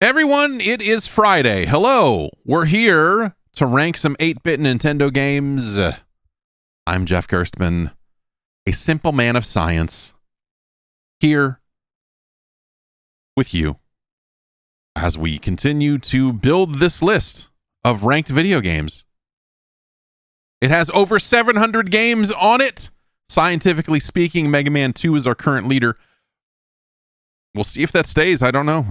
Everyone, it is Friday. Hello. We're here to rank some 8-bit Nintendo games. I'm Jeff Gerstmann, a simple man of science, here with you as we continue to build this list of ranked video games. It has over 700 games on it. Scientifically speaking, Mega Man 2 is our current leader. We'll see if that stays. I don't know.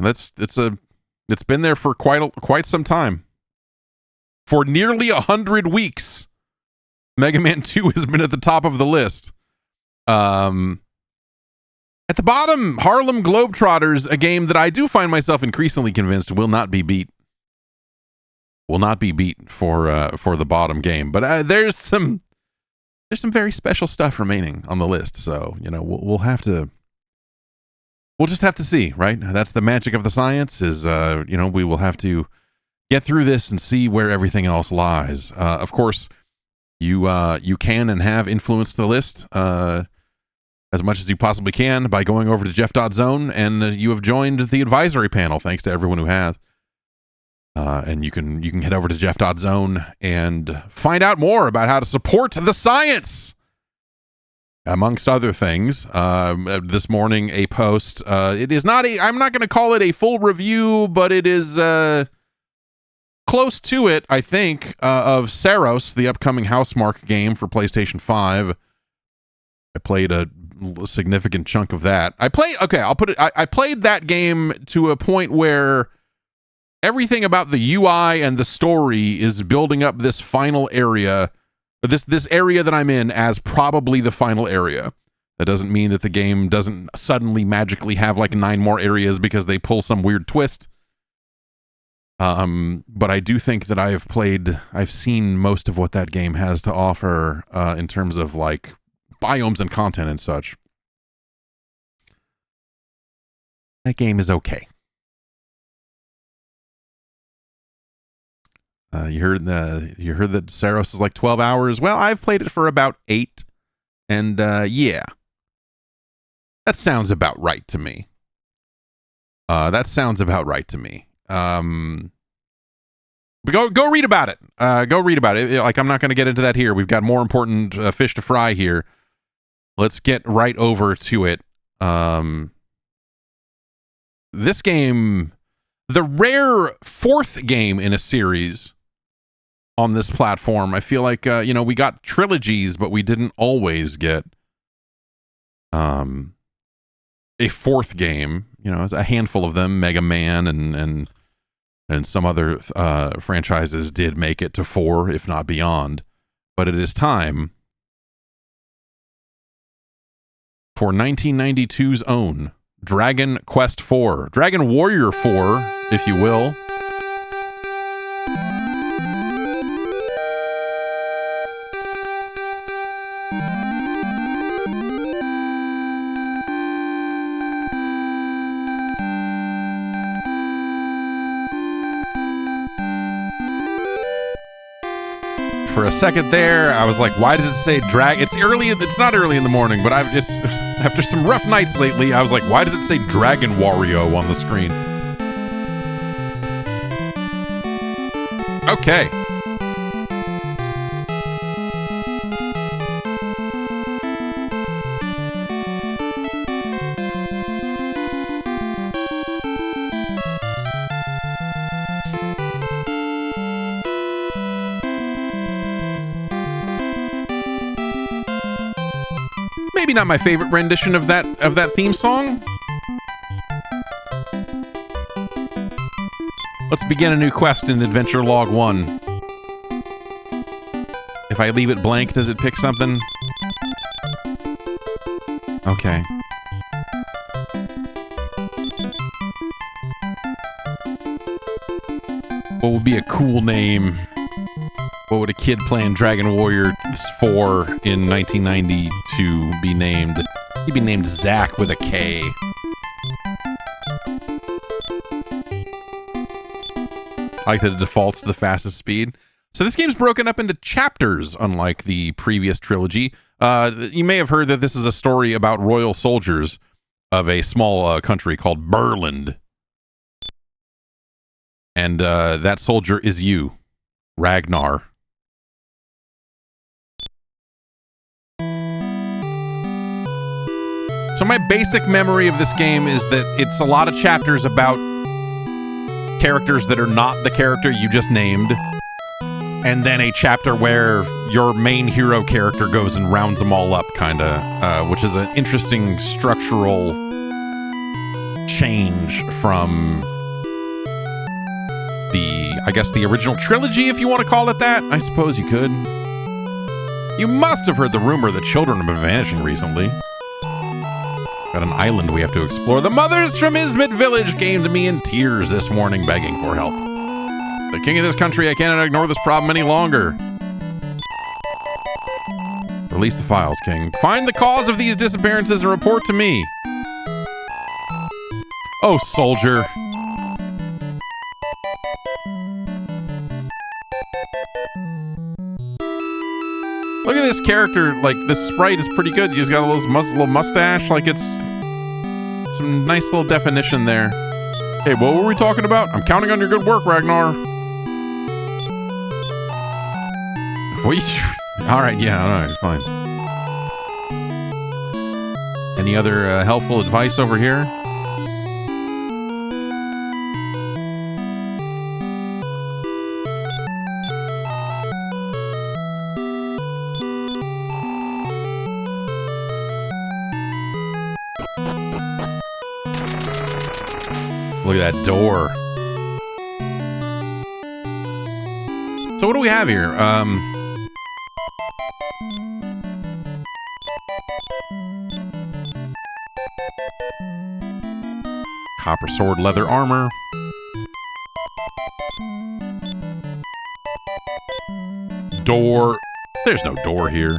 It's been there for quite some time. For nearly 100 weeks, Mega Man 2 has been at the top of the list. At the bottom, Harlem Globetrotters, a game that I do find myself increasingly convinced will not be beat. Will not be beat for the bottom game. But there's some very special stuff remaining on the list. So, we'll just have to see, right? That's the magic of the science is, we will have to get through this and see where everything else lies. Of course, you can and have influenced the list as much as you possibly can by going over to Jeff.Zone, and you have joined the advisory panel. Thanks to everyone who has. And you can head over to Jeff.Zone and find out more about how to support the science. Amongst other things, this morning a post. It is not I'm not going to call it a full review, but it is close to it, I think, of Saros, the upcoming Housemarque game for PlayStation 5. I played a significant chunk of that. I played that game to a point where everything about the UI and the story is building up this final area. This area that I'm in as probably the final area. That doesn't mean that the game doesn't suddenly magically have like 9 more areas because they pull some weird twist. But I do think that I've seen most of what that game has to offer in terms of like biomes and content and such. That game is okay. You heard that Saros is like 12 hours. Well, I've played it for about 8, and yeah, that sounds about right to me. But go read about it. Go read about it. Like, I'm not going to get into that here. We've got more important fish to fry here. Let's get right over to it. This game, the rare 4th game in a series on this platform. I feel like, we got trilogies, but we didn't always get a 4th game. A handful of them, Mega Man and some other franchises did make it to 4, if not beyond. But it is time for 1992's own Dragon Quest IV. Dragon Warrior 4, if you will. For a second there, I was like, why does it say drag? It's not early in the morning, but after some rough nights lately, I was like, why does it say Dragon Wario on the screen? Okay. Maybe not my favorite rendition of that theme song. Let's begin a new quest in Adventure Log 1. If I leave it blank, does it pick something? Okay. What would be a cool name? What would a kid playing Dragon Warrior 4 in 1992 be named? He'd be named Zach with a K. I like that it defaults to the fastest speed. So this game's broken up into chapters, unlike the previous trilogy. You may have heard that this is a story about royal soldiers of a small country called Burland. And that soldier is you, Ragnar. So my basic memory of this game is that it's a lot of chapters about characters that are not the character you just named, and then a chapter where your main hero character goes and rounds them all up, kind of, which is an interesting structural change from the original trilogy, if you want to call it that. I suppose you could. You must have heard the rumor that children have been vanishing recently. Got an island we have to explore. The mothers from Izmit village came to me in tears this morning begging for help. The king of this country, I cannot ignore this problem any longer. Release the files, king. Find the cause of these disappearances and report to me. Oh, soldier. Look at this character. Like, this sprite is pretty good. He's got a little mustache. Like, it's some nice little definition there. Hey, what were we talking about? I'm counting on your good work, Ragnar. All right, yeah, all right, fine. Any other helpful advice over here? Look at that door. So what do we have here? Copper sword, leather armor. Door. There's no door here.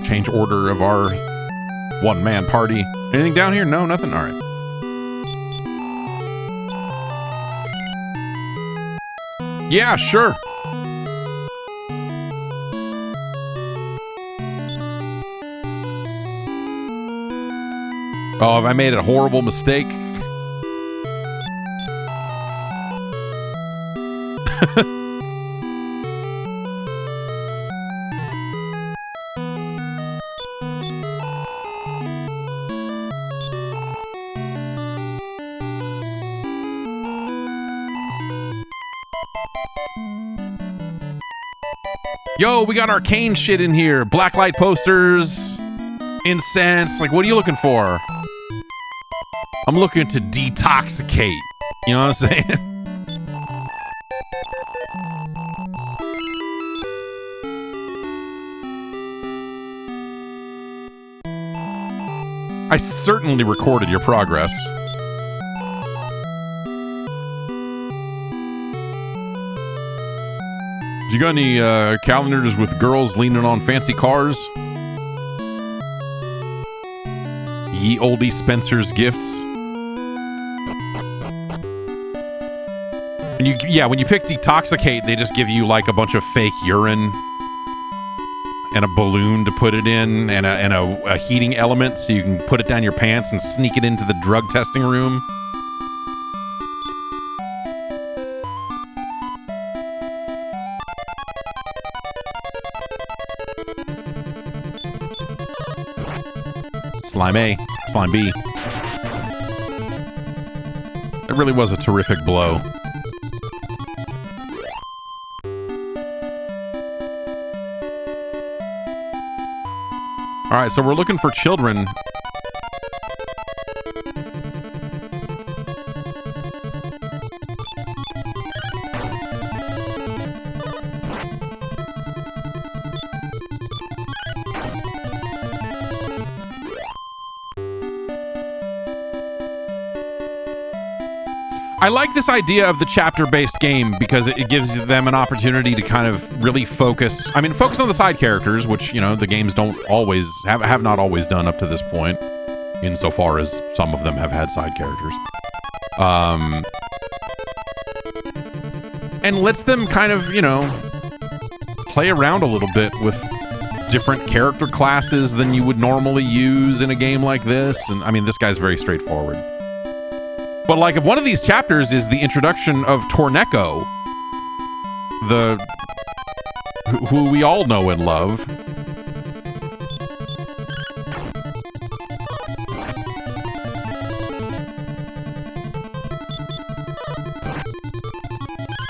Change order of our one-man party. Anything down here? No, nothing? All right. Yeah, sure. Oh, have I made a horrible mistake? Yo, we got arcane shit in here. Blacklight posters, incense. Like, what are you looking for? I'm looking to detoxicate. You know what I'm saying? I certainly recorded your progress. You got any calendars with girls leaning on fancy cars? Ye oldie Spencer's gifts. When you pick detoxicate, they just give you like a bunch of fake urine and a balloon to put it in, and a heating element so you can put it down your pants and sneak it into the drug testing room. Slime A, Slime B. It really was a terrific blow. All right, so we're looking for children. I like this idea of the chapter-based game because it gives them an opportunity to kind of really focus. I mean, focus on the side characters, which, you know, the games don't always have not always done up to this point, insofar as some of them have had side characters. And lets them kind of, you know, play around a little bit with different character classes than you would normally use in a game like this. And I mean, this guy's very straightforward. But like, if one of these chapters is the introduction of Torneko, who we all know and love.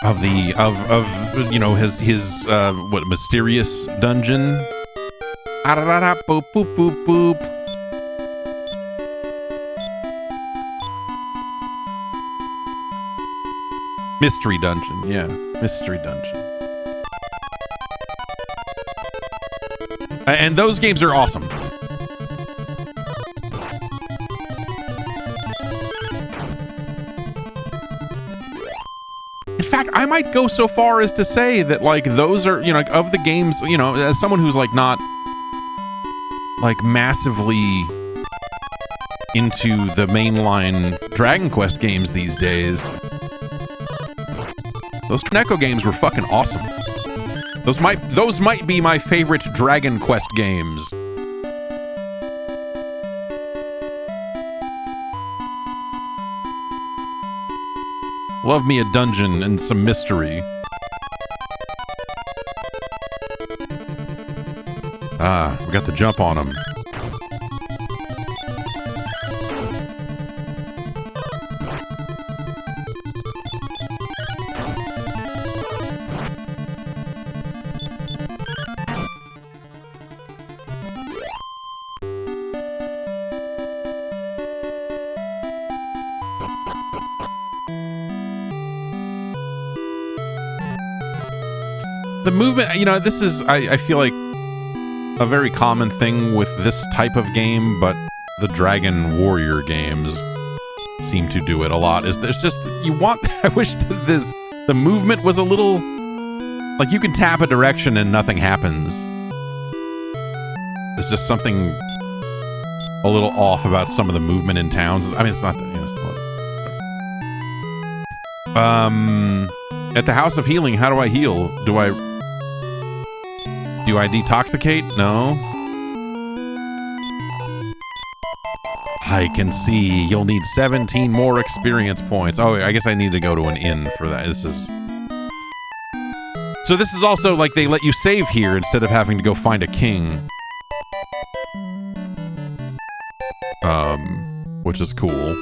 Of you know, his what, mysterious dungeon. Boop boop boop boop. Mystery dungeon, yeah, mystery dungeon. And those games are awesome. In fact, I might go so far as to say that, like, those are, you know, like, of the games, you know, as someone who's, like, not, like, massively into the mainline Dragon Quest games these days, those Torneko games were fucking awesome. Those might be my favorite Dragon Quest games. Love me a dungeon and some mystery. Ah, we got the jump on him. The movement, you know, this is, I feel like, a very common thing with this type of game, but the Dragon Warrior games seem to do it a lot. Is there's just, you want, I wish the movement was a little, like, you can tap a direction and nothing happens. There's just something a little off about some of the movement in towns. I mean, it's not, you know, it's not, at the House of Healing, how do I heal? Do I detoxicate? No. I can see. You'll need 17 more experience points. Oh, I guess I need to go to an inn for that. So this is also like they let you save here instead of having to go find a king. Which is cool.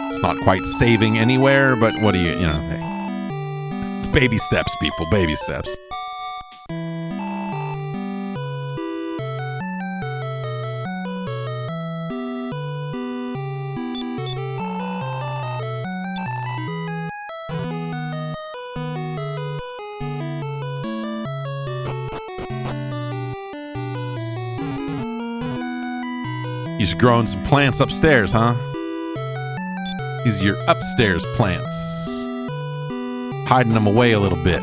It's not quite saving anywhere, but what do you know, hey. It's baby steps, people, baby steps. He's growing some plants upstairs, huh? These are your upstairs plants. Hiding them away a little bit.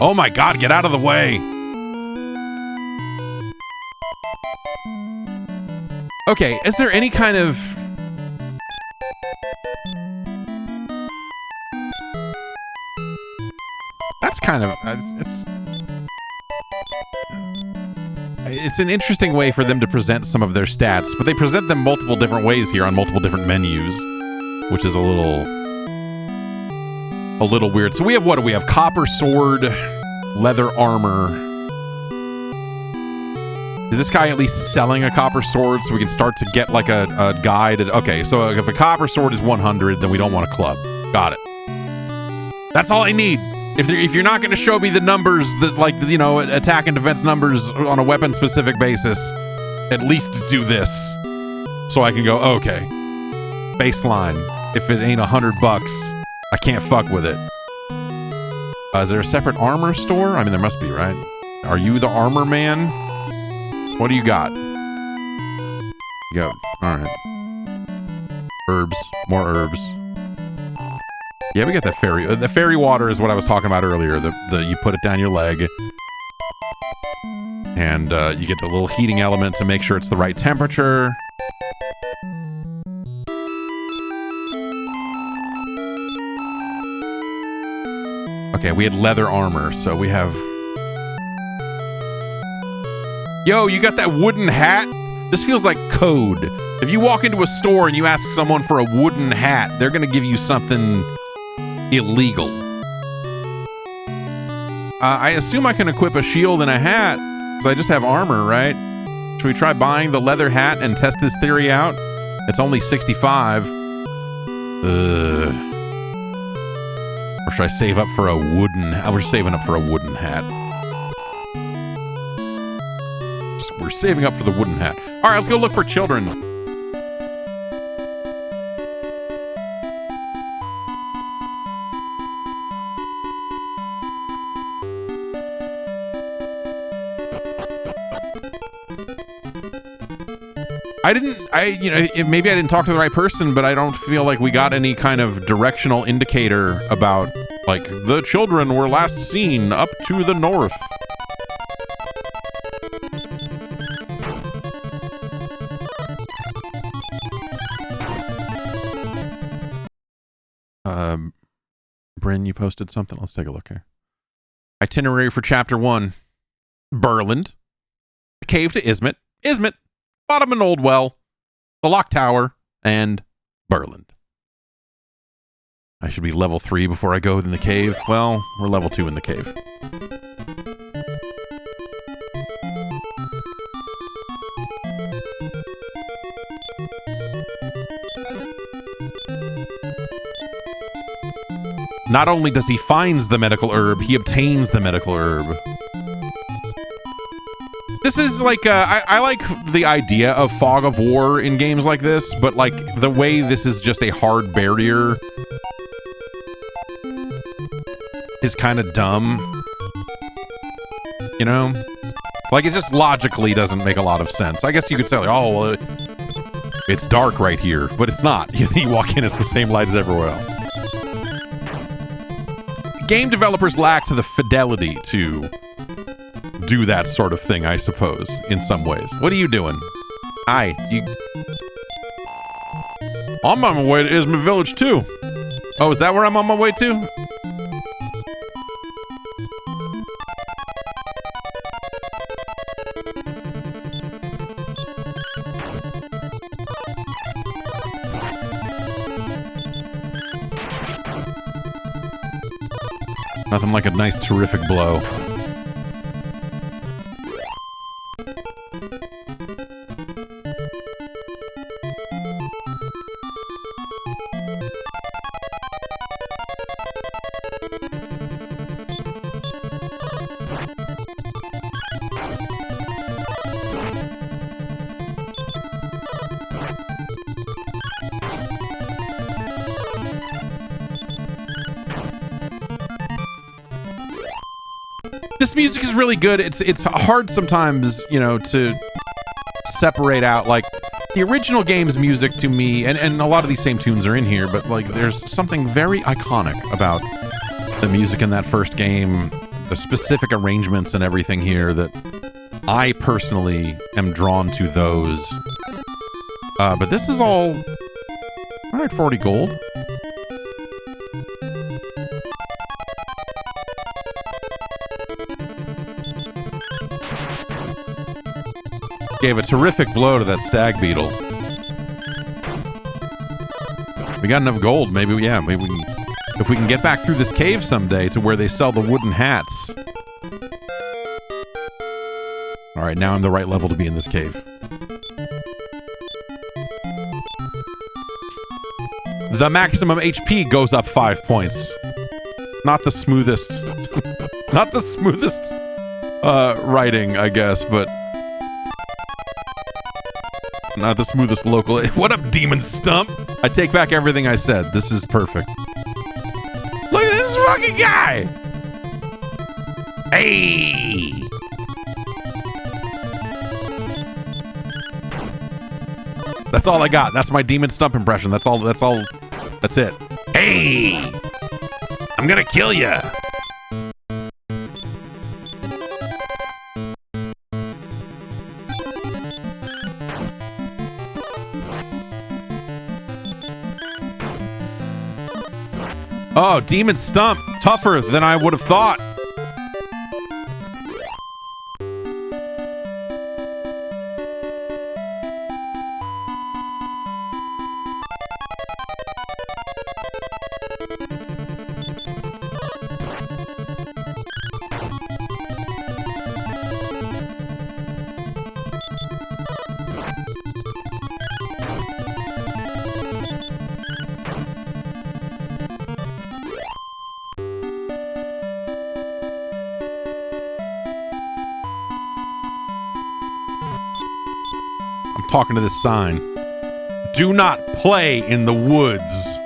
Oh my God, get out of the way. Okay, is there any kind of... That's kind of... It's an interesting way for them to present some of their stats, but they present them multiple different ways here on multiple different menus, which is a little weird. So we have, what do we have? Copper sword, leather armor. Is this guy at least selling a copper sword so we can start to get like a guide? Okay, so if a copper sword is 100, then we don't want a club. Got it. That's all I need. If you're not going to show me the numbers that, like, you know, attack and defense numbers on a weapon specific basis, at least do this so I can go, okay, baseline. If it ain't $100, I can't fuck with it. Is there a separate armor store? I mean, there must be, right? Are you the armor man? What do you got? You go. All right. Herbs. More herbs. Yeah, we got that fairy. The fairy water is what I was talking about earlier. You put it down your leg, and you get the little heating element to make sure it's the right temperature. Okay, we had leather armor, so we have... Yo, you got that wooden hat? This feels like code. If you walk into a store and you ask someone for a wooden hat, they're going to give you something illegal. I assume I can equip a shield and a hat, because I just have armor, right? Should we try buying the leather hat and test this theory out? It's only 65. Or should I save up for a wooden... We're saving up for a wooden hat. We're saving up for the wooden hat. All right, let's go look for children. Maybe I didn't talk to the right person, but I don't feel like we got any kind of directional indicator about, like, the children were last seen up to the north. Bryn, you posted something. Let's take a look here. Itinerary for Chapter 1. Burland. The cave to Ismet. Ismet. Bottom and Old Well. The Lock Tower. And Burland. I should be level 3 before I go in the cave. Well, we're level 2 in the cave. Not only does he finds the medical herb, he obtains the medical herb. This is like, I like the idea of fog of war in games like this, but like the way this is just a hard barrier is kind of dumb. You know? Like it just logically doesn't make a lot of sense. I guess you could say like, oh, well, it's dark right here, but it's not. You walk in, it's the same light as everywhere else. Game developers lacked the fidelity to do that sort of thing, I suppose, in some ways. What are you doing? Hi, I'm on my way to Isma Village, too. Oh, is that where I'm on my way to? Nothing like a nice, terrific blow. This music is really good. It's hard sometimes, you know, to separate out, like, the original game's music to me, and a lot of these same tunes are in here, but, like, there's something very iconic about the music in that first game, the specific arrangements and everything here that I personally am drawn to those. But this is all right, 40 gold. Gave a terrific blow to that stag beetle. We got enough gold. Maybe we can, if we can get back through this cave someday to where they sell the wooden hats. All right, now I'm the right level to be in this cave. The maximum HP goes up 5 points. Not the smoothest, not the smoothest writing, I guess, but not the smoothest local. What up, Demon Stump? I take back everything I said. This is perfect. Look at this fucking guy! Hey! That's all I got. That's my Demon Stump impression. That's all. That's it. Hey! I'm gonna kill ya! Oh, Demon Stump. Tougher than I would have thought. Talking to this sign. Do not play in the woods.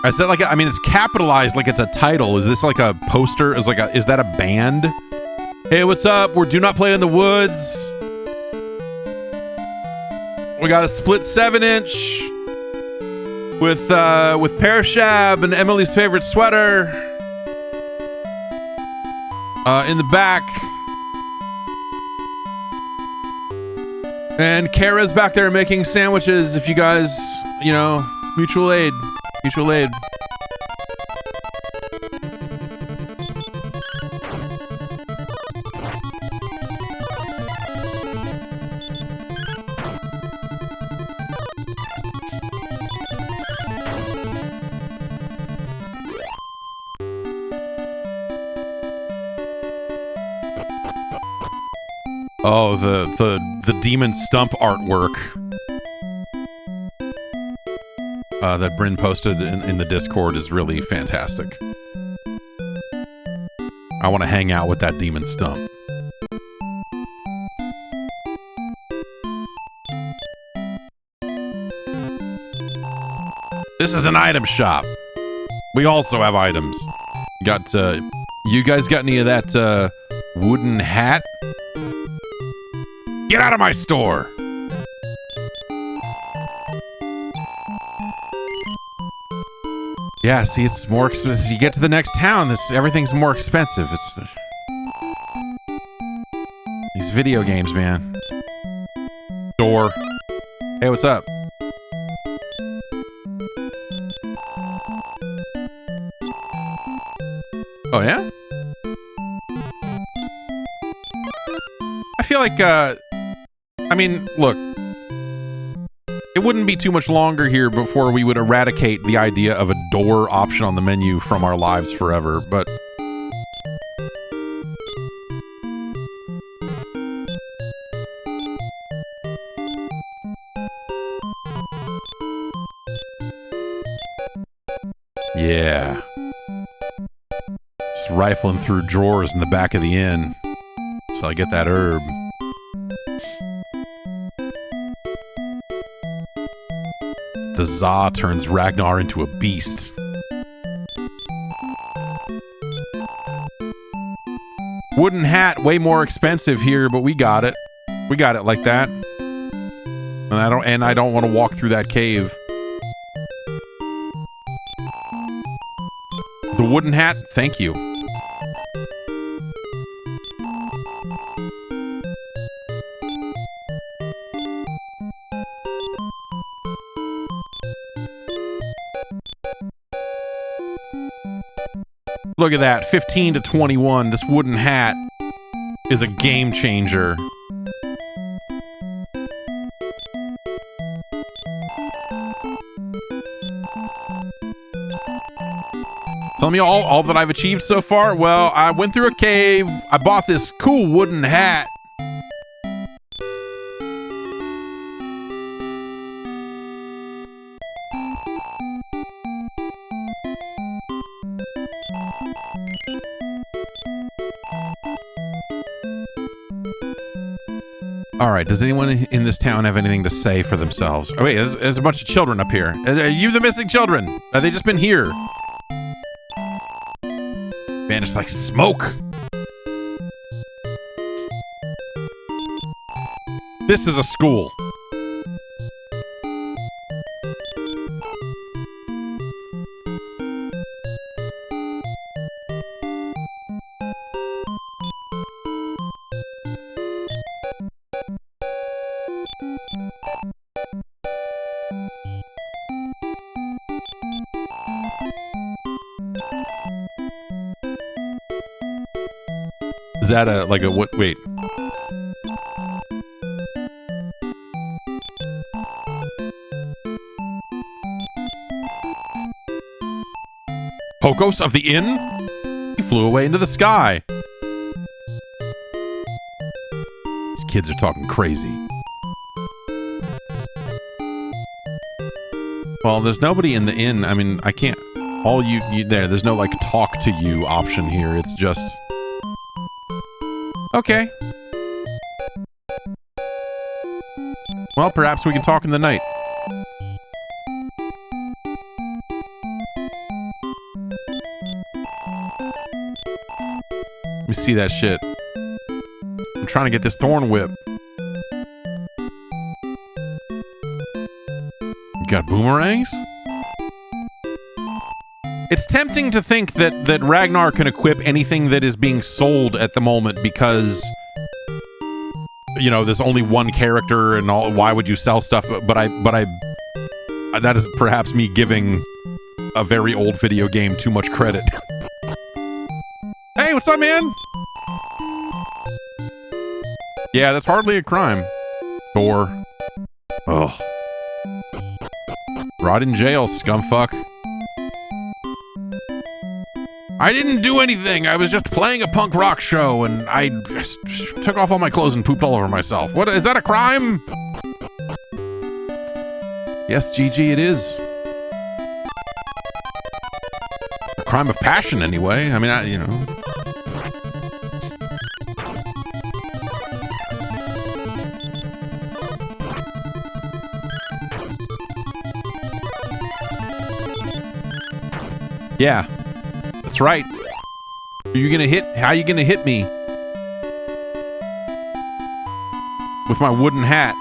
Is that like I mean, it's capitalized like it's a title. Is this like a poster? Is that a band? Hey, what's up? We're Do Not Play in the Woods. We got a split 7-inch with Parashab and Emily's favorite sweater in the back. And Kara's back there making sandwiches if you guys, mutual aid. Oh, the Demon Stump artwork that Bryn posted in the Discord is really fantastic. I want to hang out with that Demon Stump. This is an item shop. We also have items. You guys got any of that wooden hat? Get out of my store! Yeah, see, it's more expensive. You get to the next town, everything's more expensive. These video games, man. Door. Hey, what's up? Oh, yeah? I feel like, look, it wouldn't be too much longer here before we would eradicate the idea of a door option on the menu from our lives forever, but yeah. Just rifling through drawers in the back of the inn so I get that herb. The Za turns Ragnar into a beast. Wooden hat, way more expensive here, but we got it. We got it like that. And I don't want to walk through that cave. The wooden hat, thank you. Look at that, 15 to 21. This wooden hat is a game changer. Tell me all that I've achieved so far? Well, I went through a cave. I bought this cool wooden hat. All right, does anyone in this town have anything to say for themselves? Oh, wait, there's a bunch of children up here. Are you the missing children? Have they just been here? Vanished like smoke. This is a school. Is that a, like a, what, wait. Pocos of the inn? He flew away into the sky. These kids are talking crazy. Well, there's nobody in the inn. I mean, I can't... All you there's no, like, talk to you option here. It's just... Okay. Well, perhaps we can talk in the night. Let me see that shit. I'm trying to get this thorn whip. You got boomerangs? It's tempting to think that Ragnar can equip anything that is being sold at the moment because, you know, there's only one character and all. Why would you sell stuff? But I that is perhaps me giving a very old video game too much credit. Hey, what's up, man? Yeah, that's hardly a crime. Or, ugh. Rot in jail, scumfuck. I didn't do anything. I was just playing a punk rock show and I just took off all my clothes and pooped all over myself. What, is that a crime? Yes, GG, it is. A crime of passion, anyway. I mean, you know. Yeah. That's right. Are you gonna hit? How are you gonna hit me? With my wooden hat.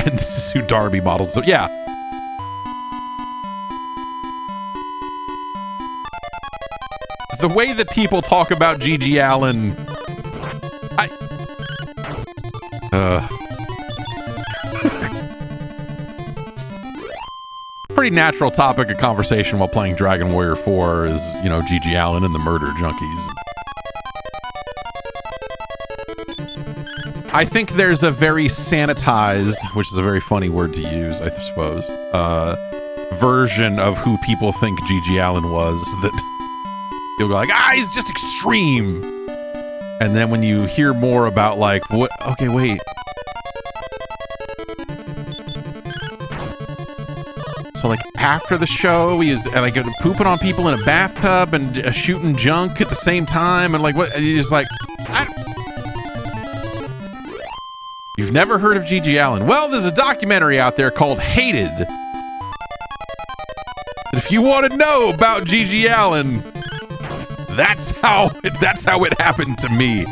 And this is who Darby models. So yeah. The way that people talk about G.G. Allen, pretty natural topic of conversation while playing Dragon Warrior 4 is, you know, G.G. Allen and the Murder Junkies. I think there's a very sanitized, which is a very funny word to use, I suppose, version of who people think G.G. Allen was that... You'll go like, he's just extreme. And then when you hear more about like, what? Okay, wait. So like after the show, he was like pooping on people in a bathtub and shooting junk at the same time. And like, what? He's like, you've never heard of G.G. Allen? Well, there's a documentary out there called Hated. And if you want to know about G.G. Allen, that's how it happened to me.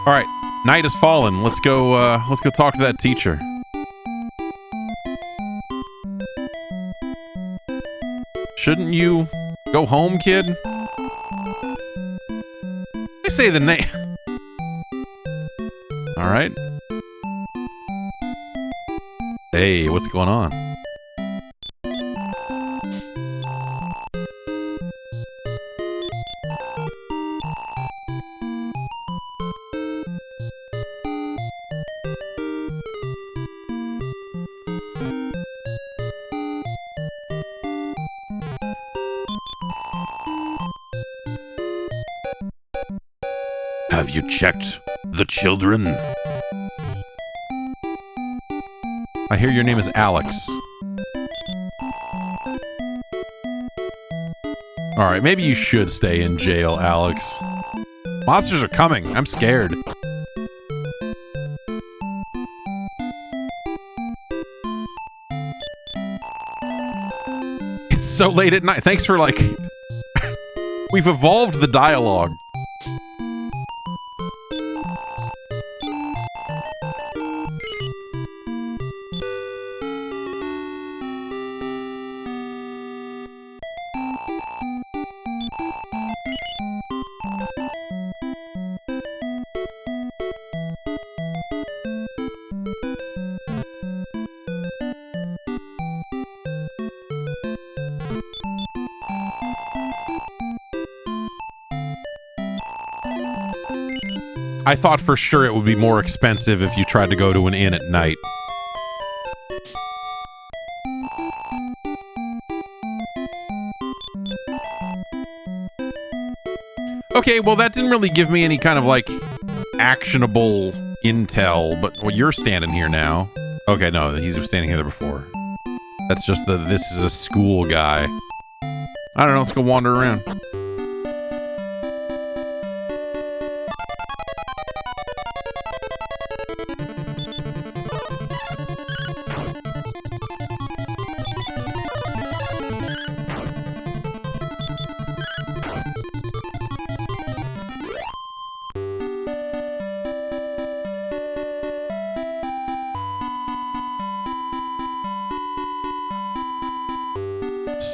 All right, night has fallen. Let's go talk to that teacher. Shouldn't you go home, kid? They say the name. All right. Hey, what's going on? Have you checked the children? I hear your name is Alex. Alright, maybe you should stay in jail, Alex. Monsters are coming. I'm scared. so late at night. Thanks for, like... We've evolved the dialogue. I thought for sure it would be more expensive if you tried to go to an inn at night. Okay, well that didn't really give me any kind of like actionable intel, but well, you're standing here now. Okay, no, he's standing here before. That's just this is a school guy. I don't know, let's go wander around.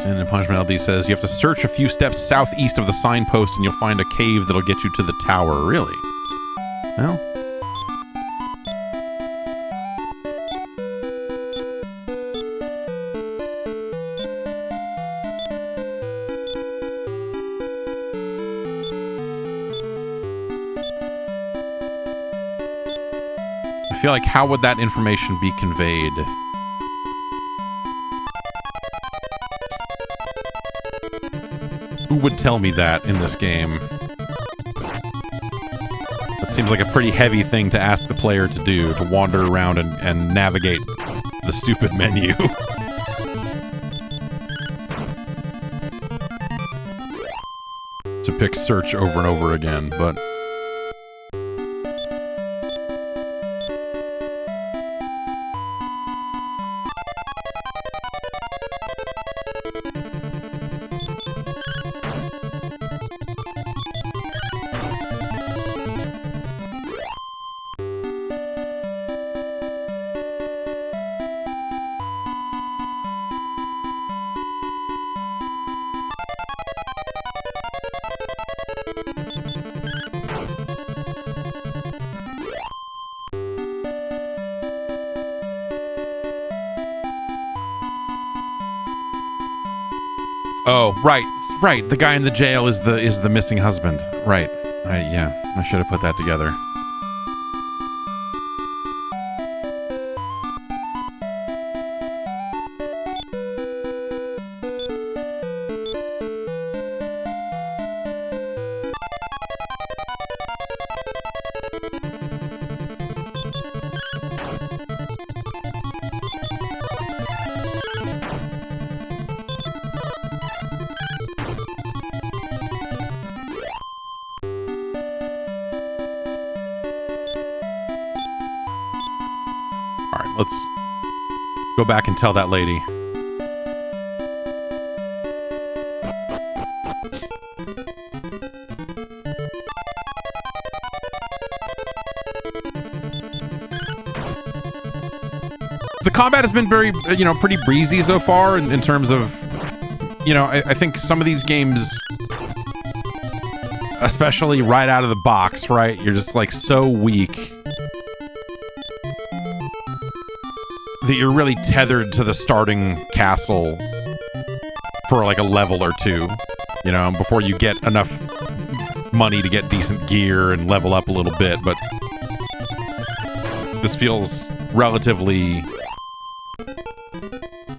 And Punishment LD says you have to search a few steps southeast of the signpost and you'll find a cave that'll get you to the tower. Really? Well. I feel like how would that information be conveyed? Who would tell me that in this game? That seems like a pretty heavy thing to ask the player to do, to wander around and navigate the stupid menu. To pick search over and over again, but... Oh, right. The guy in the jail is the missing husband. Right. Yeah, I should have put that together. Let's go back and tell that lady. The combat has been very, pretty breezy so far in terms of, I think some of these games, especially right out of the box, right? You're just like so weak that you're really tethered to the starting castle for like a level or two, before you get enough money to get decent gear and level up a little bit. But this feels relatively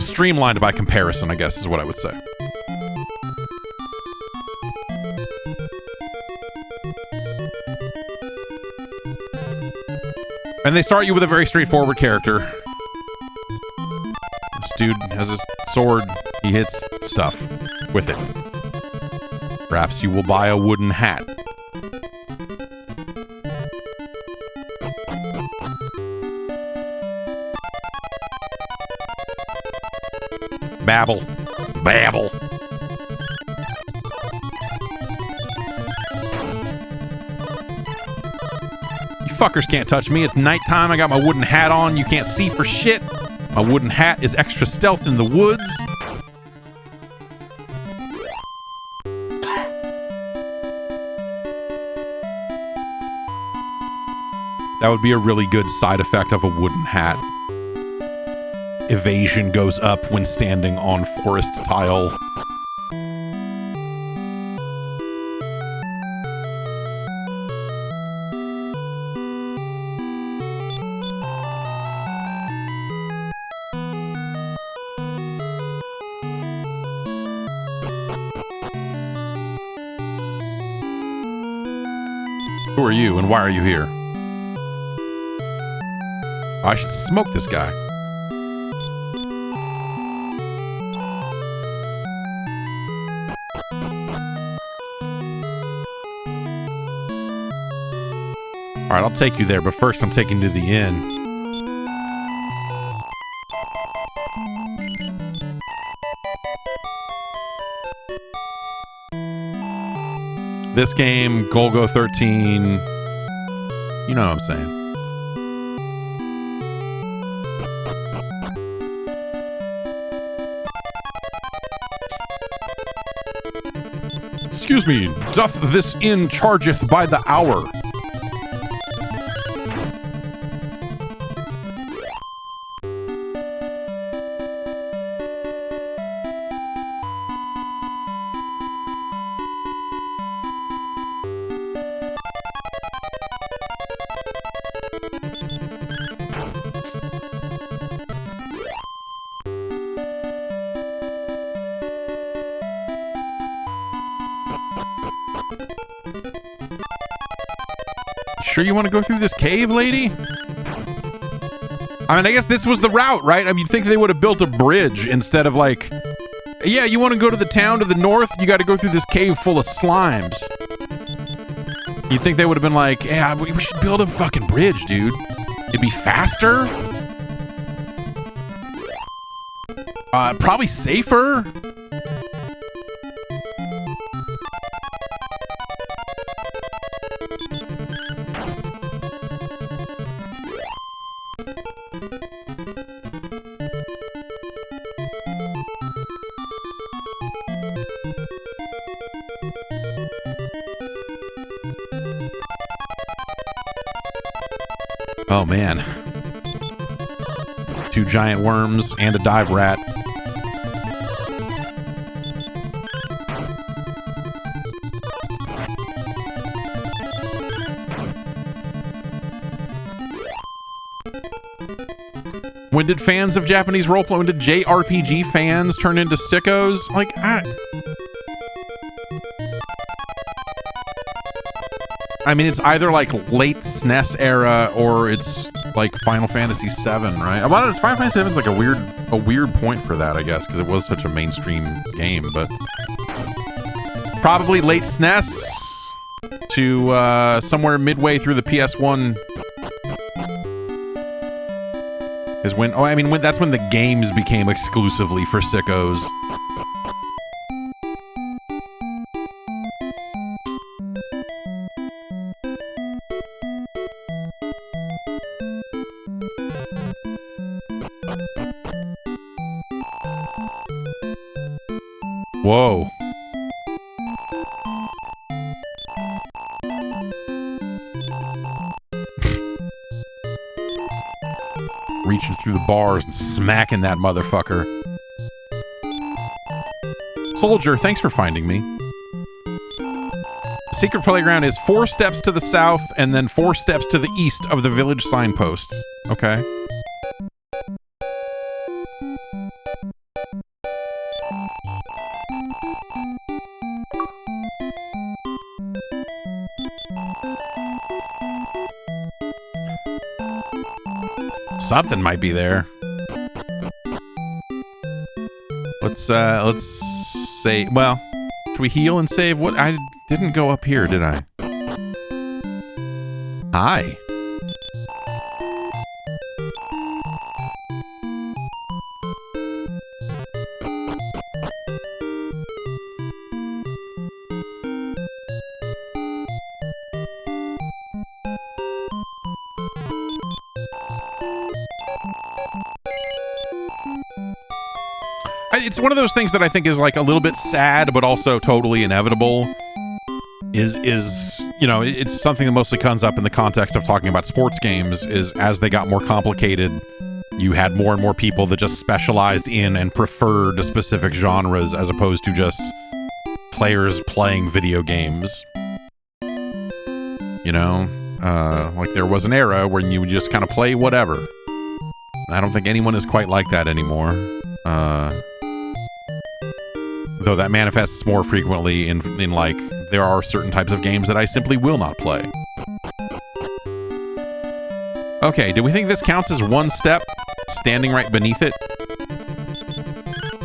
streamlined by comparison, I guess is what I would say. And they start you with a very straightforward character. This dude has a sword. He hits stuff with it. Perhaps you will buy a wooden hat. Babble. Babble. You fuckers can't touch me. It's nighttime. I got my wooden hat on. You can't see for shit. My wooden hat is extra stealth in the woods. That would be a really good side effect of a wooden hat. Evasion goes up when standing on forest tile. Who are you and why are you here? I should smoke this guy. Alright, I'll take you there, but first I'm taking you to the inn. This game, Golgo 13, you know what I'm saying. Excuse me, doth this inn chargeth by the hour? Sure you want to go through this cave, lady? I mean, I guess this was the route, right? I mean, you'd think they would have built a bridge instead of like, yeah, you want to go to the town to the north? You got to go through this cave full of slimes. You'd think they would have been like, yeah, we should build a fucking bridge, dude. It'd be faster. Probably safer. Oh, man. 2 giant worms and a dive rat. When did fans of Japanese roleplay, when did JRPG fans turn into sickos? Like, I mean, it's either like late SNES era or it's like Final Fantasy VII, right? Well, Final Fantasy VII is like a weird point for that, I guess, because it was such a mainstream game. But probably late SNES to somewhere midway through the PS1 is when. Oh, I mean, that's when the games became exclusively for sickos. Whoa. Reaching through the bars and smacking that motherfucker. Soldier, thanks for finding me. The secret playground is 4 steps to the south and then 4 steps to the east of the village signposts. Okay. Something might be there. Let's say, well, should we heal and save? What? I didn't go up here, did I? Hi. It's one of those things that I think is like a little bit sad, but also totally inevitable. It's something that mostly comes up in the context of talking about sports games. Is as they got more complicated, you had more and more people that just specialized in and preferred specific genres as opposed to just players playing video games. Like there was an era when you would just kind of play whatever. I don't think anyone is quite like that anymore. Though that manifests more frequently in like, there are certain types of games that I simply will not play. Okay, do we think this counts as one step? Standing right beneath it?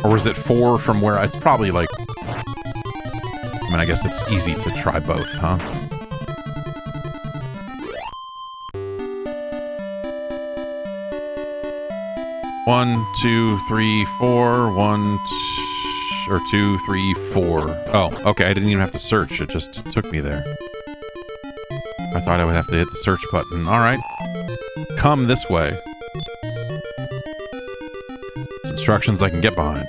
Or is it 4 from where? It's probably like... I mean, I guess it's easy to try both, huh? One, 2, 3, 4. 1, 2, 3, 4. Oh, okay. I didn't even have to search. It just took me there. I thought I would have to hit the search button. All right. Come this way. It's instructions I can get behind.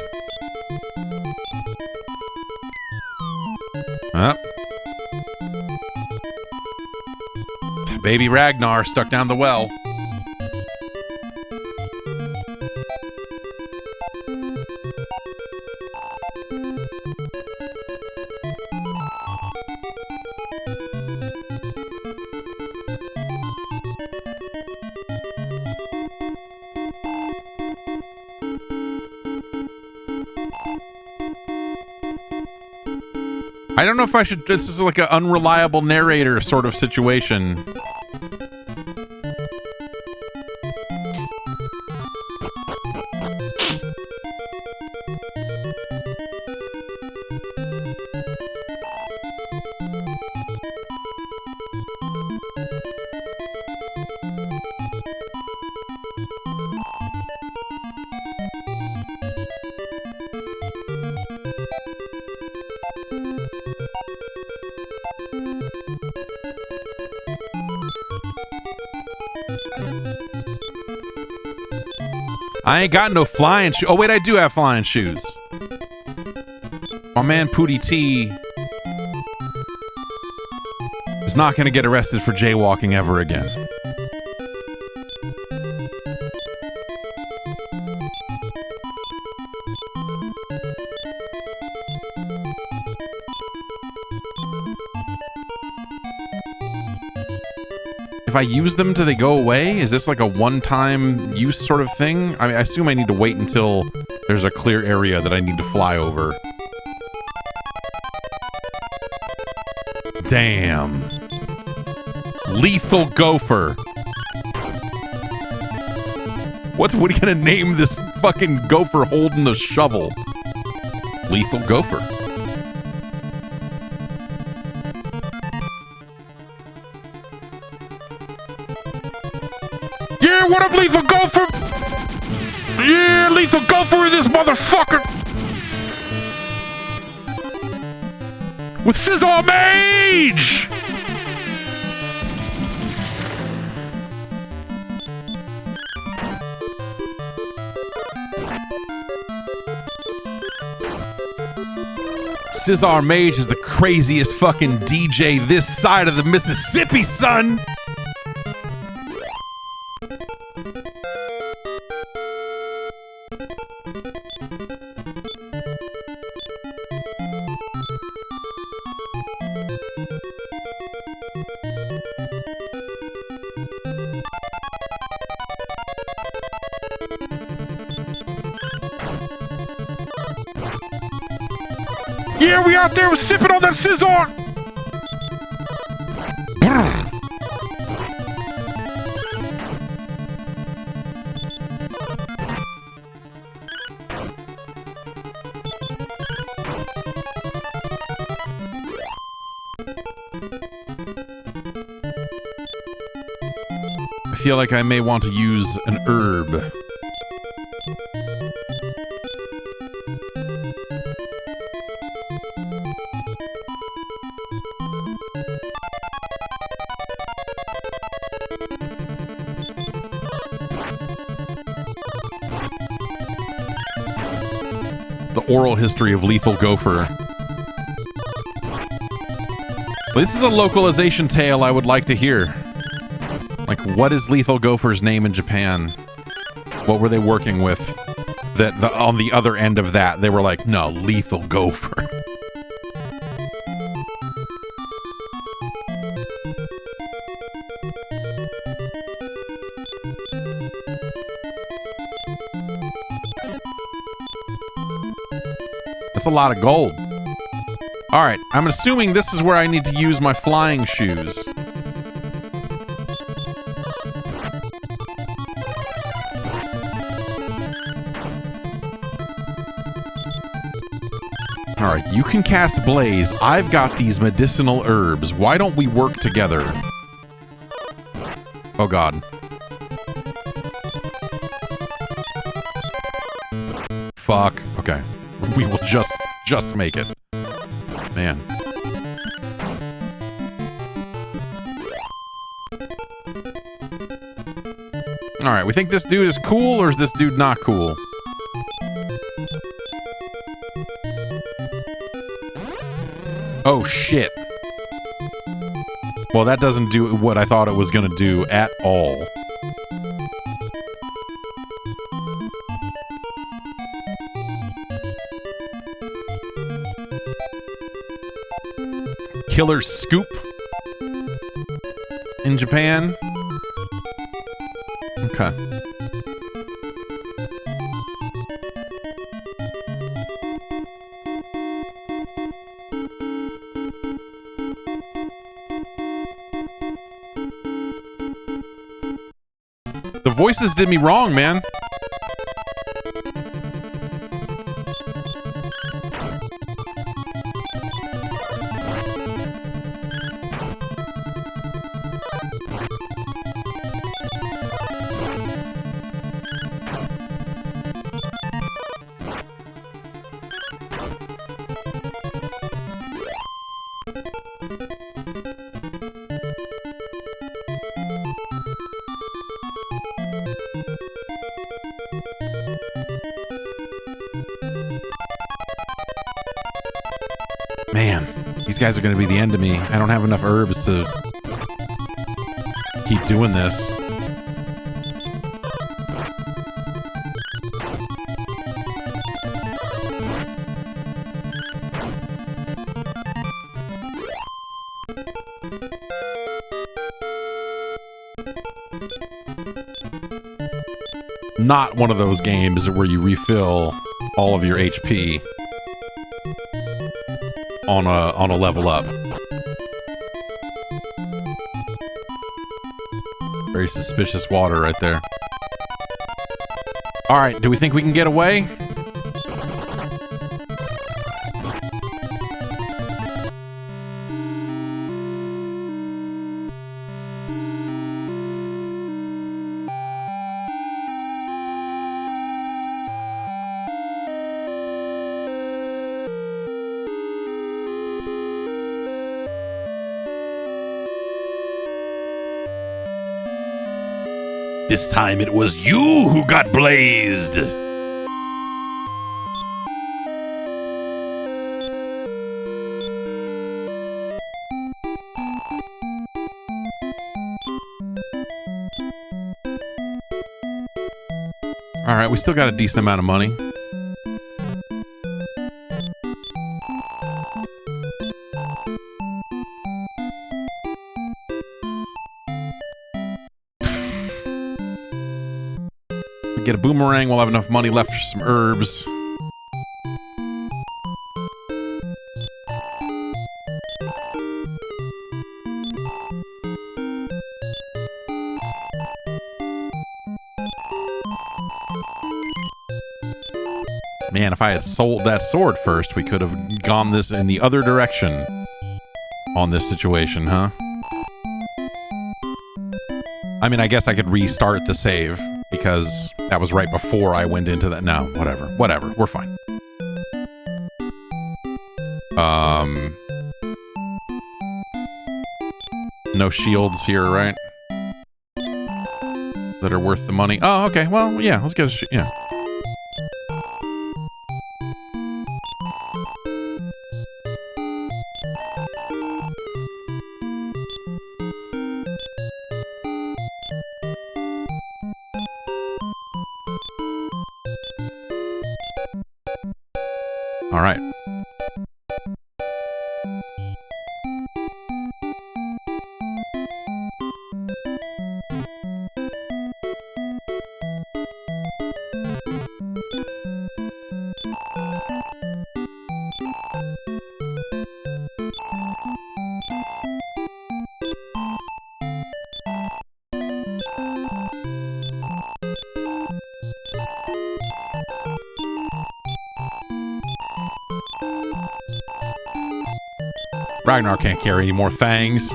Baby Ragnar stuck down the well. I don't know if I should... This is like an unreliable narrator sort of situation. I ain't got no flying shoes. Oh, wait, I do have flying shoes. My man Pootie T is not going to get arrested for jaywalking ever again. If I use them, do they go away? Is this like a one-time use sort of thing? I mean, I assume I need to wait until there's a clear area that I need to fly over. Damn. Lethal Gopher. What are you gonna name this fucking gopher holding the shovel? Lethal Gopher. Yeah, what up, Lethal Gopher? Yeah, Lethal Gopher in this motherfucker! With Scissor Mage! Scissor Mage is the craziest fucking DJ this side of the Mississippi, son! Yeah, we out there sipping on that scissor. I feel like I may want to use an herb. the oral history of Lethal Gopher. This is a localization tale I would like to hear. Like, what is Lethal Gopher's name in Japan? What were they working with? That on the other end of that, they were like, no, Lethal Gopher. That's a lot of gold. All right, I'm assuming this is where I need to use my flying shoes. All right, you can cast Blaze. I've got these medicinal herbs. Why don't we work together? Oh, God. Fuck. Okay. We will just make it. Man. All right, we think this dude is cool, or is this dude not cool? Oh, shit. Well, that doesn't do what I thought it was going to do at all. Killer Scoop in Japan. Okay. The voices did me wrong, man. Man, these guys are going to be the end of me. I don't have enough herbs to keep doing this. Not one of those games where you refill all of your HP on a level up. Very suspicious water right there. All right, do we think we can get away? This time it was you who got blazed. All right, we still got a decent amount of money. Get a boomerang, we'll have enough money left for some herbs. Man, if I had sold that sword first, we could have gone this in the other direction on this situation, huh? I mean, I guess I could restart the save, because that was right before I went into that. No, whatever. We're fine. No shields here, right? That are worth the money. Oh, okay. Well, yeah, let's get a yeah. All right. Ragnar can't carry any more fangs.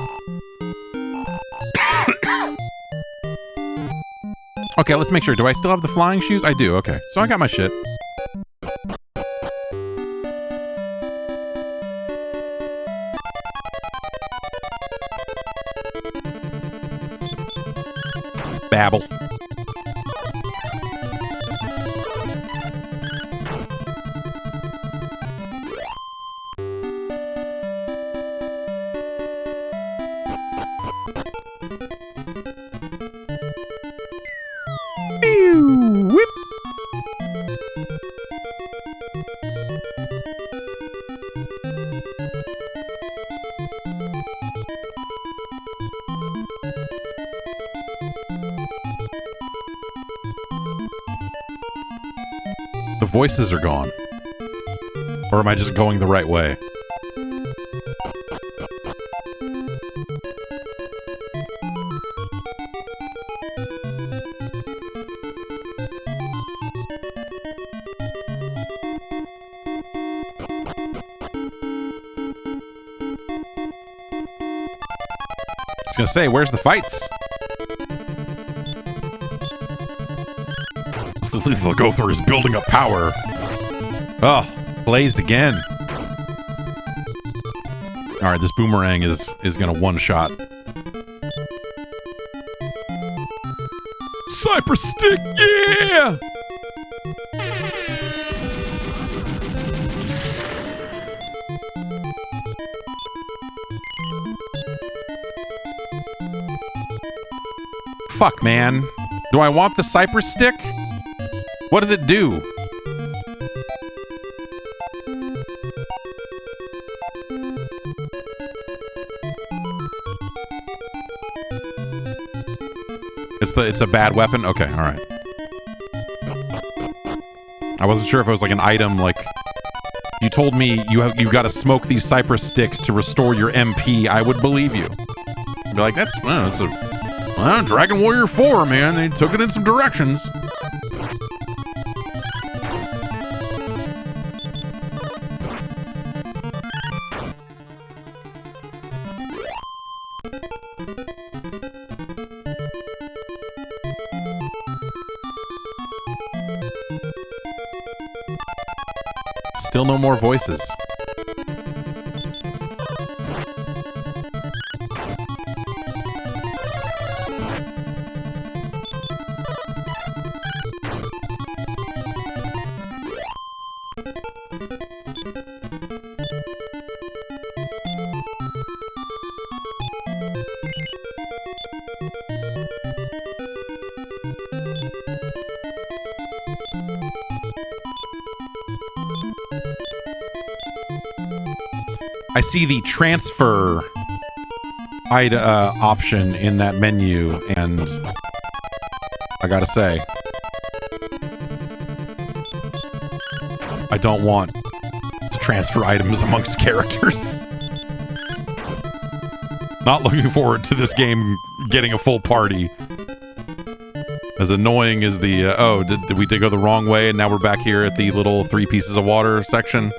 Okay, let's make sure. Do I still have the flying shoes? I do. Okay. So I got my shit. Babble. The voices are gone. Or am I just going the right way? I was gonna say, where's the fights? The lethal gopher is building up power. Oh, blazed again. All right, this boomerang is gonna one-shot. Cypress stick, yeah! Fuck, man. Do I want the cypress stick? What does it do? It's a bad weapon? Okay, alright. I wasn't sure if it was like an item, like... You told me you've got to smoke these cypress sticks to restore your MP, I would believe you. I'd be like, that's Dragon Warrior 4, man. They took it in some directions. Still no more voices. I see the transfer option in that menu, and I gotta say, I don't want to transfer items amongst characters. Not looking forward to this game getting a full party. As annoying as the, did we go the wrong way and now we're back here at the little 3 pieces of water section?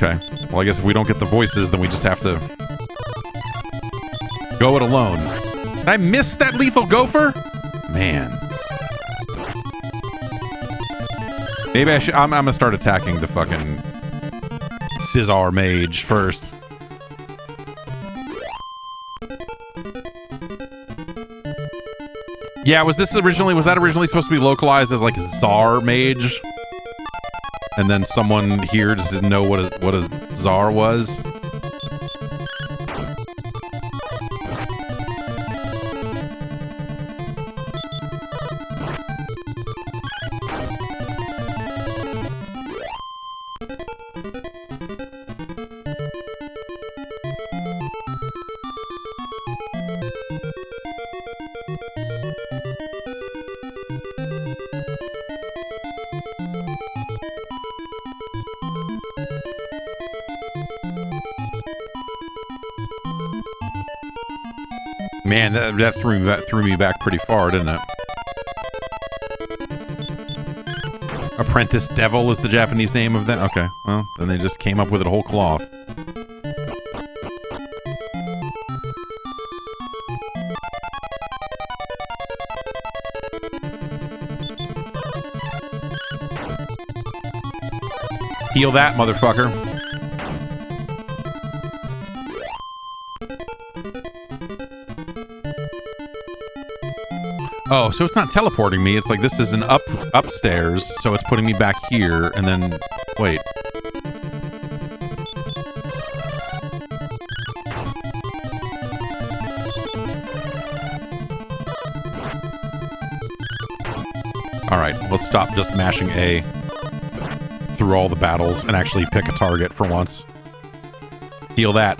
Okay. Well, I guess if we don't get the voices, then we just have to go it alone. Did I miss that lethal gopher? Man. Maybe I should... I'm gonna start attacking the fucking Scizor mage first. Yeah, was that originally supposed to be localized as like Czar mage? And then someone here just didn't know what a Czar was? Man, that threw me back pretty far, didn't it? Apprentice Devil is the Japanese name of that? Okay, well, then they just came up with it whole cloth. Heal that, motherfucker. Oh, so it's not teleporting me. It's like this is an upstairs, so it's putting me back here, and then... Wait. Alright, let's stop just mashing A through all the battles and actually pick a target for once. Heal that.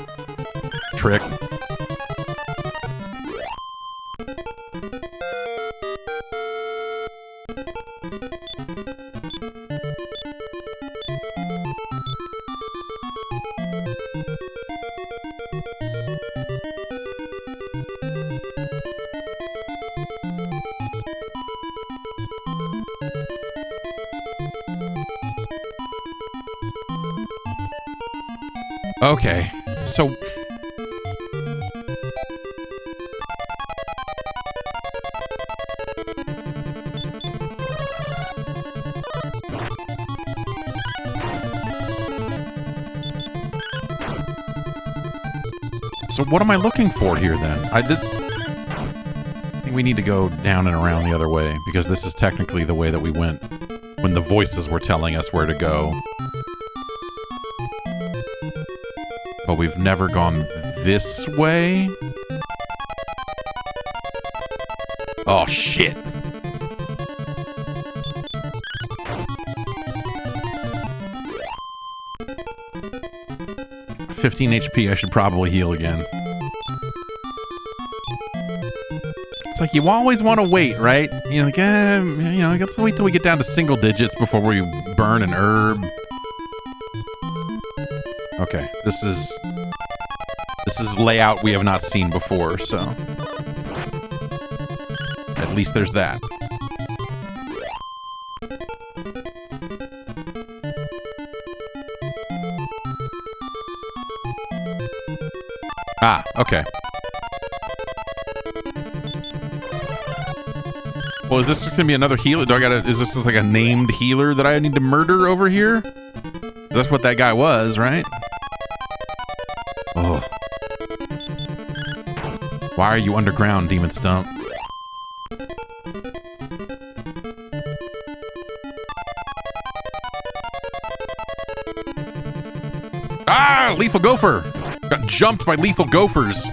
Trick. Okay, so... So what am I looking for here, then? I think we need to go down and around the other way, because this is technically the way that we went when the voices were telling us where to go. But we've never gone this way. Oh, shit. $15 HP, I should probably heal again. It's like you always want to wait, right? You're like, let's wait till we get down to single digits before we burn an herb. Okay, this is layout we have not seen before, so at least there's that. Ah, okay. Well, is this just gonna be another healer? Is this just like a named healer that I need to murder over here? That's what that guy was, right? Oh. Why are you underground, Demon Stump? Ah! Lethal Gopher! Got jumped by lethal gophers.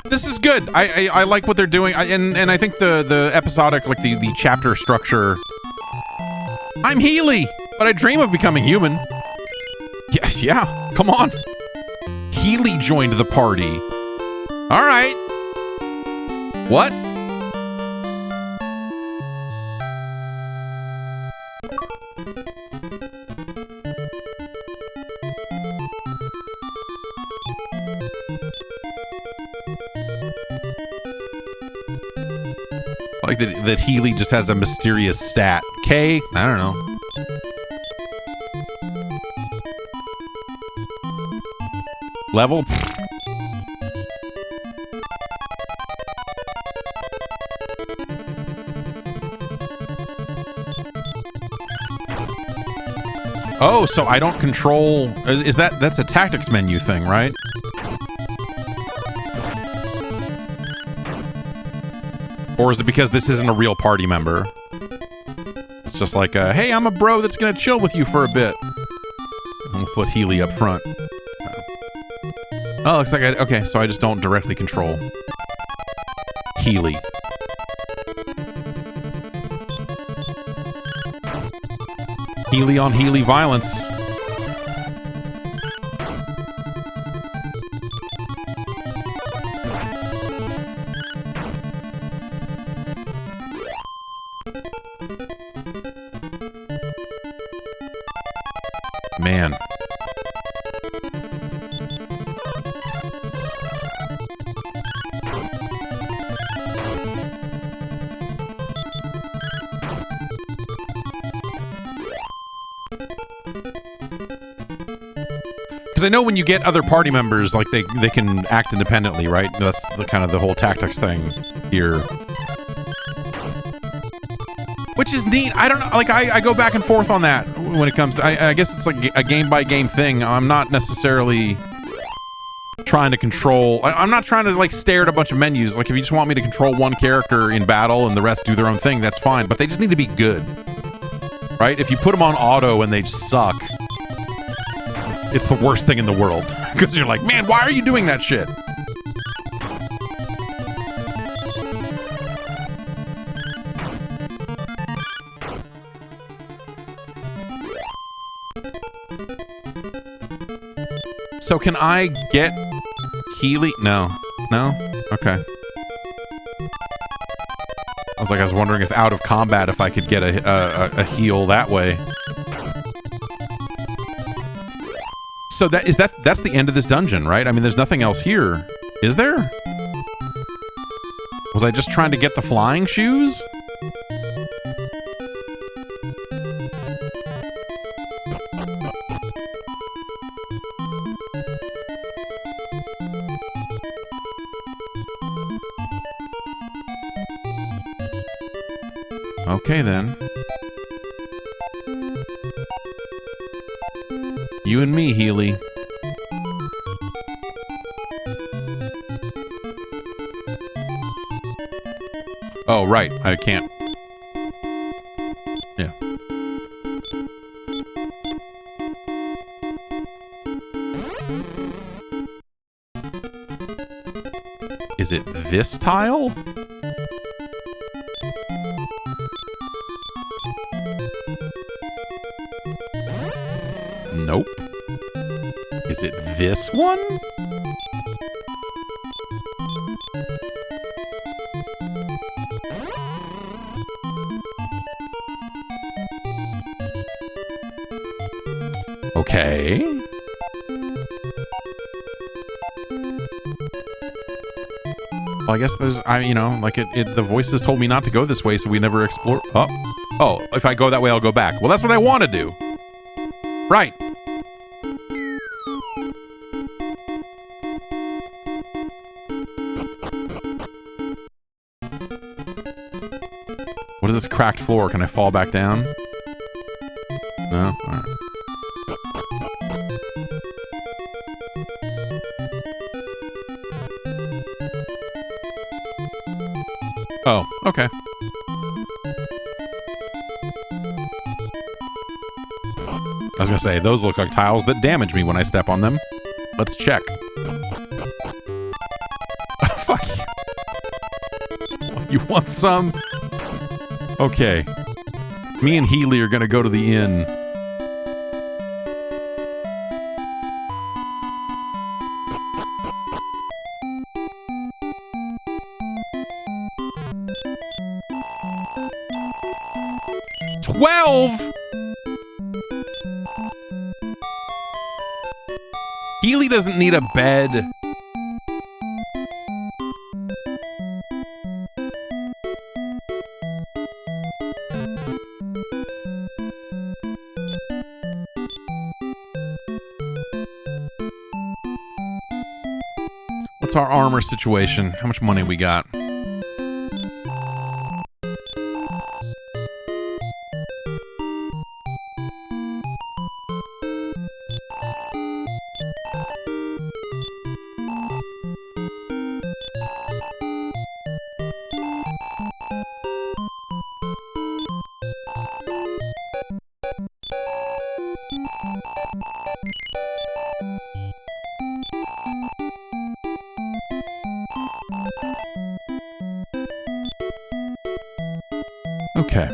This is good. I like what they're doing, and I think the episodic, like the chapter structure. I'm Healy, but I dream of becoming human. Yeah, come on. Healy joined the party. All right. What? Like that Healy just has a mysterious stat. K? I don't know. Level? Oh, so I don't control... That's a tactics menu thing, right? Or is it because this isn't a real party member? It's just like, hey, I'm a bro that's gonna chill with you for a bit. We'll put Healy up front. Oh, looks like okay, so I just don't directly control Healy. Healy on Healy violence. Man. Because I know when you get other party members, like they can act independently, right? That's the kind of the whole tactics thing here. Which is neat. I don't know. Like, I go back and forth on that when it comes to... I guess it's like a game-by-game thing. I'm not necessarily trying to control... I'm not trying to, like, stare at a bunch of menus. Like, if you just want me to control one character in battle and the rest do their own thing, that's fine. But they just need to be good. Right? If you put them on auto and they suck, it's the worst thing in the world. Because you're like, man, why are you doing that shit? So can I get Healy? No. No? Okay. I was wondering if out of combat, if I could get a heal that way. So that's the end of this dungeon, right? I mean, there's nothing else here. Is there? Was I just trying to get the flying shoes? Okay, then. You and me, Healy. Oh, right. I can't. Yeah. Is it this tile? Nope. Is it this one? Okay. Well, I guess there's, like the voices told me not to go this way, so we never explore. Oh, if I go that way, I'll go back. Well, that's what I want to do. Right. What is this cracked floor? Can I fall back down? No? Alright. Oh, okay. I was gonna say, those look like tiles that damage me when I step on them. Let's check. Fuck you. You want some? Okay. Me and Healy are gonna go to the inn. Healy doesn't need a bed. What's our armor situation? How much money we got? Okay.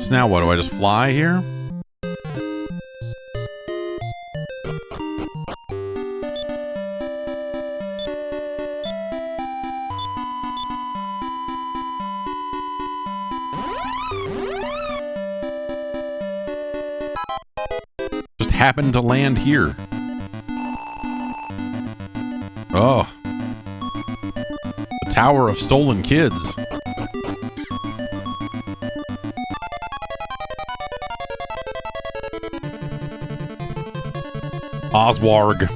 So now what? Do I just fly here? Just happened to land here. Oh. The Tower of Stolen Kids. Oswarg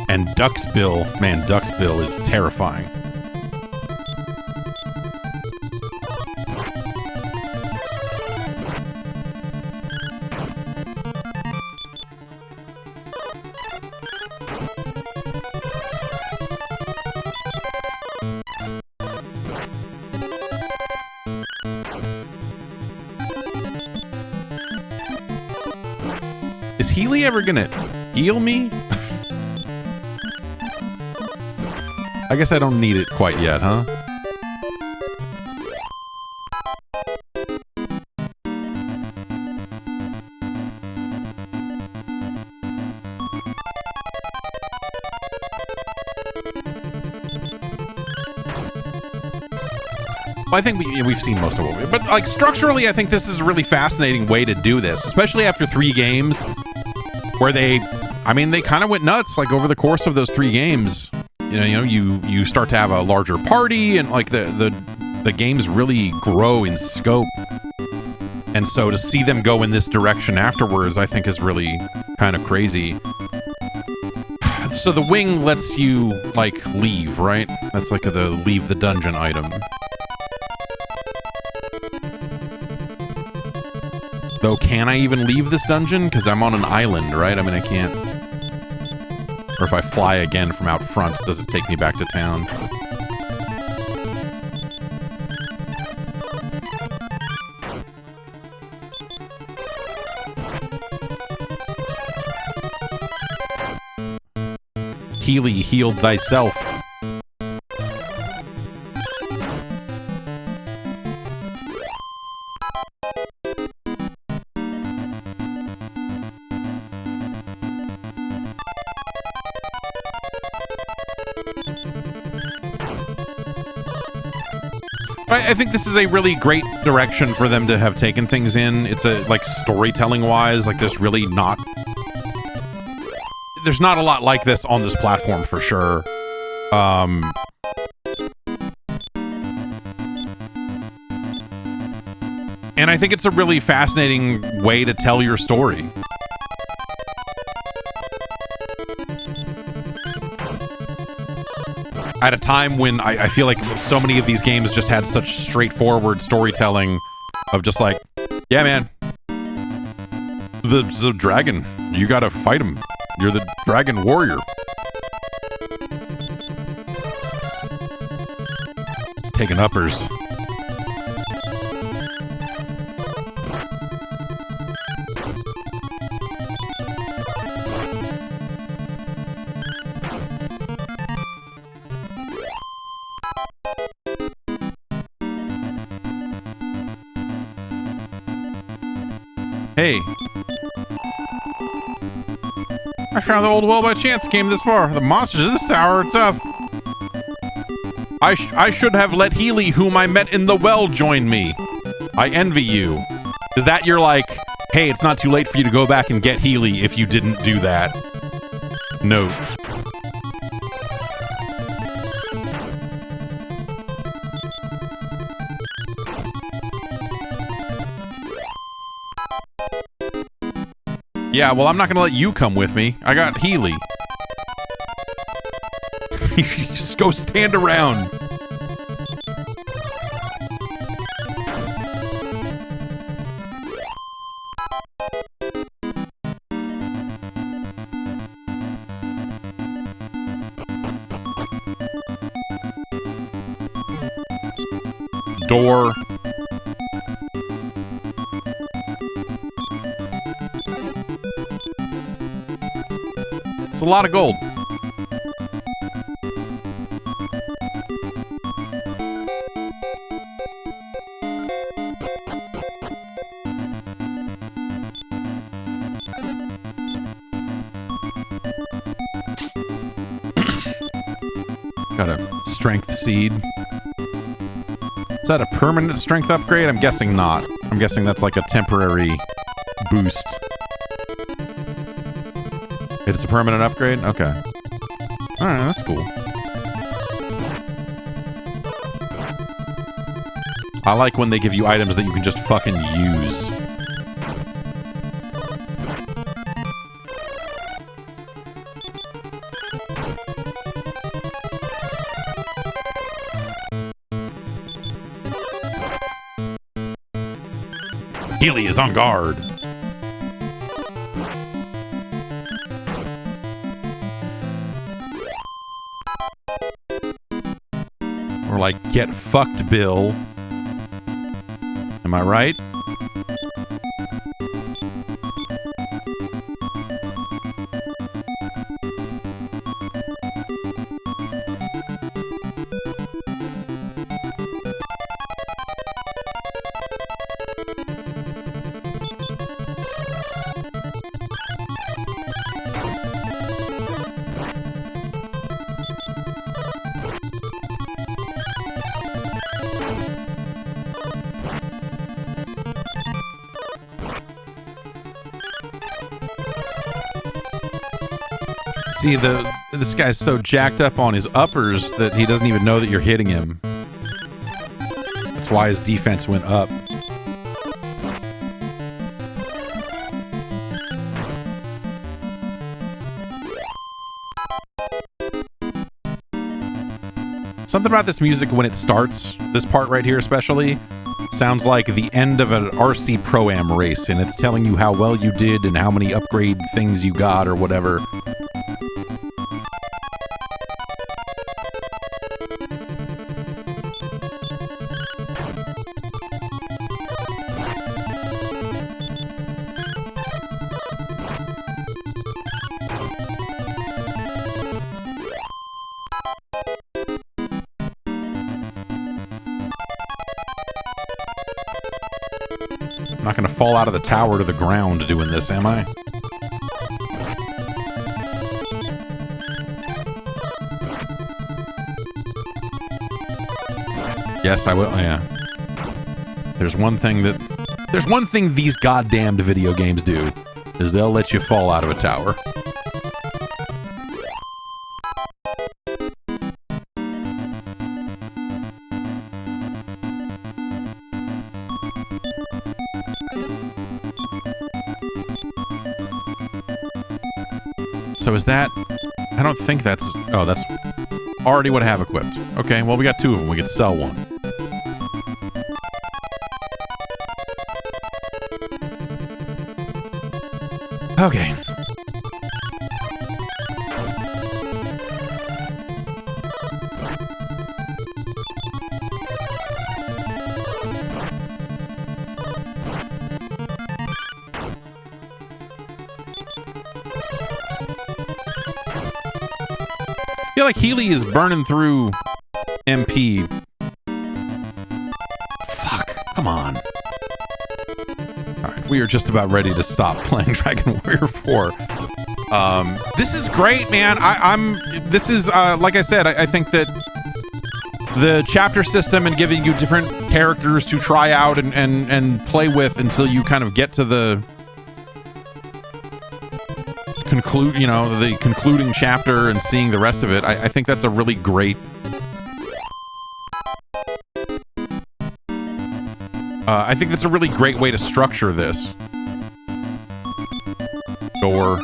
and Duxbill. Man, Duxbill is terrifying. Is Healy ever gonna heal me? I guess I don't need it quite yet, huh? Well, I think we've seen most of what but like structurally, I think this is a really fascinating way to do this, especially after 3 games where they kind of went nuts like over the course of those 3 games. You start to have a larger party and like the games really grow in scope. And so to see them go in this direction afterwards, I think is really kind of crazy. So the wing lets you like leave, right? That's like the leave the dungeon item. Though, can I even leave this dungeon? Because I'm on an island, right? I mean, I can't. Or if I fly again from out front, does it take me back to town? Healy healed thyself. I think this is a really great direction for them to have taken things in. It's a, like, storytelling wise, like there's not a lot like this on this platform for sure. And I think it's a really fascinating way to tell your story. At a time when I feel like so many of these games just had such straightforward storytelling of just like, yeah, man, the dragon, you gotta fight him. You're the dragon warrior. It's taking uppers. Hey. I found the old well by chance, came this far. The monsters of this tower are tough. I should have let Healy, whom I met in the well, join me. I envy you. Is that you're like, hey, it's not too late for you to go back and get Healy if you didn't do that? Note. Yeah, well, I'm not gonna let you come with me. I got Healy. Just go stand around. Door. It's a lot of gold. Got a strength seed. Is that a permanent strength upgrade? I'm guessing not. I'm guessing that's like a temporary boost. It's a permanent upgrade? Okay. Alright, that's cool. I like when they give you items that you can just fucking use. Healy is on guard. Or like, get fucked, Bill. Am I right? See, this guy's so jacked up on his uppers that he doesn't even know that you're hitting him. That's why his defense went up. Something about this music when it starts, this part right here especially, sounds like the end of an RC Pro-Am race, and it's telling you how well you did and how many upgrade things you got or whatever. I'm not going to fall out of the tower to the ground doing this, am I? Yes, I will. Oh, yeah. There's one thing these goddamned video games do, is they'll let you fall out of a tower. So is that... I don't think that's... Oh, that's already what I have equipped. Okay, well, we got two of them. We could sell one. Okay. I feel like Healy is burning through MP. Fuck, come on. Alright, we are just about ready to stop playing Dragon Warrior 4. This is great, man. This is, like I said, I think that the chapter system and giving you different characters to try out and play with until you kind of get to the the concluding chapter and seeing the rest of it, I think that's a really great I think that's a really great way to structure this. Door.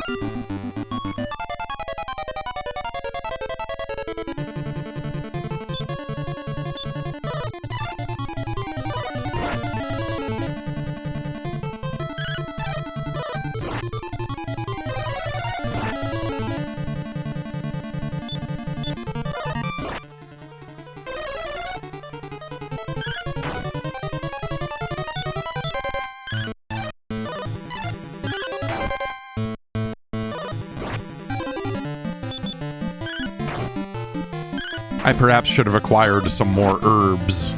I perhaps should have acquired some more herbs.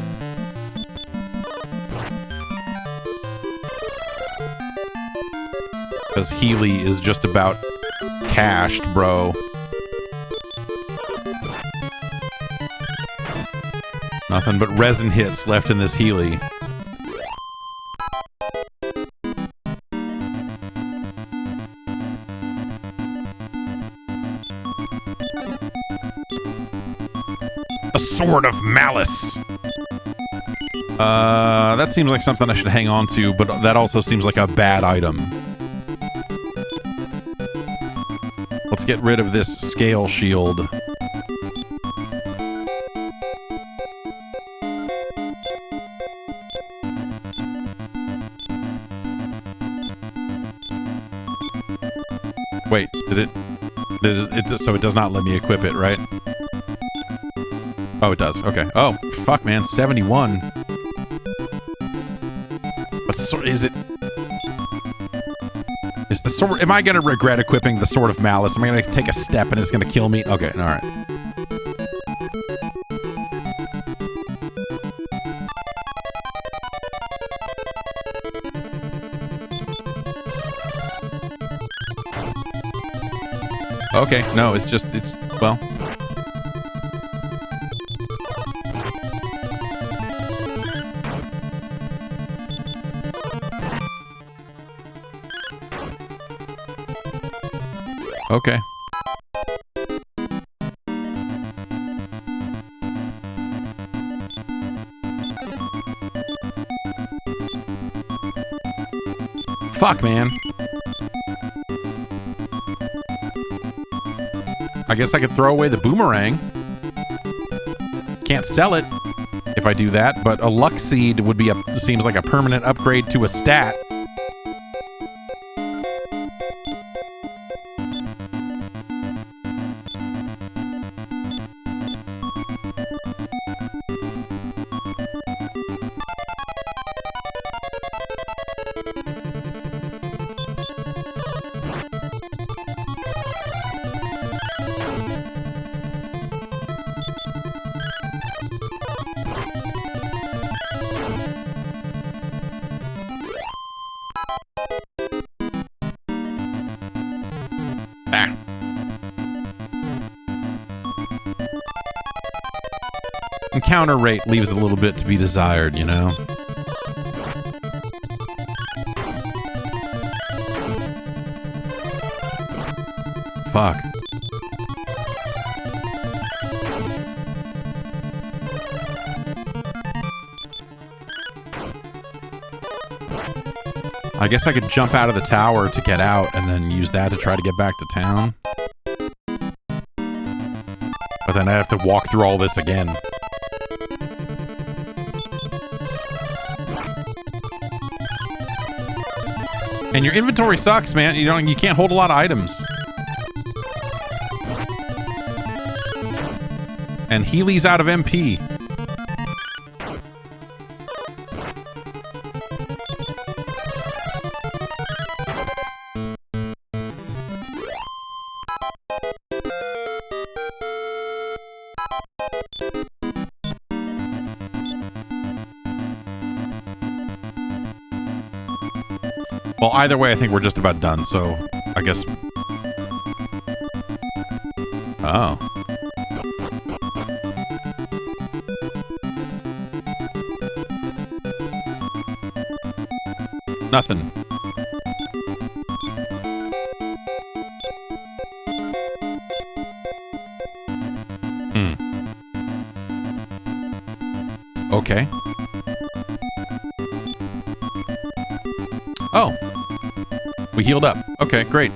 Because Healy is just about cashed, bro. Nothing but resin hits left in this Healy. The Sword of Malice. That seems like something I should hang on to, but that also seems like a bad item. Let's get rid of this scale shield. Wait, so it does not let me equip it, right? Oh, it does. Okay. Oh, fuck, man. 71. What sword is it? Is the sword... Am I going to regret equipping the Sword of Malice? Am I going to take a step and it's going to kill me? Okay, all right. Okay, no, it's just... It's... Well... Okay. Fuck, man. I guess I could throw away the boomerang. Can't sell it if I do that, but a luck seed would be seems like a permanent upgrade to a stat. Encounter rate leaves a little bit to be desired, you know? Fuck. I guess I could jump out of the tower to get out and then use that to try to get back to town. But then I have to walk through all this again. And your inventory sucks, man. You can't hold a lot of items. And Healy's out of MP. Well, either way, I think we're just about done, so I guess... Oh. Nothing. Okay. Oh. We healed up. Okay, great.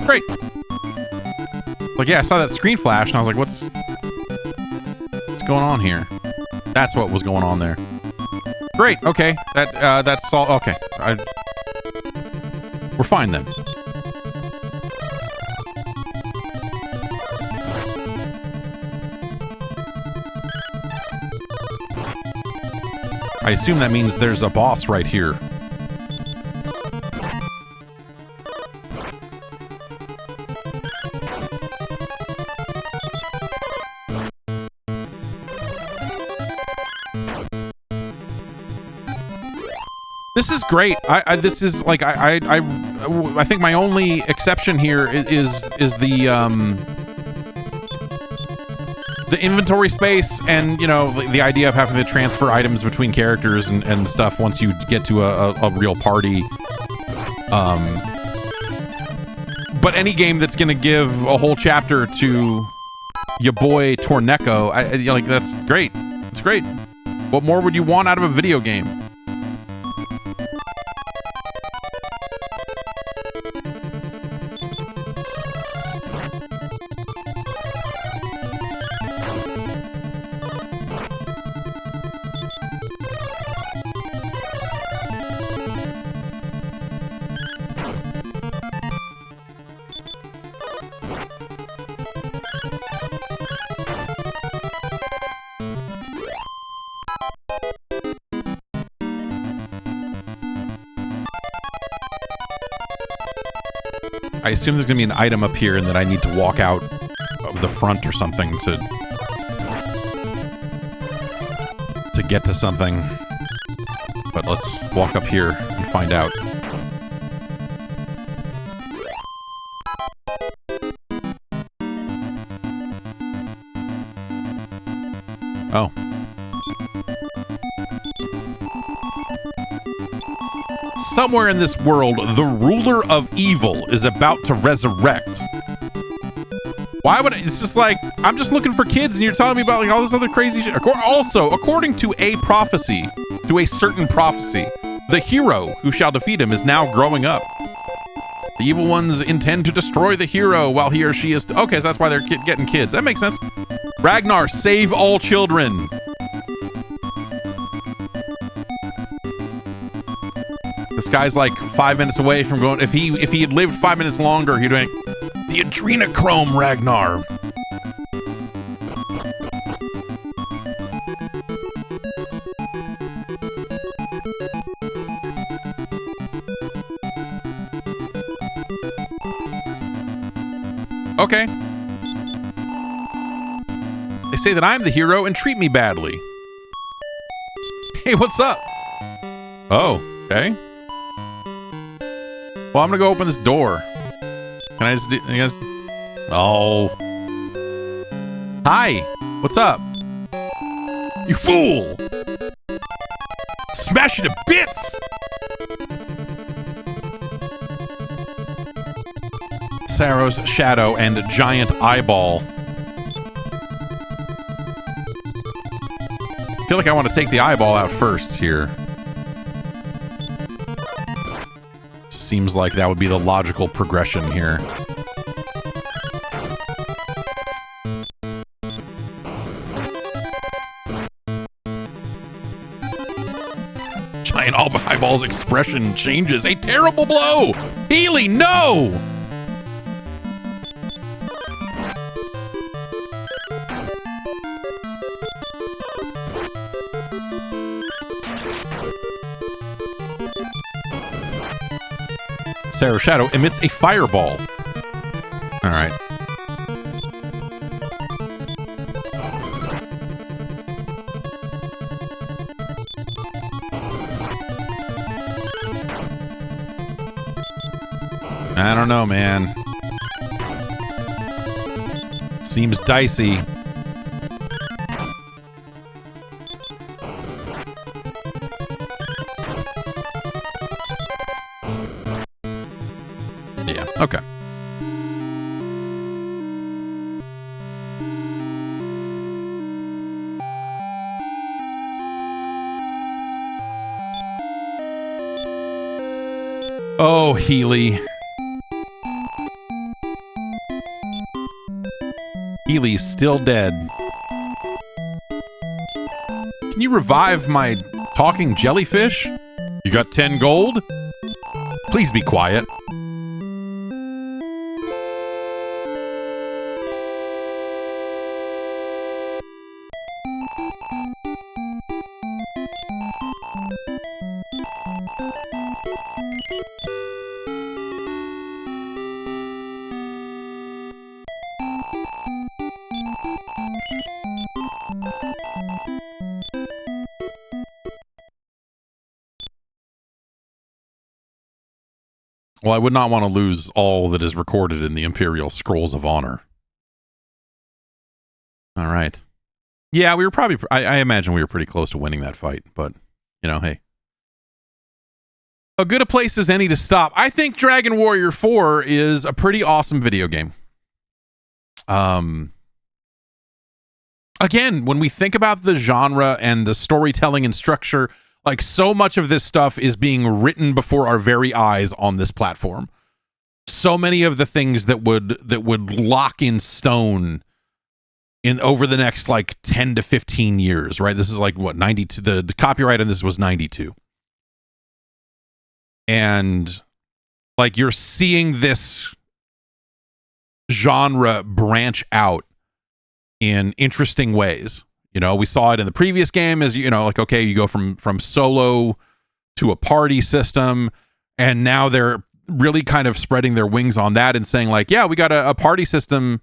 Great. Like, yeah, I saw that screen flash, and I was like, what's going on here? That's what was going on there. Great, okay. That's all. Okay. We're fine then. I assume that means there's a boss right here. This is great. This is like I think my only exception here is the the inventory space and, you know, the idea of having to transfer items between characters and stuff once you get to a real party. But any game that's going to give a whole chapter to your boy Torneko, like, that's great. It's great. What more would you want out of a video game? I assume there's gonna be an item up here and that I need to walk out of the front or something to get to something. But let's walk up here and find out. Oh. Somewhere in this world, the ruler of evil is about to resurrect. Why would it's just like, I'm just looking for kids and you're telling me about like all this other crazy shit. Also, according to a prophecy, to a certain prophecy, the hero who shall defeat him is now growing up. The evil ones intend to destroy the hero while he or she is... Okay, so that's why they're getting kids. That makes sense. Ragnar, save all children. This guy's like 5 minutes away from going... If he had lived 5 minutes longer, he'd be like, the adrenochrome, Ragnar. Okay. They say that I'm the hero and treat me badly. Hey, what's up? Oh, okay. Well, I'm gonna go open this door. Can I just do... I guess... Oh. Hi. What's up? You fool! Smash it to bits! Sarrow's shadow and giant eyeball. I feel like I want to take the eyeball out first here. Seems like that would be the logical progression here. Giant eyeball's expression changes. A terrible blow! Healy, no! Sarah's shadow emits a fireball. All right. I don't know, man. Seems dicey. Okay. Oh, Healy. Healy's still dead. Can you revive my talking jellyfish? You got 10 gold? Please be quiet. Well, I would not want to lose all that is recorded in the Imperial Scrolls of Honor. All right. Yeah, we were probably, I imagine we were pretty close to winning that fight, but, you know, hey. A good a place as any to stop. I think Dragon Warrior 4 is a pretty awesome video game. Again, when we think about the genre and the storytelling and structure, like so much of this stuff is being written before our very eyes on this platform. So many of the things that would lock in stone in over the next like 10 to 15 years, right? This is like what, 92, the copyright on this was 92. And like you're seeing this genre branch out in interesting ways. You know, we saw it in the previous game as, you know, like, okay, you go from solo to a party system, and now they're really kind of spreading their wings on that and saying like, yeah, we got a party system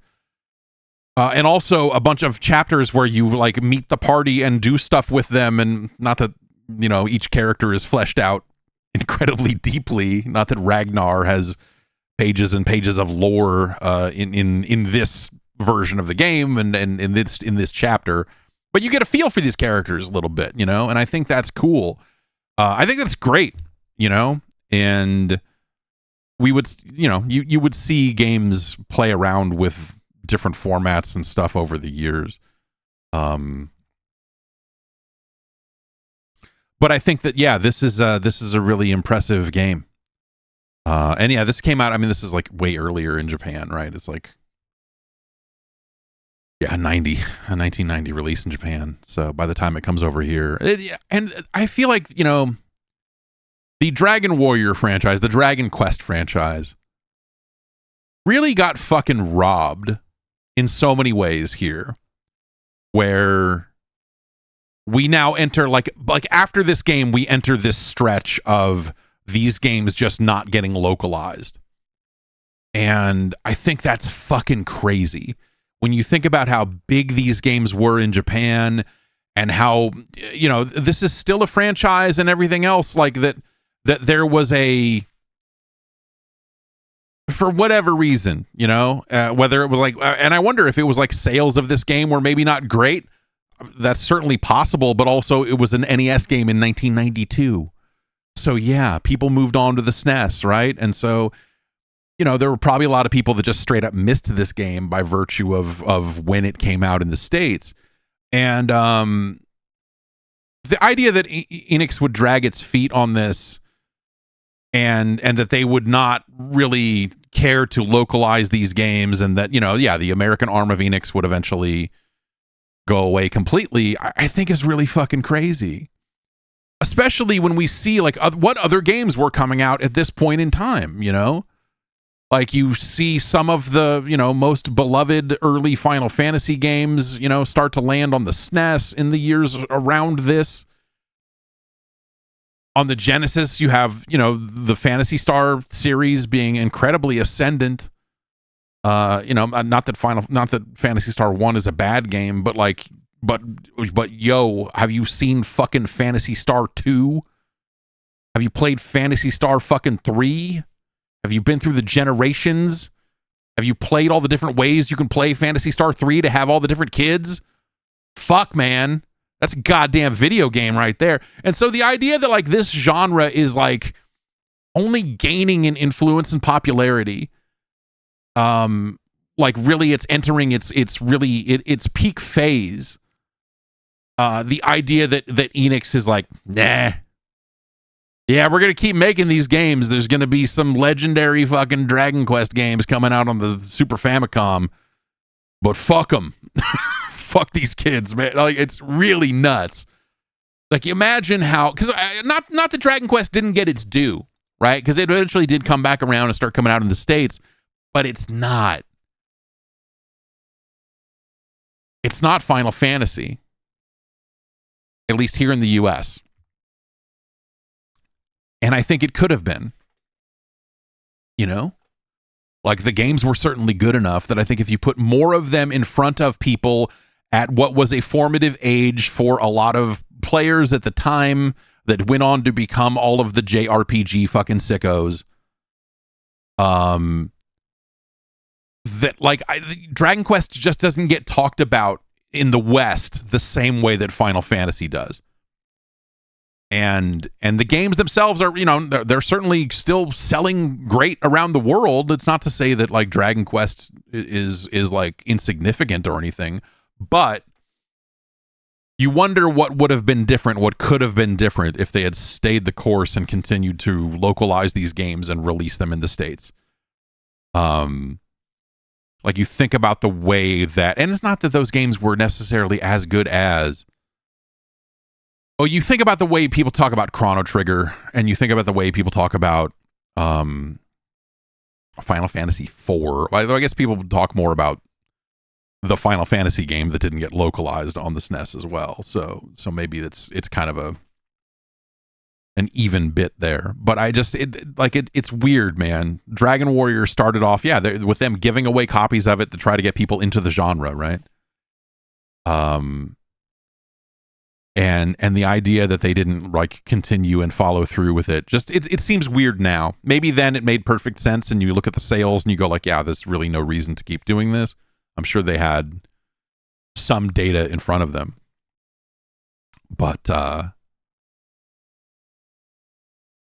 and also a bunch of chapters where you like meet the party and do stuff with them, and not that, you know, each character is fleshed out incredibly deeply, not that Ragnar has pages and pages of lore in this version of the game and in this chapter, but you get a feel for these characters a little bit, you know, and I think that's cool. I think that's great, you know, and we would, you know, you would see games play around with different formats and stuff over the years. But I think that, yeah, this is a really impressive game. And yeah, this came out, I mean, this is like way earlier in Japan, right? It's like, yeah, a 1990 release in Japan. So by the time it comes over here, and I feel like, you know, the Dragon Warrior franchise, the Dragon Quest franchise, really got fucking robbed in so many ways here, where we now enter like after this game, we enter this stretch of these games just not getting localized. And I think that's fucking crazy. When you think about how big these games were in Japan and how, you know, this is still a franchise and everything else, like that there was a, for whatever reason, you know, whether it was like, and I wonder if it was like sales of this game were maybe not great. That's certainly possible, but also it was an NES game in 1992. So yeah, people moved on to the SNES, right? And so, you know, there were probably a lot of people that just straight up missed this game by virtue of when it came out in the States. And the idea that Enix would drag its feet on this and that they would not really care to localize these games, and that, you know, yeah, the American arm of Enix would eventually go away completely, I think is really fucking crazy. Especially when we see like what other games were coming out at this point in time, you know? Like you see some of the, you know, most beloved early Final Fantasy games, you know, start to land on the SNES in the years around this. On the Genesis, you have, you know, the Phantasy Star series being incredibly ascendant. You know, not that Phantasy Star 1 is a bad game, but like, but yo, have you seen fucking Phantasy Star 2? Have you played Phantasy Star fucking 3? Have you been through the generations? Have you played all the different ways you can play Phantasy Star 3 to have all the different kids? Fuck, man. That's a goddamn video game right there. And so the idea that like this genre is like only gaining in influence and popularity, like really it's entering its peak phase. The idea that Enix is like, nah, yeah, we're gonna keep making these games. There's gonna be some legendary fucking Dragon Quest games coming out on the Super Famicom, but fuck them. Fuck these kids, man. Like, it's really nuts. Like, imagine how, because not that Dragon Quest didn't get its due, right? Because it eventually did come back around and start coming out in the States, but it's not Final Fantasy, at least here in the US. And I think it could have been, you know? Like, the games were certainly good enough that I think if you put more of them in front of people at what was a formative age for a lot of players at the time that went on to become all of the JRPG fucking sickos, that like Dragon Quest just doesn't get talked about in the West the same way that Final Fantasy does. And the games themselves are, they're certainly still selling great around the world. It's not to say that like Dragon Quest is like insignificant or anything, but you wonder what would have been different, what could have been different if they had stayed the course and continued to localize these games and release them in the States. Like you think about the way that, and it's not that those games were necessarily as good as, you think about the way people talk about Chrono Trigger, and you think about the way people talk about Final Fantasy IV. Although I guess people talk more about the Final Fantasy game that didn't get localized on the SNES as well. So maybe it's kind of an even bit there. But it's weird, man. Dragon Warrior started off, with them giving away copies of it to try to get people into the genre, right? And the idea that they didn't like continue and follow through with it, just it seems weird now. Maybe then it made perfect sense, and you look at the sales and you go like, yeah, there's really no reason to keep doing this. I'm sure they had some data in front of them, but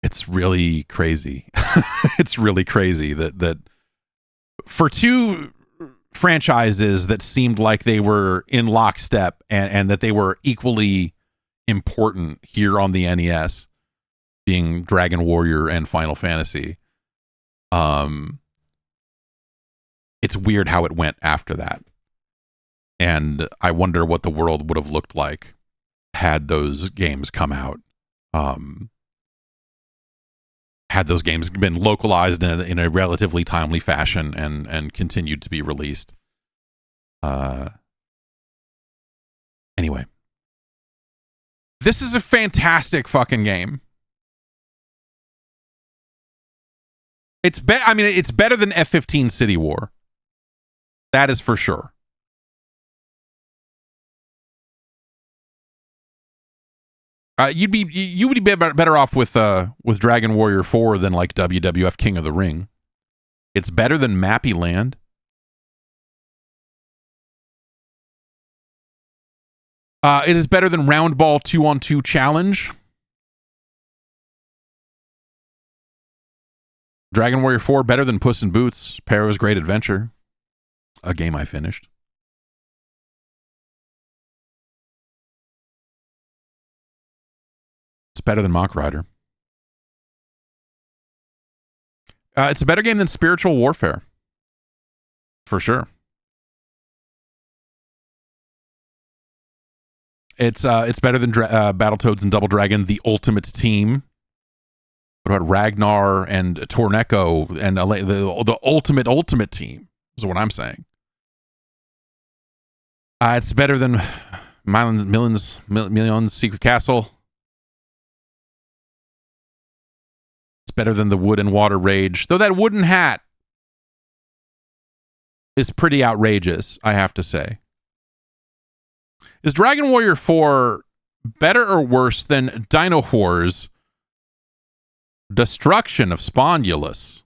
it's really crazy. It's really crazy that for two franchises that seemed like they were in lockstep and that they were equally important here on the NES, being Dragon Warrior and Final Fantasy. It's weird how it went after that. And I wonder what the world would have looked like had those games come out. Had those games been localized in a relatively timely fashion and continued to be released. Anyway. This is a fantastic fucking game. It's better than F-15 City War. That is for sure. You would be better off with Dragon Warrior 4 than like WWF King of the Ring. It's better than Mappy Land. It is better than Round Ball 2-on-2 Challenge. Dragon Warrior 4 better than Puss in Boots, Pharaoh's Great Adventure, a game I finished. It's better than Mach Rider. It's a better game than Spiritual Warfare, for sure. It's better than Battletoads and Double Dragon, The Ultimate Team. What about Ragnar and Torneko and the ultimate team is what I'm saying. It's better than Million's Secret Castle. It's better than the Wood and Water Rage, though that wooden hat is pretty outrageous, I have to say. Is Dragon Warrior 4 better or worse than Dino Wars Destruction of Spondulus?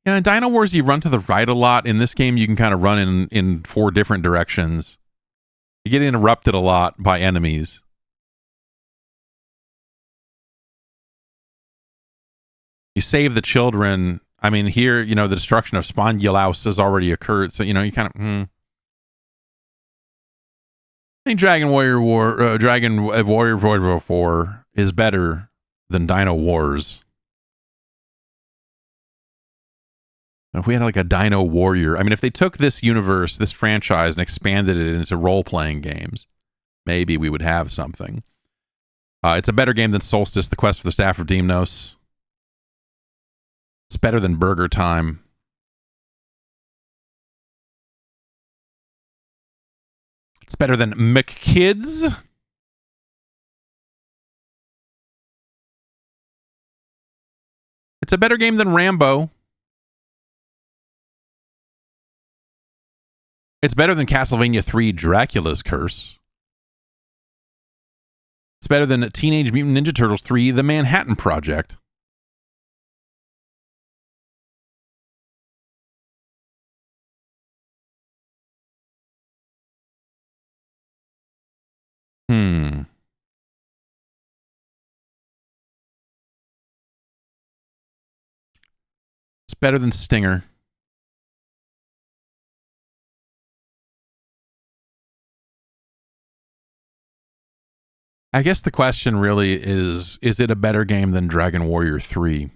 In Dino Wars, you run to the right a lot. In this game, you can kind of run in 4 different directions. You get interrupted a lot by enemies. You save the children. I mean, here, the destruction of Spondulaus has already occurred. So, you kind of... I think Dragon Warrior 4 is better than Dino Wars. If we had like a Dino Warrior, if they took this universe, this franchise, and expanded it into role-playing games, maybe we would have something. It's a better game than Solstice, The Quest for the Staff of Deimos. It's better than Burger Time. It's better than McKids. It's a better game than Rambo. It's better than Castlevania 3 Dracula's Curse. It's better than Teenage Mutant Ninja Turtles 3 The Manhattan Project. It's better than Stinger. I guess the question really is it a better game than Dragon Warrior 3?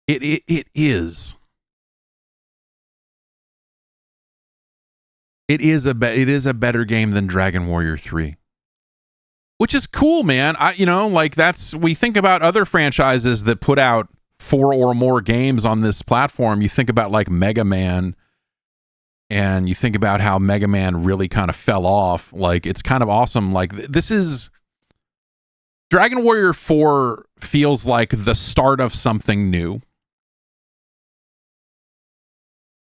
It is. It is a better game than Dragon Warrior 3. Which is cool, man. We think about other franchises that put out 4 or more games on this platform. You think about like Mega Man, and you think about how Mega Man really kind of fell off. Like, it's kind of awesome. Like, this is Dragon Warrior 4 feels like the start of something new.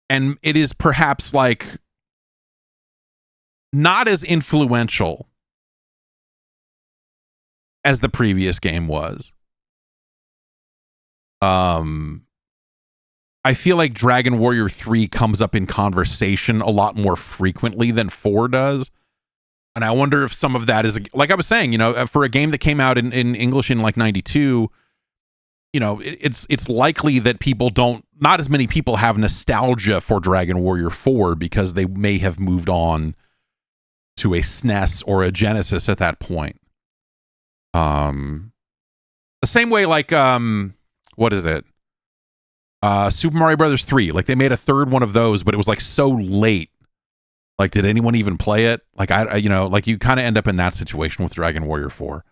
And it is perhaps like not as influential as the previous game was. I feel like Dragon Warrior 3 comes up in conversation a lot more frequently than 4 does. And I wonder if some of that is, like I was saying, for a game that came out in English in like 92, it's likely that not as many people have nostalgia for Dragon Warrior 4 because they may have moved on to a SNES or a Genesis at that point. The same way, like, what is it? Super Mario Brothers 3. Like, they made a third one of those, but it was like so late. Like, did anyone even play it? Like, like you kind of end up in that situation with Dragon Warrior 4.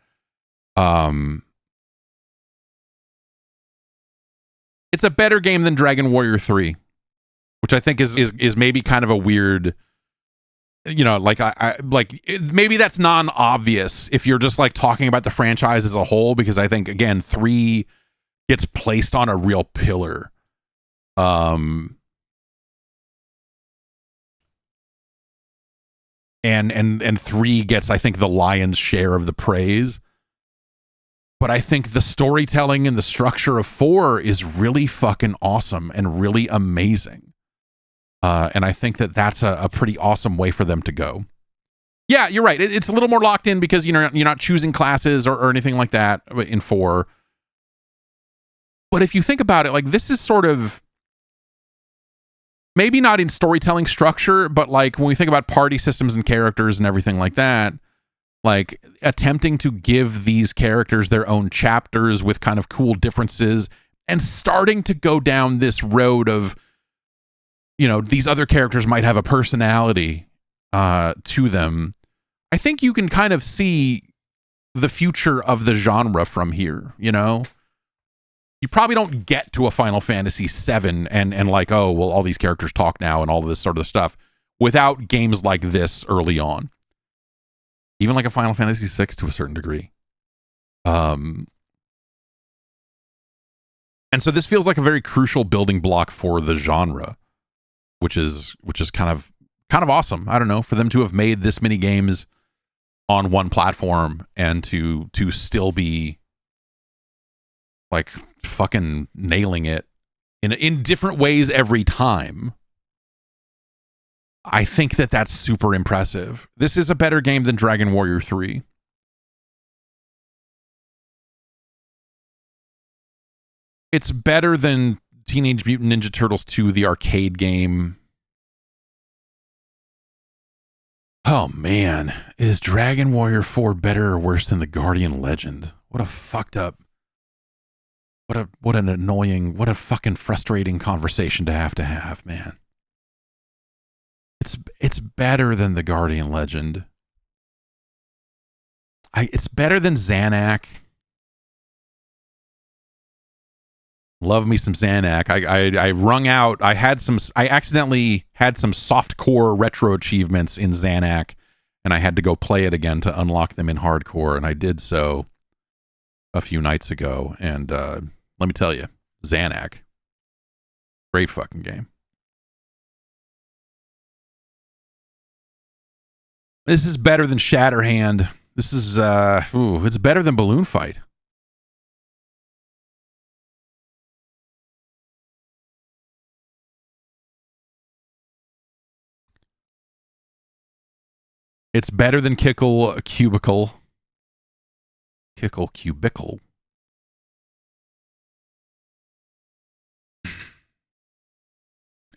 It's a better game than Dragon Warrior 3, which I think is maybe kind of a weird, maybe that's non-obvious if you're just like talking about the franchise as a whole, because I think, again, 3 gets placed on a real pillar. And 3 gets, I think, the lion's share of the praise. But I think the storytelling and the structure of 4 is really fucking awesome and really amazing. And I think that's a pretty awesome way for them to go. Yeah, you're right. It's a little more locked in because you're not choosing classes or anything like that in 4. But if you think about it, like, this is sort of, maybe not in storytelling structure, but like when we think about party systems and characters and everything like that, like attempting to give these characters their own chapters with kind of cool differences and starting to go down this road of, these other characters might have a personality to them. I think you can kind of see the future of the genre from here, You probably don't get to a Final Fantasy VII and like, oh, well, all these characters talk now and all of this sort of stuff without games like this early on. Even like a Final Fantasy VI to a certain degree. And so this feels like a very crucial building block for the genre, which is kind of awesome. I don't know, for them to have made this many games on one platform and to still be like fucking nailing it in different ways every time. I think that's super impressive. This is a better game than Dragon Warrior 3. It's better than Teenage Mutant Ninja Turtles 2, the arcade game. Oh man, is Dragon Warrior 4 better or worse than the Guardian Legend? What a fucked up, what an annoying, what a fucking frustrating conversation to have, man. It's better than the Guardian Legend. It's better than Xanac. Love me some Xanac. I wrung out. I accidentally had some softcore retro achievements in Xanac, and I had to go play it again to unlock them in hardcore, and I did so a few nights ago. And let me tell you, Xanac, great fucking game. This is better than Shatterhand. This is it's better than Balloon Fight. It's better than Kickle Cubicle. Kickle Cubicle.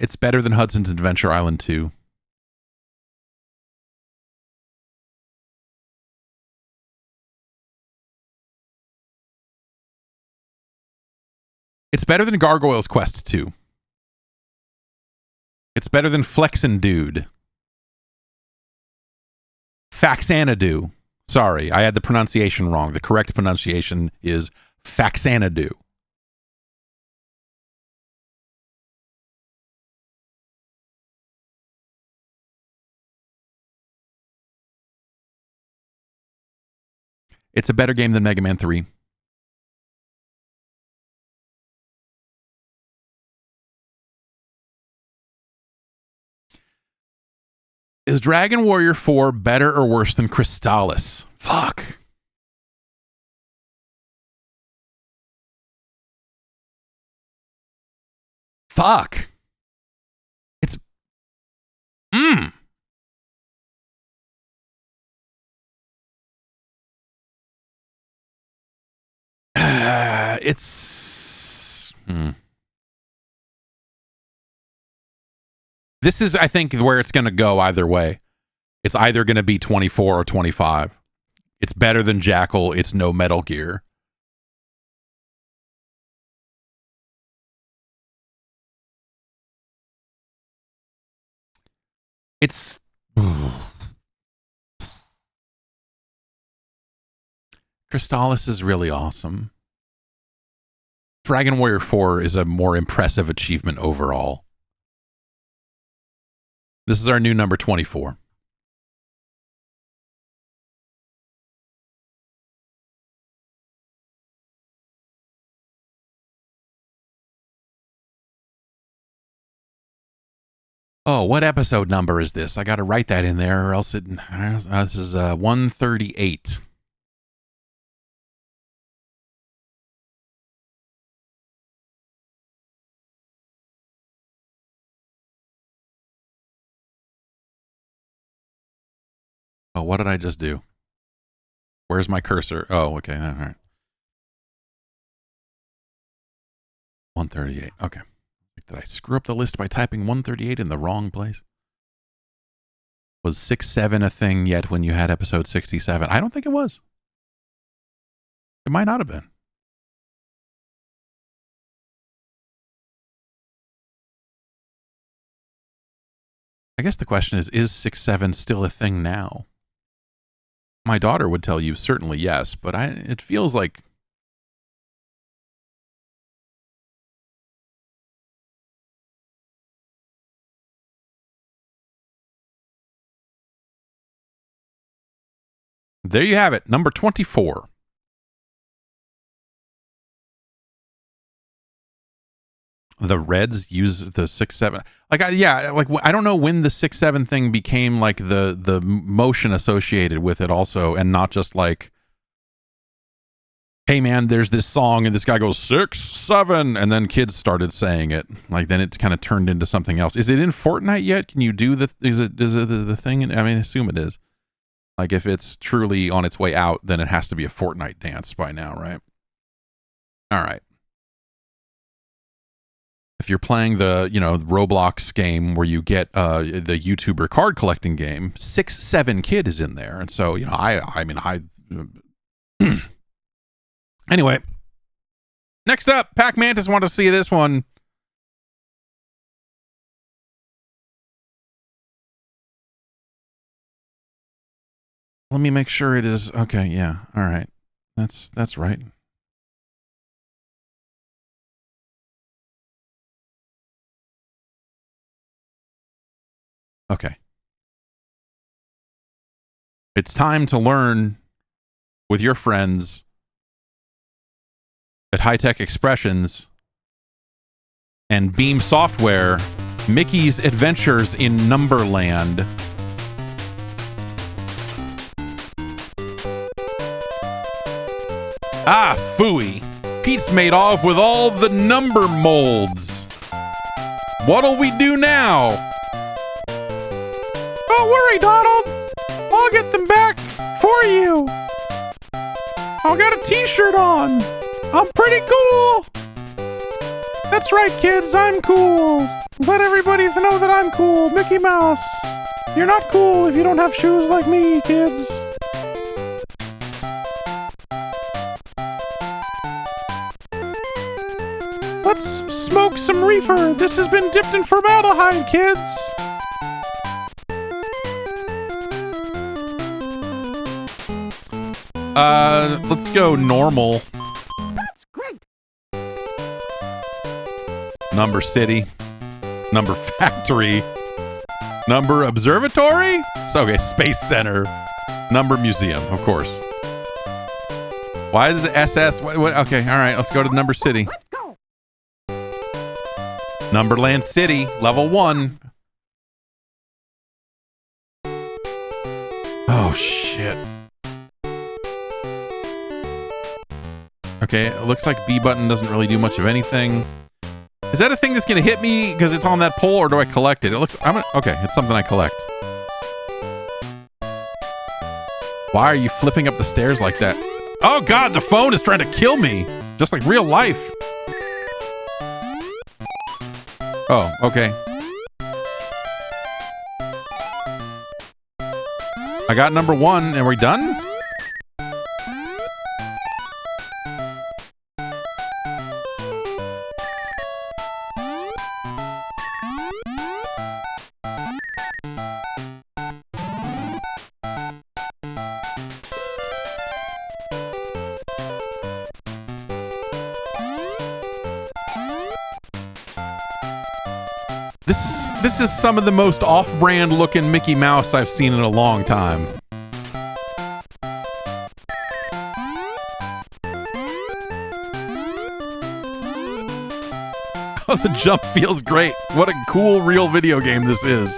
It's better than Hudson's Adventure Island 2. It's better than Gargoyle's Quest 2. It's better than Flexin' Dude. Faxanadu. Sorry, I had the pronunciation wrong. The correct pronunciation is Faxanadu. It's a better game than Mega Man 3. Is Dragon Warrior 4 better or worse than Crystalis? Fuck. Fuck. It's... it's... This is, I think, where it's going to go either way. It's either going to be 24 or 25. It's better than Jackal. It's no Metal Gear. It's... Crystalis is really awesome. Dragon Warrior 4 is a more impressive achievement overall. This is our new number 24. Oh, what episode number is this? I got to write that in there or else it... this is 138. Oh, what did I just do? Where's my cursor? Oh, okay. All right. 138. Okay. Did I screw up the list by typing 138 in the wrong place? Was 6-7 a thing yet when you had episode 67? I don't think it was. It might not have been. I guess the question is 6-7 still a thing now? My daughter would tell you certainly yes, but it feels like... There you have it, number 24. The Reds use the 6-7. Like, I don't know when the 6-7 thing became like the motion associated with it also, and not just like, hey man, there's this song and this guy goes 6-7, and then kids started saying it. Like then it kind of turned into something else. Is it in Fortnite yet? Can you do is it the thing? I mean, I assume it is. Like if it's truly on its way out, then it has to be a Fortnite dance by now, right? All right. If you're playing the, Roblox game where you get the YouTuber card collecting game, 6-7 Kid is in there. And so, anyway, next up, Pac Mantis want to see this one. Let me make sure it is. Okay. Yeah. All right. That's right. Okay. It's time to learn with your friends at High Tech Expressions and Beam Software, Mickey's Adventures in Numberland. Ah, phooey. Pete's made off with all the number molds. What'll we do now? Don't worry, Donald. I'll get them back for you. I'll get a t-shirt on. I'm pretty cool. That's right, kids. I'm cool. Let everybody know that I'm cool. Mickey Mouse. You're not cool if you don't have shoes like me, kids. Let's smoke some reefer. This has been dipped in formaldehyde, kids. Let's go normal. That's great. Number city. Number factory. Number observatory? So, okay, space center. Number museum, of course. Why is it SS? What? Okay, all right, let's go to number city. Let's go. Numberland City, level 1. Oh, shit. Okay, it looks like B button doesn't really do much of anything. Is that a thing that's going to hit me because it's on that pole, or do I collect it? It looks... okay, it's something I collect. Why are you flipping up the stairs like that? Oh, God, the phone is trying to kill me. Just like real life. Oh, okay. I got number 1. Are we done? This is some of the most off-brand looking Mickey Mouse I've seen in a long time. Oh, the jump feels great. What a cool real video game this is.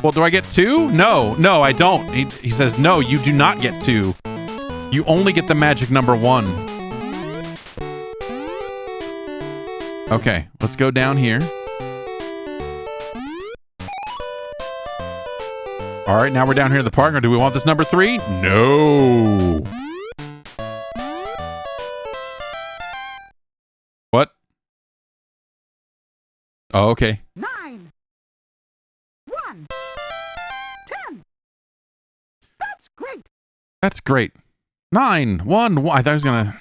Well, do I get 2? No, I don't. He says, no, you do not get 2. You only get the magic number 1. Okay, let's go down here. All right, now we're down here in the park. Or do we want this number 3? No. What? Oh, okay. 9, 1, 10. That's great. That's great. 9, 1, 1. I thought I was gonna...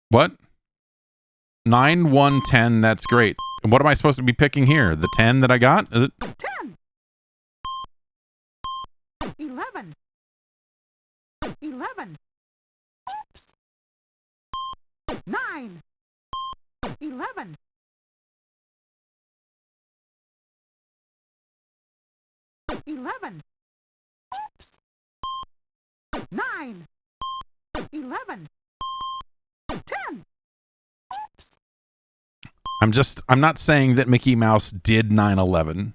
What? 9, 1, 10. That's great. And what am I supposed to be picking here? The 10 that I got? Is it? 10. 11. 11. Oops. 9. 11. 11. Oops. 9. 11. 10. Oops. I'm not saying that Mickey Mouse did 9/11.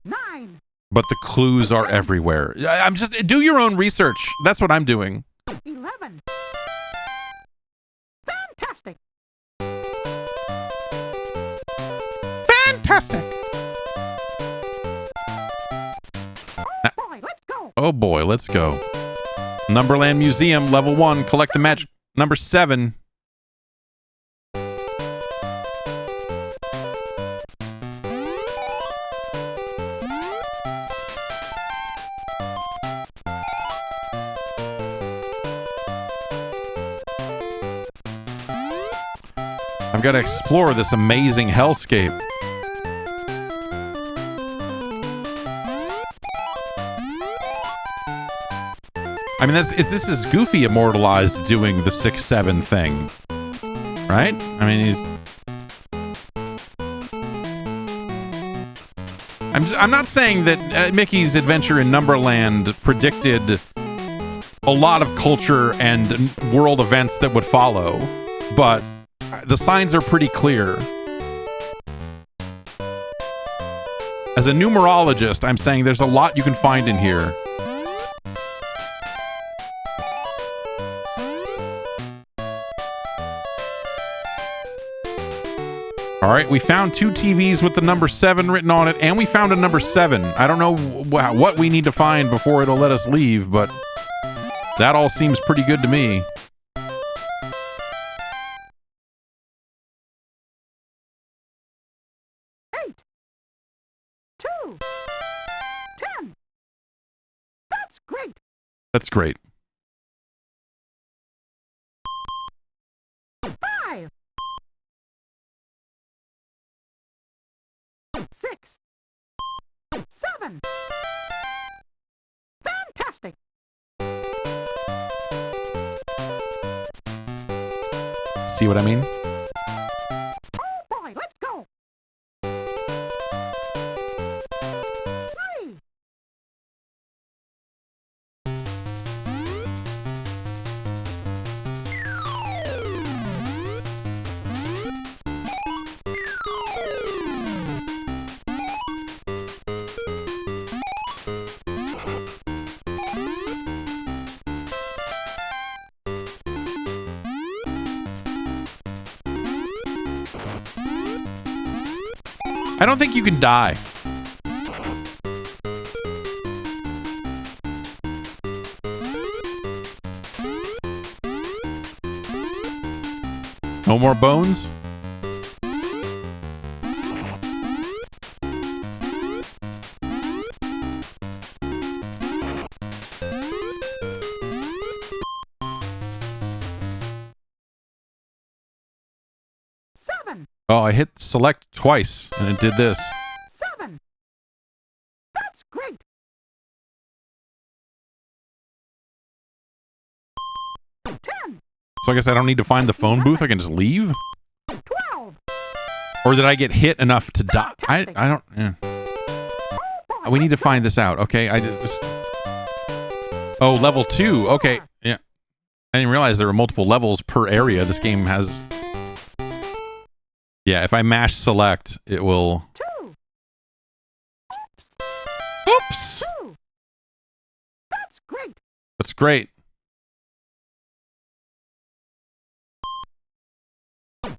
9. But the clues are everywhere. I'm just... Do your own research. That's what I'm doing. 11. Fantastic. Fantastic. Oh boy, let's go. Oh boy, let's go. Numberland Museum, level 1. Collect the magic. Number 7. I've got to explore this amazing hellscape. I mean, this is Goofy immortalized doing the 6-7 thing, right? I mean, I'm not saying that Mickey's Adventure in Numberland predicted a lot of culture and world events that would follow, but the signs are pretty clear. As a numerologist, I'm saying there's a lot you can find in here. All right, we found 2 TVs with the number 7 written on it, and we found a number 7. I don't know what we need to find before it'll let us leave, but That all seems pretty good to me. Eight. 2. 10. That's great. That's great. 5. 6. 7. Fantastic. See what I mean? Oh boy, let's go. 3. I don't think you can die. No more bones? Oh, I hit select twice and it did this. 7. That's great. 10. So I guess I don't need to find the phone booth. I can just leave? 12. Or did I get hit enough to die? I don't... Yeah. We need to find this out. Okay, I just... Oh, level 2. Okay, yeah. I didn't realize there were multiple levels per area. This game has... Yeah, if I mash select, it will... 2. Oops! 2. That's great. That's great.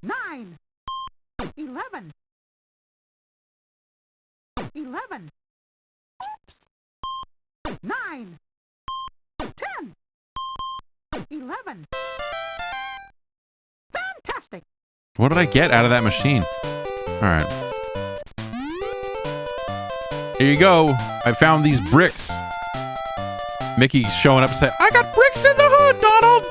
9. 11. 11. Oops. 9. 10. 11. Fantastic. What did I get out of that machine? Alright. Here you go. I found these bricks. Mickey showing up to say, I got bricks in the hood, Donald!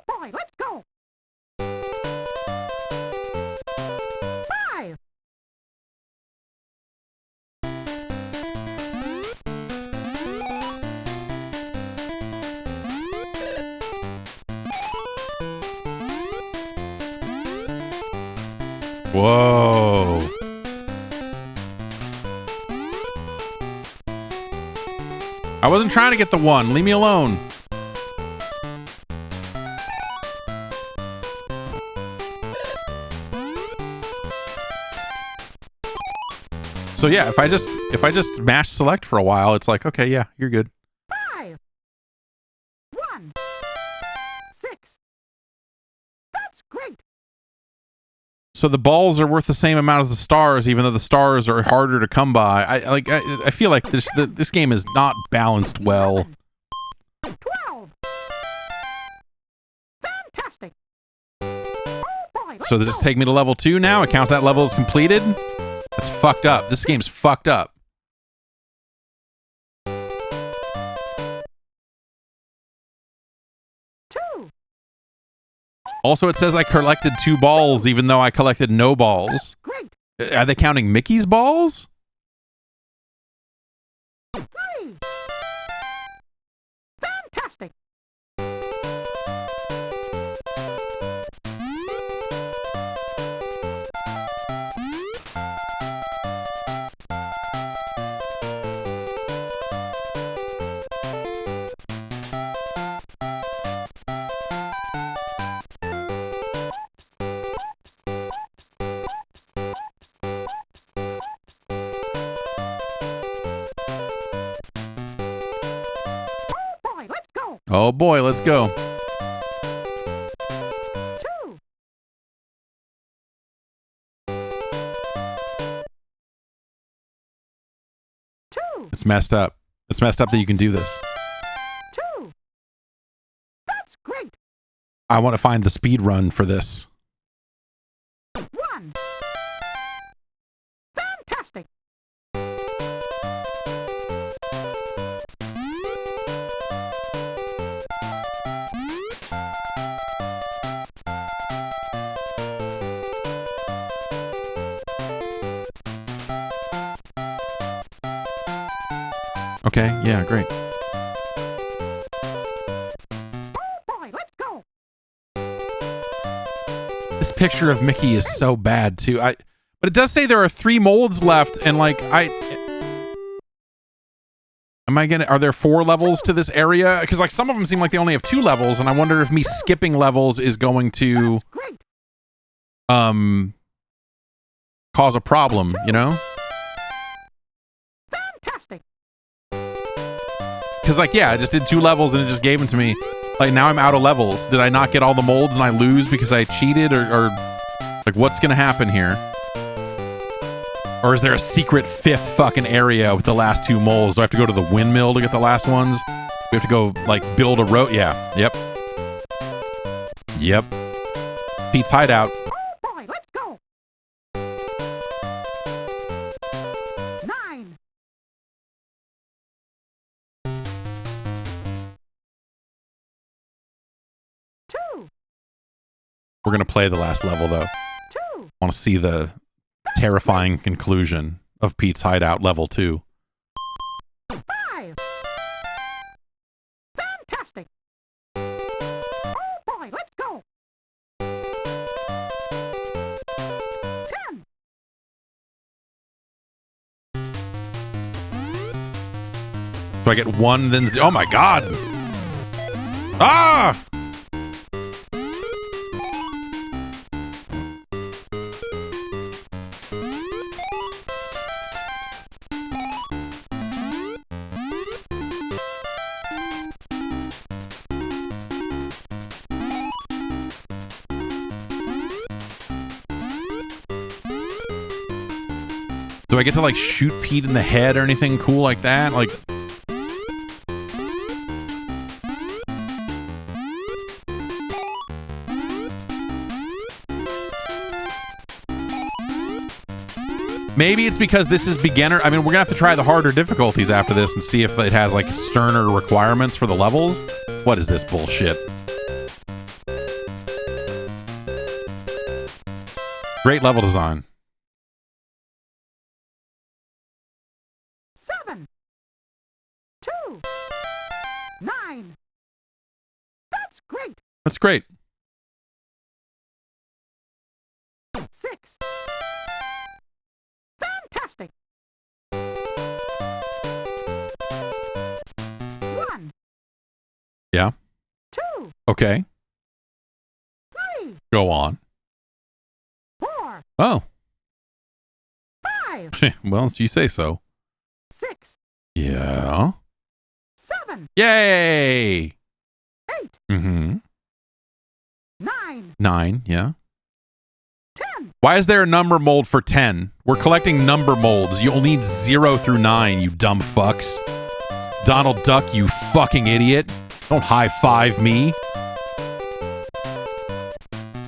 Boy, let's go. 5. Whoa. I wasn't trying to get the 1. Leave me alone. So yeah, if I just mash select for a while, it's like, okay, yeah, you're good. 5. 1. 6. That's great. So the balls are worth the same amount as the stars, even though the stars are harder to come by. I feel like this game is not balanced well. 12. Fantastic. Oh boy, So does this take me to level 2 now? It counts that level as completed? That's fucked up. This game's fucked up. 2. Also, it says I collected 2 balls, even though I collected no balls. Great. Are they counting Mickey's balls? 3. Fantastic. Oh boy, let's go. 2. 2. It's messed up. It's messed up that you can do this. 2. That's great. I want to find the speed run for this. 1. Fantastic. Okay, yeah, great. Oh boy, let's go. This picture of Mickey is so bad too. But it does say there are 3 molds left, and like are there 4 levels to this area? Because like some of them seem like they only have 2 levels, and I wonder if me skipping levels is going to Great. cause a problem, you know? Fantastic. Because like, yeah, I just did 2 levels and it just gave them to me. Like now I'm out of levels. Did I not get all the molds and I lose because I cheated, or like what's gonna happen here? Or is there a secret 5th fucking area with the last 2 molds? Do I have to go to the windmill to get the last ones? We have to go like build a road. Yeah. Yep. Yep. Pete's hideout. Oh boy, let's go. 9. 2. We're gonna play the last level though. 2. Want to see the terrifying conclusion of Pete's hideout level 2. 5. Fantastic. Oh boy, let's go. 10. So I get 1, then oh my god! Ah! Do I get to like shoot Pete in the head or anything cool like that? Like, maybe it's because this is beginner. I mean, we're gonna have to try the harder difficulties after this and see if it has like sterner requirements for the levels. What is this bullshit? Great level design. 7. 2. 9. That's great. That's great. 6. Fantastic. 1. Yeah. 2. Okay. 3. Go on. 4. Oh. 5. Well, you say so. 6. Yeah. 7. Yay. 8. Mm-hmm. 9. 9. Yeah. 10. Why is there a number mold for 10? We're collecting number molds. You'll need 0 through 9, you dumb fucks. Donald Duck, you fucking idiot. Don't high-five me.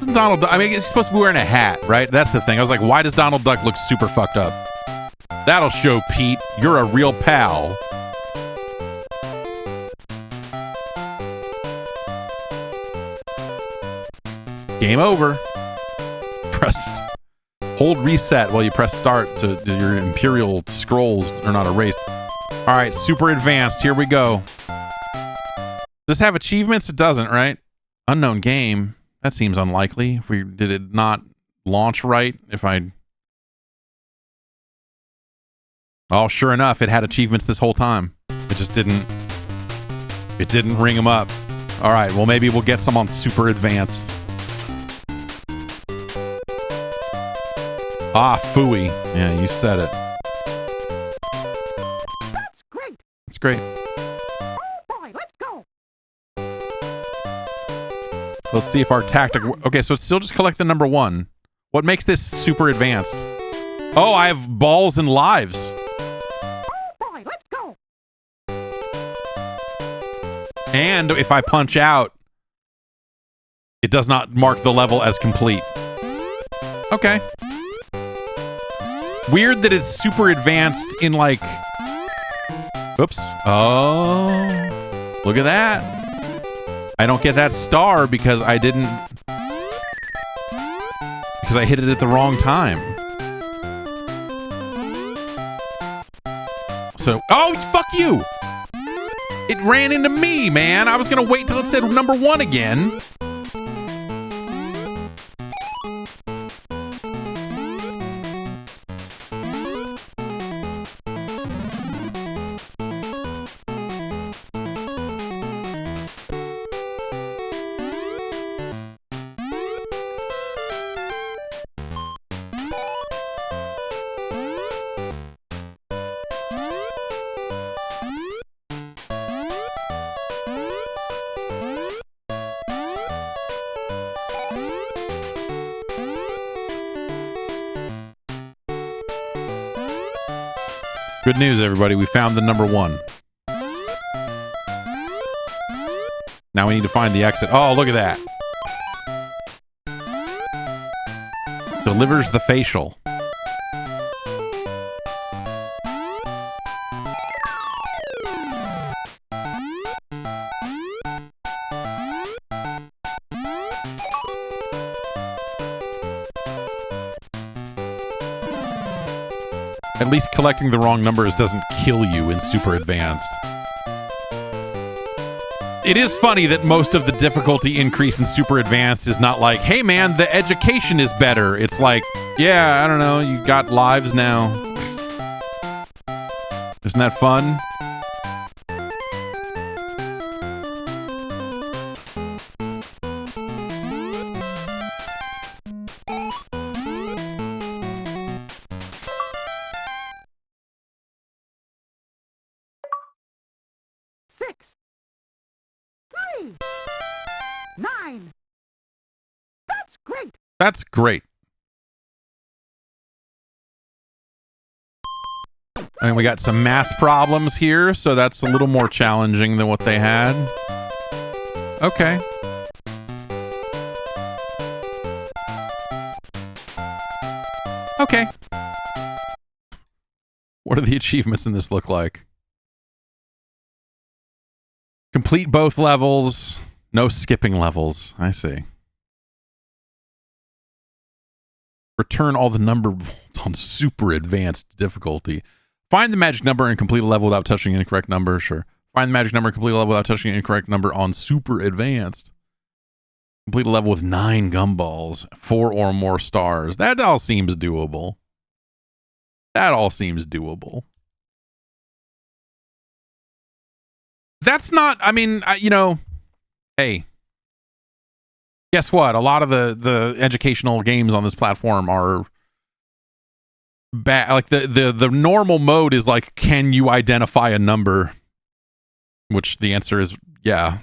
Isn't Donald Duck, I mean, he's supposed to be wearing a hat, right? That's the thing. I was like, why does Donald Duck look super fucked up? That'll show, Pete. You're a real pal. Game over. Press hold reset while you press start to your Imperial scrolls are not erased. All right, super advanced. Here we go. Does this have achievements? It doesn't, right? Unknown game. That seems unlikely. If we did it not launch right, if I... Oh, sure enough, it had achievements this whole time. It just didn't... It didn't ring them up. All right, well, maybe we'll get some on super advanced. Ah, phooey. Yeah, you said it. That's great. It's great. Oh boy, let's go. Let's see if our tactic... Okay, so it's still just collect the number 1. What makes this super advanced? Oh, I have balls and lives. Oh boy, let's go. And if I punch out, it does not mark the level as complete. Okay. Weird that it's super advanced in like... Oops. Oh. Look at that. I don't get that star because I didn't... Because I hit it at the wrong time. So... Oh, fuck you! It ran into me, man. I was gonna wait till it said number 1 again. Good news, everybody. We found the number 1. Now we need to find the exit. Oh, look at that. Delivers the facial. At least collecting the wrong numbers doesn't kill you in super advanced. It is funny that most of the difficulty increase in super advanced is not like, hey man, the education is better. It's like, yeah, I don't know, you got lives now. Isn't that fun? That's great. And we got some math problems here, so that's a little more challenging than what they had. Okay. Okay. What do the achievements in this look like? Complete both levels. No skipping levels. I see. Return all the number vaults on super advanced difficulty. Find the magic number and complete a level without touching an incorrect number. Sure. Find the magic number and complete a level without touching an incorrect number on super advanced. Complete a level with 9 gumballs, 4 or more stars. That all seems doable. That all seems doable. That's not, I mean, you know, hey. Guess what? A lot of the educational games on this platform are bad. Like the normal mode is like, can you identify a number? Which the answer is yeah.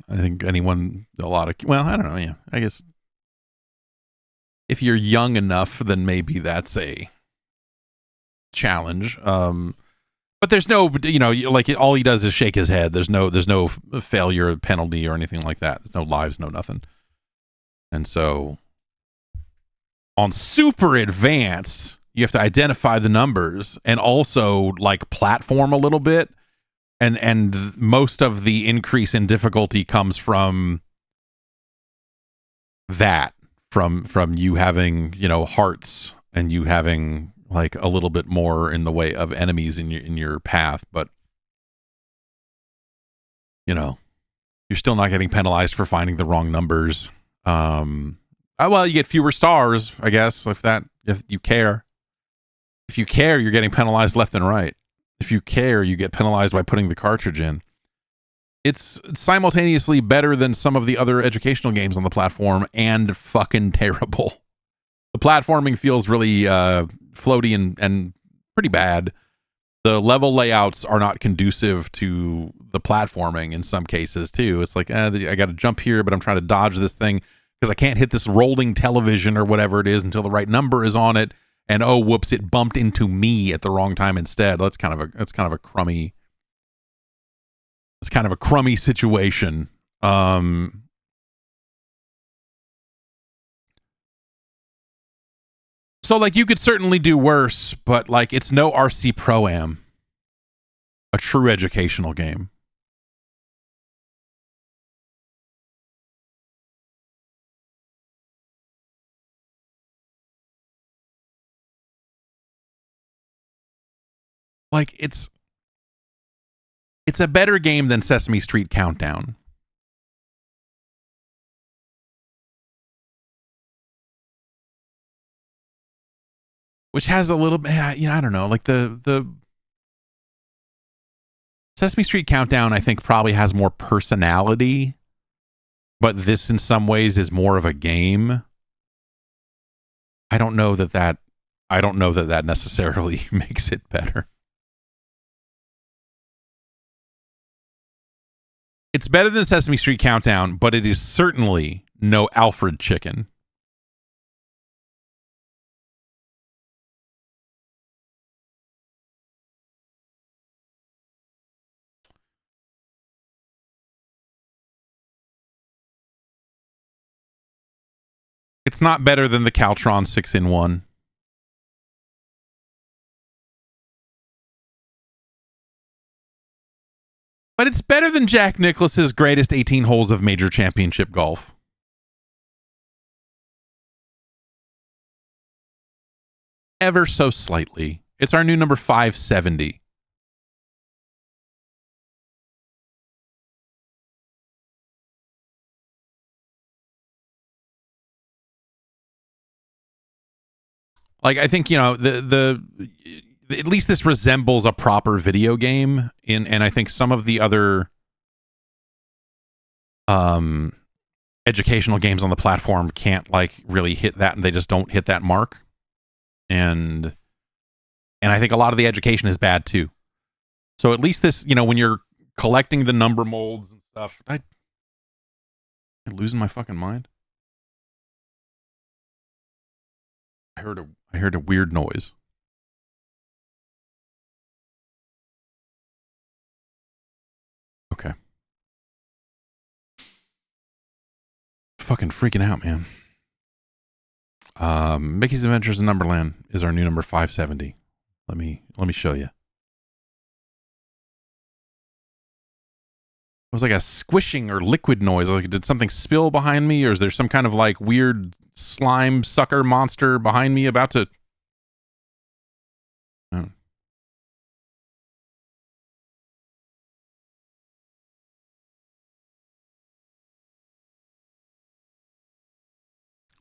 I think well, I don't know. Yeah, I guess if you're young enough, then maybe that's a challenge. But there's no, you know, like all he does is shake his head. There's no failure penalty or anything like that. There's no lives, no nothing. And so on super advanced, you have to identify the numbers and also like platform a little bit. And most of the increase in difficulty comes from that, from you having, you know, hearts and you having like a little bit more in the way of enemies in your path, but you know, you're still not getting penalized for finding the wrong numbers. Well, you get fewer stars, I guess, if you care. If you care, you're getting penalized left and right. If you care, you get penalized by putting the cartridge in. It's simultaneously better than some of the other educational games on the platform and fucking terrible. The platforming feels really floaty and pretty bad. The level layouts are not conducive to the platforming in some cases too. It's like I got to jump here, but I'm trying to dodge this thing because I can't hit this rolling television or whatever it is until the right number is on it. And oh, whoops! It bumped into me at the wrong time instead. That's kind of a crummy. It's kind of a crummy situation. So like you could certainly do worse, but like it's no RC Pro-Am, a true educational game. Like it's a better game than Sesame Street Countdown. Which has a little bit, I don't know, like the Sesame Street Countdown, I think probably has more personality, but this in some ways is more of a game. I don't know that necessarily makes it better. It's better than Sesame Street Countdown, but it is certainly no Alfred Chicken. It's not better than the Caltron 6-in-1. But it's better than Jack Nicklaus's greatest 18 holes of major championship golf. Ever so slightly. It's our new number 570. Like I think, the at least this resembles a proper video game and I think some of the other educational games on the platform can't like really hit that, and they just don't hit that mark. And I think a lot of the education is bad too. So at least this, when you're collecting the number molds and stuff, I'm losing my fucking mind. I heard a weird noise. Okay. Fucking freaking out, man. Mickey's Adventures in Numberland is our new number 570. Let me show you. It was like a squishing or liquid noise. Like, did something spill behind me, or is there some kind of like weird slime sucker monster behind me about to? Oh.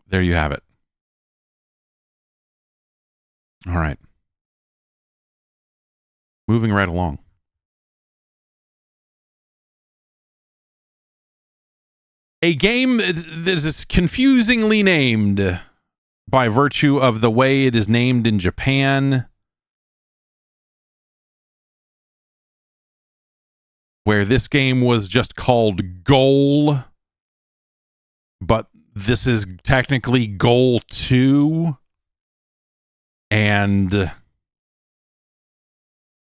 There you have it. All right. Moving right along. A game that is confusingly named by virtue of the way it is named in Japan, where this game was just called Goal, but this is technically Goal 2, and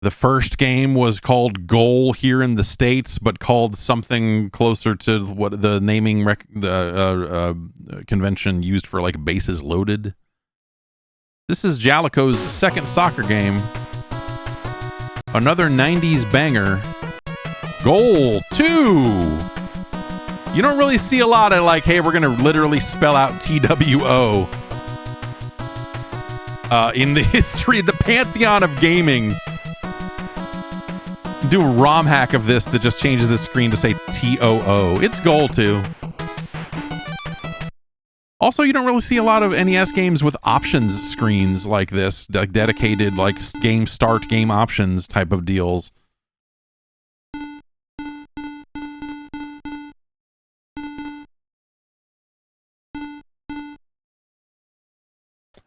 the first game was called Goal here in the States, but called something closer to what the naming convention used for like bases loaded. This is Jalico's second soccer game. Another 90s banger. Goal 2. You don't really see a lot of like, hey, we're going to literally spell out TWO. In the history, the pantheon of gaming. Do a ROM hack of this that just changes the screen to say TOO. It's Goal 2. Also, you don't really see a lot of NES games with options screens like this, like dedicated like game start, game options type of deals.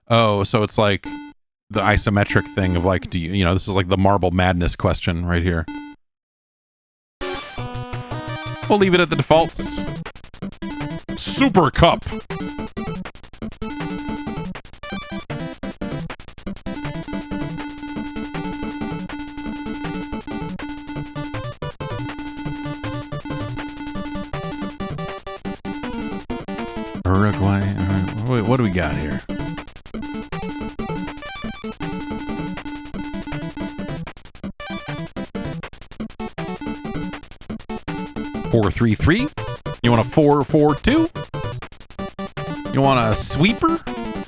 Oh, so it's like the isometric thing of like, do you, this is like the Marble Madness question right here. We'll leave it at the defaults. Super Cup. Uruguay. Wait, what do we got here? Four, 3-3. You want a 4-4-2? You want a sweeper?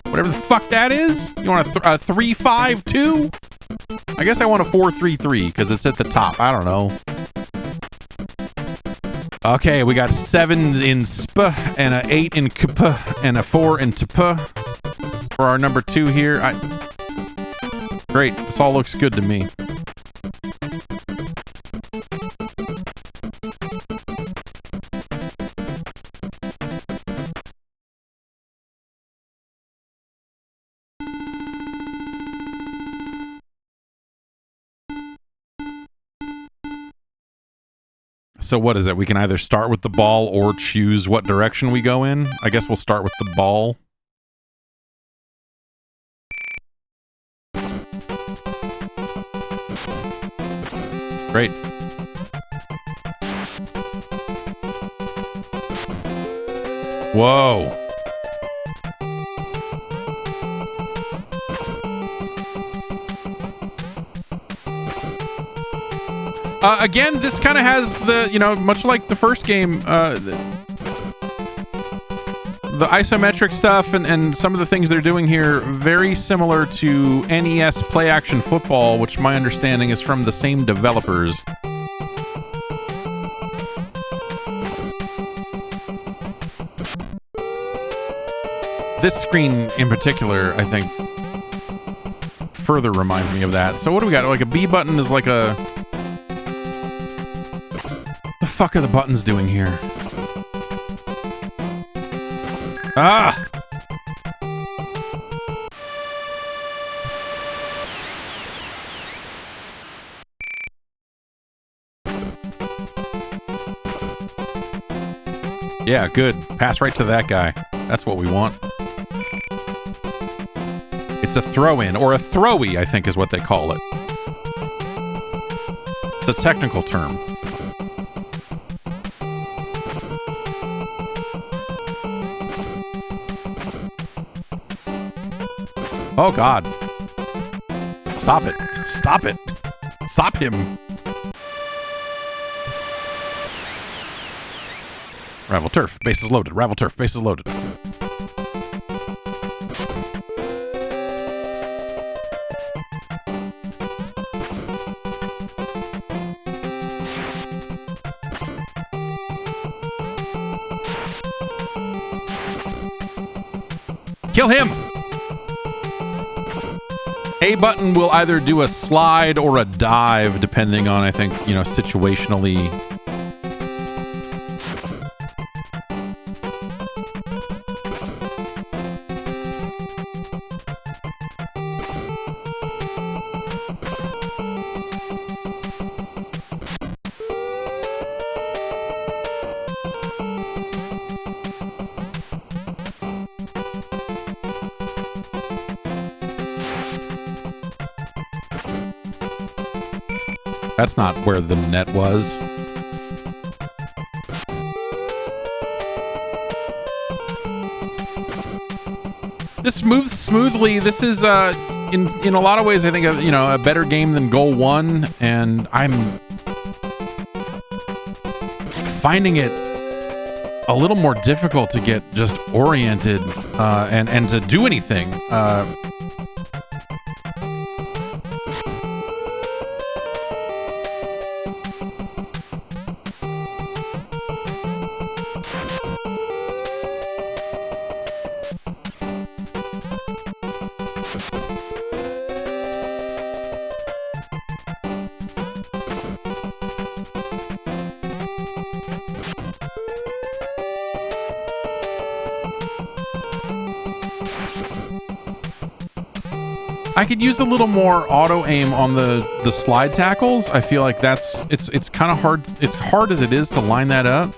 Whatever the fuck that is? You want a 3-5-2? I guess I want a 4-3-3 because it's at the top. I don't know. Okay, we got 7 in sp and a 8 in kp and a 4 in tp for our number 2 here. Great. This all looks good to me. So what is it? We can either start with the ball or choose what direction we go in. I guess we'll start with the ball. Great. Whoa. Again, this kind of has the, much like the first game, the isometric stuff and some of the things they're doing here, very similar to NES Play Action Football, which my understanding is from the same developers. This screen in particular, I think, further reminds me of that. So what do we got? Like a B button is like a... What the fuck are the buttons doing here? Ah! Yeah, good. Pass right to that guy. That's what we want. It's a throw-in, or a throwy, I think is what they call it. It's a technical term. Oh, God. Stop it. Stop it. Stop him. Ravel turf. Bases loaded. Ravel turf. Bases loaded. Kill him! A button will either do a slide or a dive, depending on, I think, situationally. That's not where the net was. This moves smoothly. This is, in a lot of ways, I think, a better game than Goal 1, and I'm finding it a little more difficult to get just oriented and to do anything. I could use a little more auto aim on the slide tackles. I feel like it's kind of hard. It's hard as it is to line that up.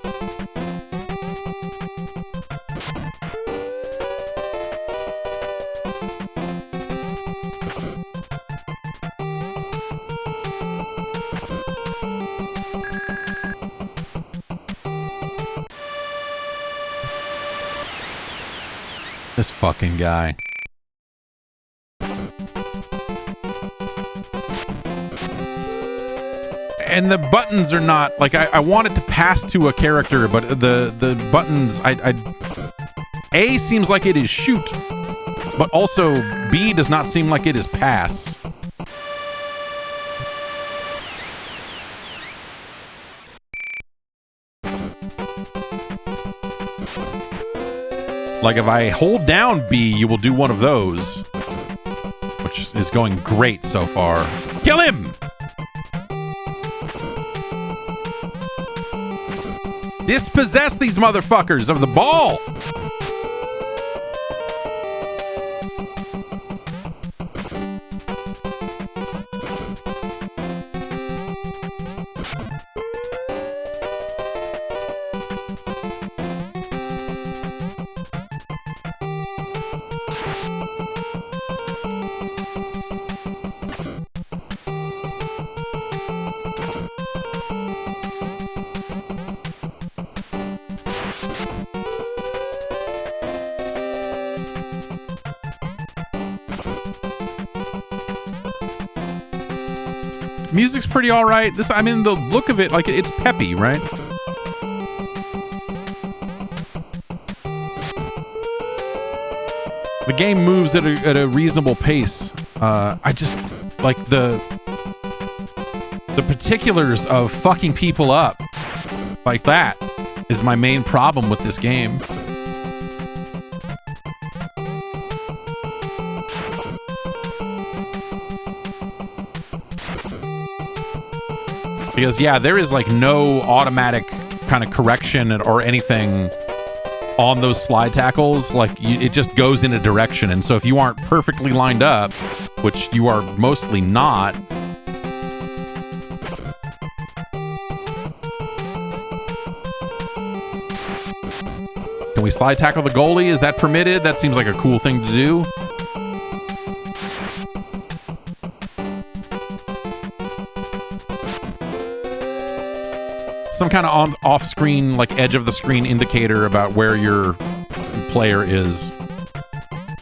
This fucking guy. And the buttons are not like I want it to pass to a character, but the buttons A seems like it is shoot, but also B does not seem like it is pass. Like if I hold down B, you will do one of those, which is going great so far. Kill him! Dispossess these motherfuckers of the ball! Music's pretty all right. This, I mean, the look of it, like it's peppy, right? The game moves at a reasonable pace. I just like the particulars of fucking people up like that is my main problem with this game. Because, yeah, there is like no automatic kind of correction or anything on those slide tackles. Like, it just goes in a direction. And so if you aren't perfectly lined up, which you are mostly not, can we slide tackle the goalie? Is that permitted? That seems like a cool thing to do. Some kind of off-screen, like edge-of-the-screen indicator about where your player is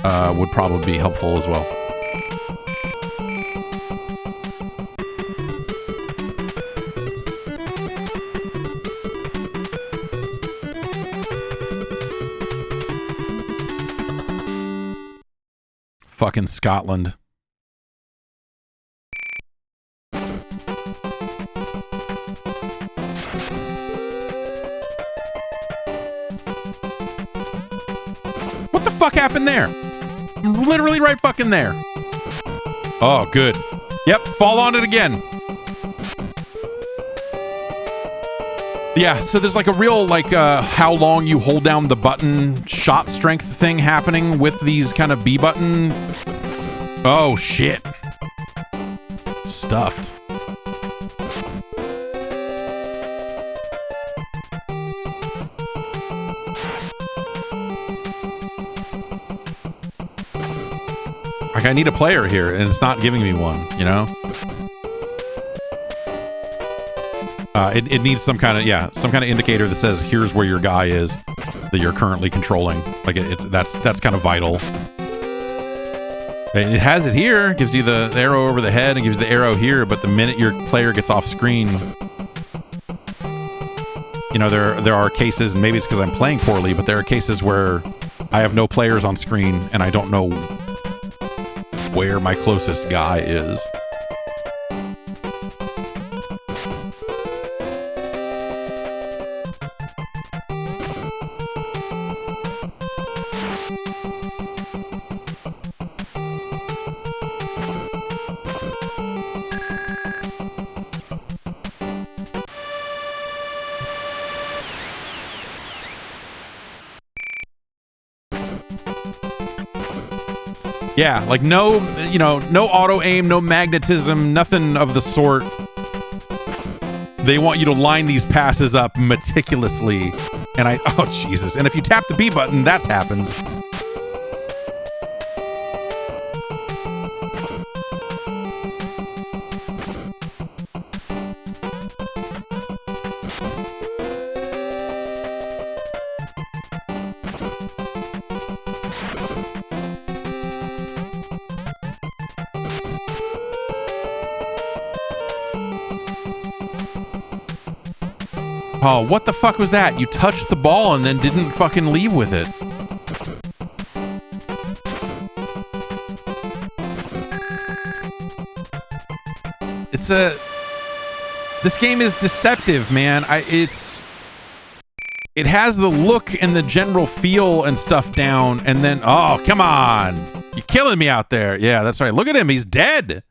would probably be helpful as well. Fucking Scotland. Fuck happened there? I'm literally right fucking there. Oh, good. Yep, fall on it again. Yeah, so there's like a real like how long you hold down the button shot strength thing happening with these kind of B button. Oh shit. Stuffed. Like, I need a player here, and it's not giving me one, you know? It needs some kind of indicator that says, here's where your guy is that you're currently controlling. Like, that's kind of vital. It has it here, gives you the arrow over the head, and gives you the arrow here, but the minute your player gets off screen, you know, there are cases, and maybe it's because I'm playing poorly, but there are cases where I have no players on screen, and I don't know where my closest guy is. Yeah, like no, no auto aim, no magnetism, nothing of the sort. They want you to line these passes up meticulously. And oh Jesus. And if you tap the B button, that happens. Oh, what the fuck was that? You touched the ball and then didn't fucking leave with it. This game is deceptive, man. It has the look and the general feel and stuff down, and then, oh, come on. You're killing me out there. Yeah, that's right. Look at him. He's dead.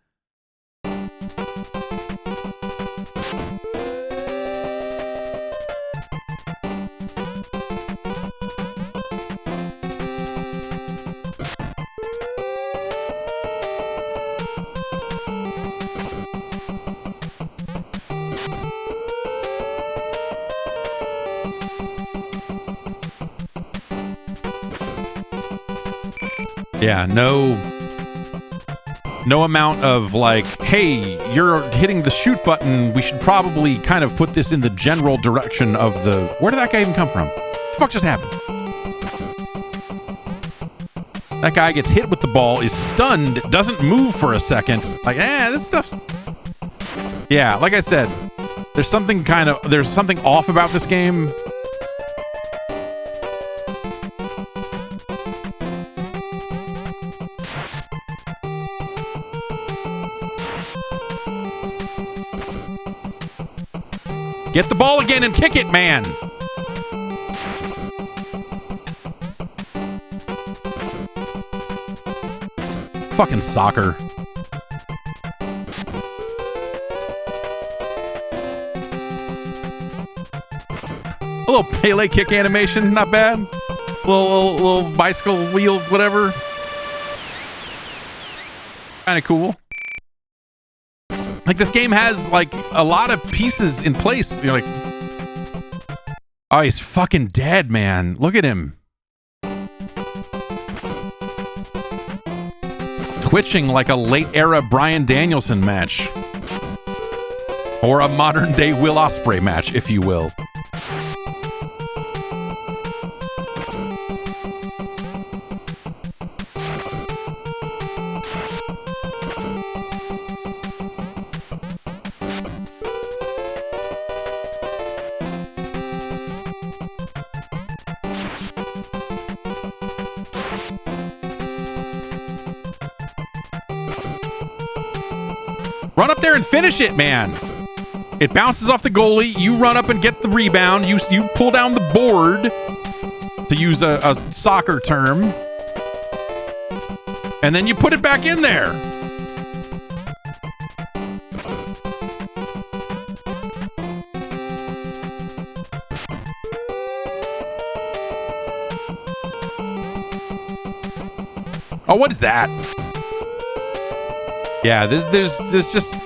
Yeah, no amount of like, hey, you're hitting the shoot button. We should probably kind of put this in the general direction of the... Where did that guy even come from? What the fuck just happened? That guy gets hit with the ball, is stunned, doesn't move for a second. Like, this stuff's... Yeah, like I said, there's something off about this game. Get the ball again and kick it, man. Fucking soccer. A little Pele kick animation, not bad. Little bicycle wheel, whatever. Kind of cool. Like, this game has, like, a lot of pieces in place. You're like, oh, he's fucking dead, man. Look at him. Twitching like a late-era Bryan Danielson match. Or a modern-day Will Ospreay match, if you will. Run up there and finish it, man. It bounces off the goalie. You run up and get the rebound. You pull down the board, to use a soccer term. And then you put it back in there. Oh, what is that? Yeah, there's just...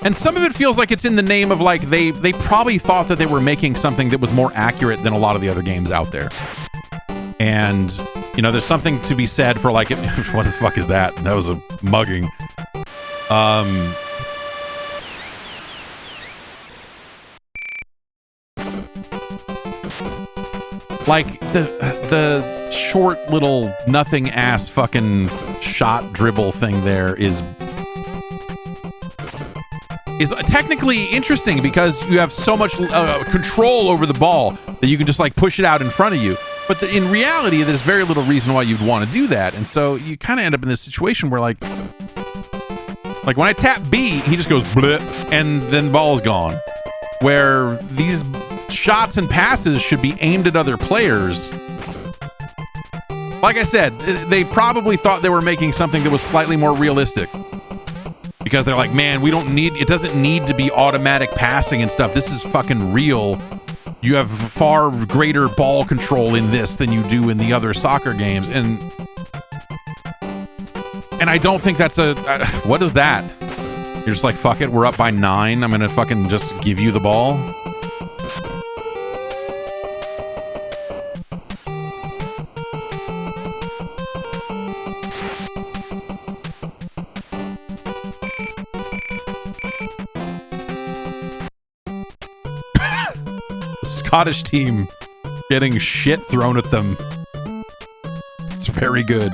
And some of it feels like it's in the name of, like, they probably thought that they were making something that was more accurate than a lot of the other games out there. And, there's something to be said for, like, what the fuck is that? That was a mugging. Like, the short little nothing ass fucking shot dribble thing there is technically interesting because you have so much control over the ball that you can just like push it out in front of you. But in reality, there's very little reason why you'd want to do that. And so you kind of end up in this situation where like when I tap B, he just goes blip and then ball's gone. Where these shots and passes should be aimed at other players. Like I said, they probably thought they were making something that was slightly more realistic. Because they're like, man, it doesn't need to be automatic passing and stuff. This is fucking real. You have far greater ball control in this than you do in the other soccer games. And And I don't think that's what is that? You're just like, fuck it, we're up by 9. I'm gonna fucking just give you the ball. Scottish team getting shit thrown at them. It's very good.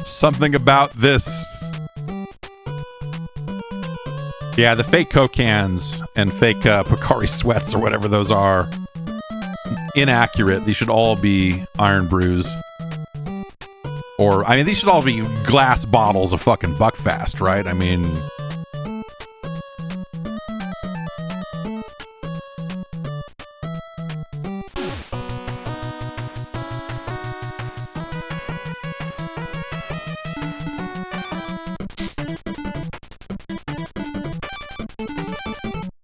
Something about this. Yeah, the fake Coke cans and fake Pocari sweats or whatever those are. Inaccurate. These should all be Iron Brews. Or, I mean, these should all be glass bottles of fucking Buckfast, right? I mean...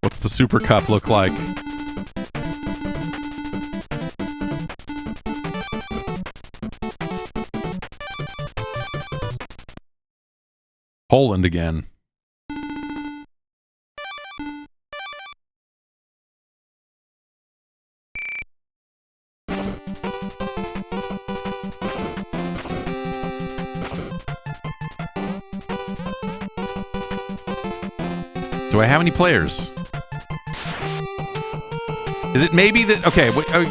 What's the Super Cup look like? Poland again. Do I have any players? Is it maybe that... Okay,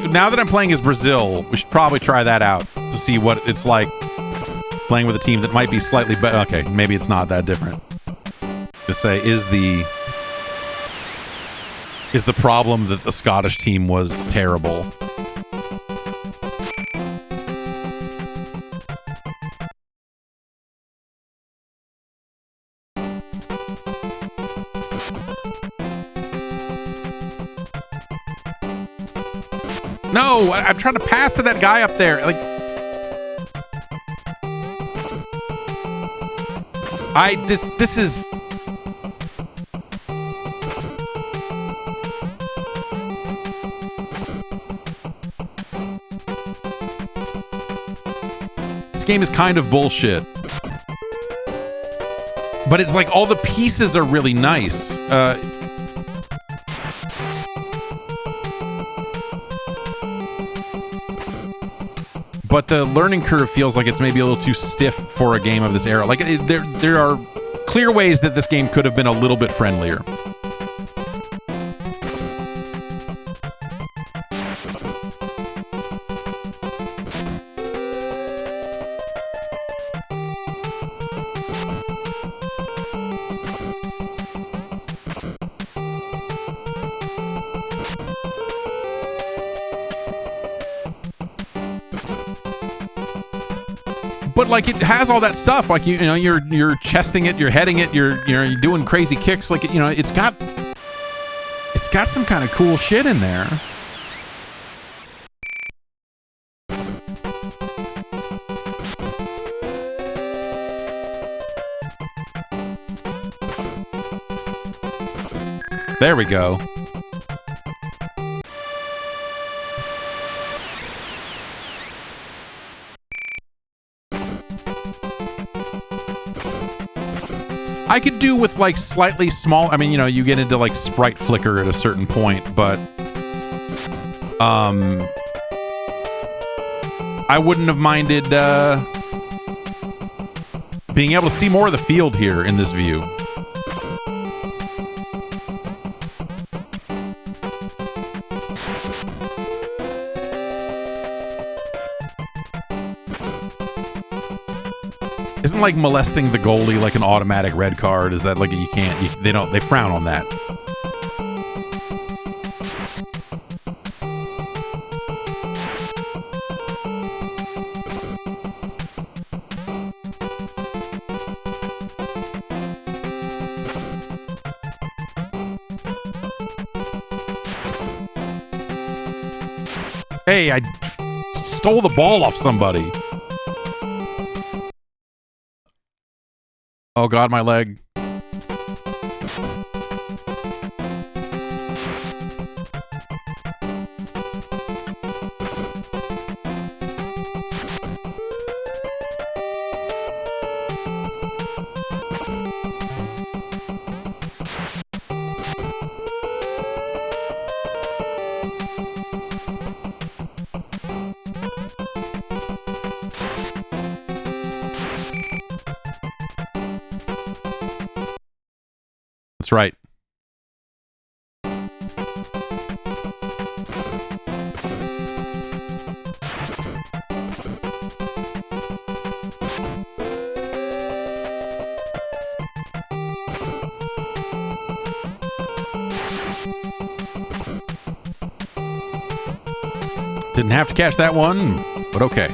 now that I'm playing as Brazil, we should probably try that out to see what it's like playing with a team that might be slightly better. Okay, maybe it's not that different. Just say, is the problem that the Scottish team was terrible? No, I'm trying to pass to that guy up there. Like, this is... This game is kind of bullshit. But it's like all the pieces are really nice. But the learning curve feels like it's maybe a little too stiff for a game of this era. Like, there are clear ways that this game could have been a little bit friendlier. But like, it has all that stuff. Like, you know, you're chesting it, you're heading it, you're doing crazy kicks. Like, you know, it's got some kind of cool shit in there. There we go. I could do with like slightly small. I mean, you know, you get into like sprite flicker at a certain point, but I wouldn't have minded being able to see more of the field here in this view. Isn't like molesting the goalie like an automatic red card? Is that like you can't? They frown on that. Hey, I stole the ball off somebody. Oh God, my leg. That's right. Didn't have to catch that one, but okay.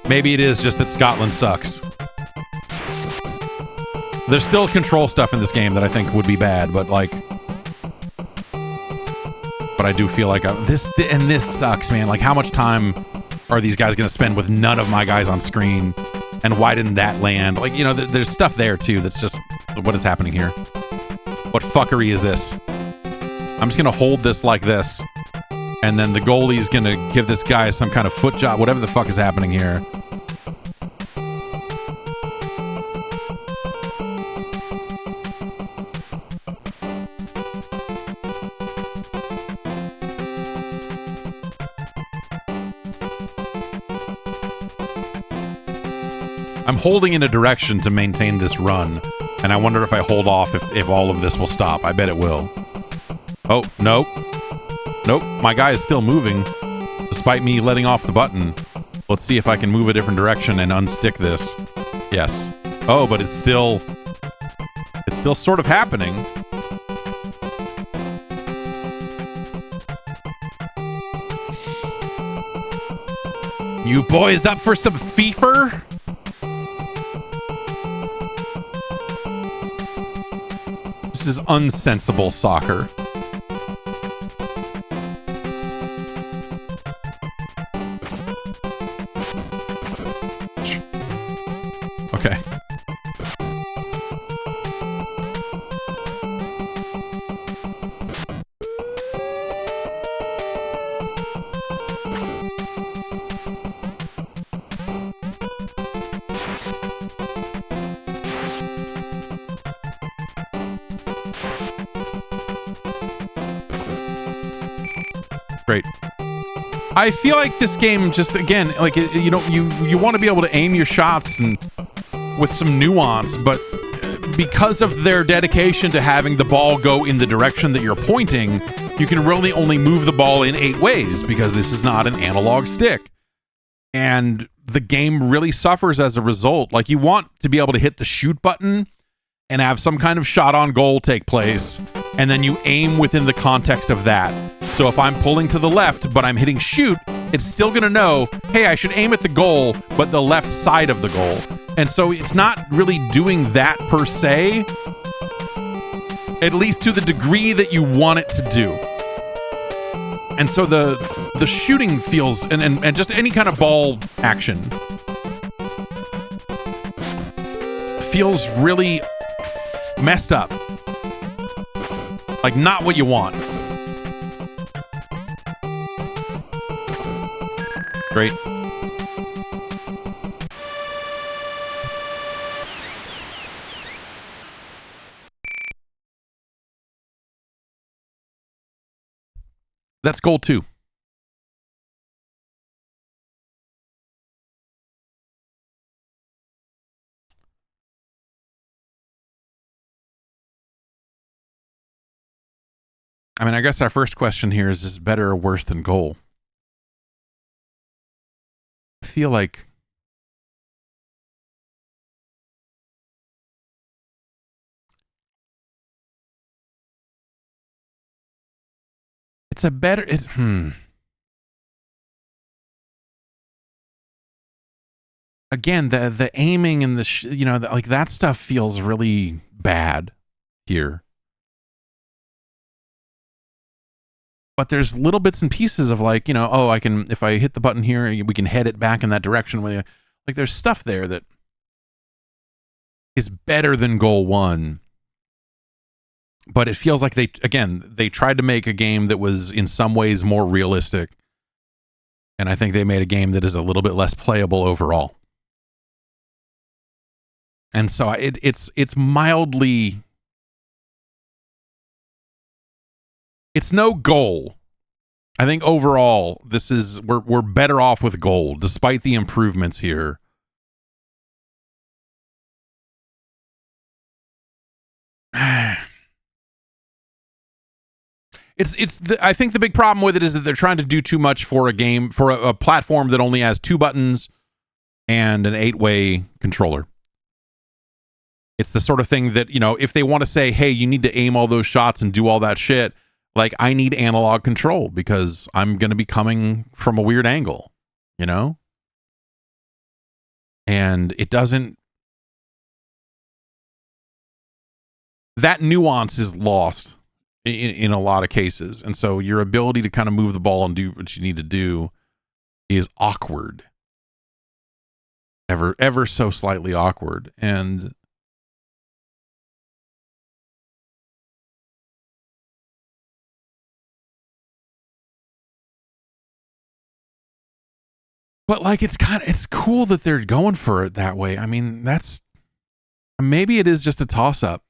Maybe it is just that Scotland sucks. There's still control stuff in this game that I think would be bad, but like... But I do feel like this sucks, man. Like, how much time are these guys going to spend with none of my guys on screen? And why didn't that land? Like, you know, there's stuff there, too, that's just... What is happening here? What fuckery is this? I'm just going to hold this like this. And then the goalie's going to give this guy some kind of foot job. Whatever the fuck is happening here. I'm holding in a direction to maintain this run, and I wonder if I hold off if all of this will stop. I bet it will. Oh, nope. Nope, my guy is still moving, despite me letting off the button. Let's see if I can move a different direction and unstick this. Yes. Oh, but it's still sort of happening. You boys up for some FIFA? This is unsensible soccer. Okay. Great. I feel like this game just, again, like, you know, you want to be able to aim your shots and with some nuance, but because of their dedication to having the ball go in the direction that you're pointing, you can really only move the ball in 8 ways because this is not an analog stick. And the game really suffers as a result. Like, you want to be able to hit the shoot button and have some kind of shot on goal take place, and then you aim within the context of that. So if I'm pulling to the left, but I'm hitting shoot, it's still going to know, hey, I should aim at the goal, but the left side of the goal. And so it's not really doing that per se, at least to the degree that you want it to do. And so the shooting feels, and just any kind of ball action feels really messed up. Like, not what you want. Great. That's goal 2. I mean, I guess our first question here is this better or worse than goal? I feel like it's a better, again, the aiming and the you know, like, that stuff feels really bad here. But there's little bits and pieces of, like, you know, oh, I can, if I hit the button here, we can head it back in that direction. Like, there's stuff there that is better than goal 1. But it feels like they tried to make a game that was in some ways more realistic. And I think they made a game that is a little bit less playable overall. And so it's mildly, it's no goal. I think overall we're better off with goal despite the improvements here. I think the big problem with it is that they're trying to do too much for a game, for a platform that only has 2 buttons and an 8-way controller. It's the sort of thing that, if they want to say, hey, you need to aim all those shots and do all that shit, like, I need analog control because I'm going to be coming from a weird angle, And it doesn't, that nuance is lost in a lot of cases. And so your ability to kind of move the ball and do what you need to do is awkward. Ever so slightly awkward. And but like, it's cool that they're going for it that way. I mean, maybe it is just a toss up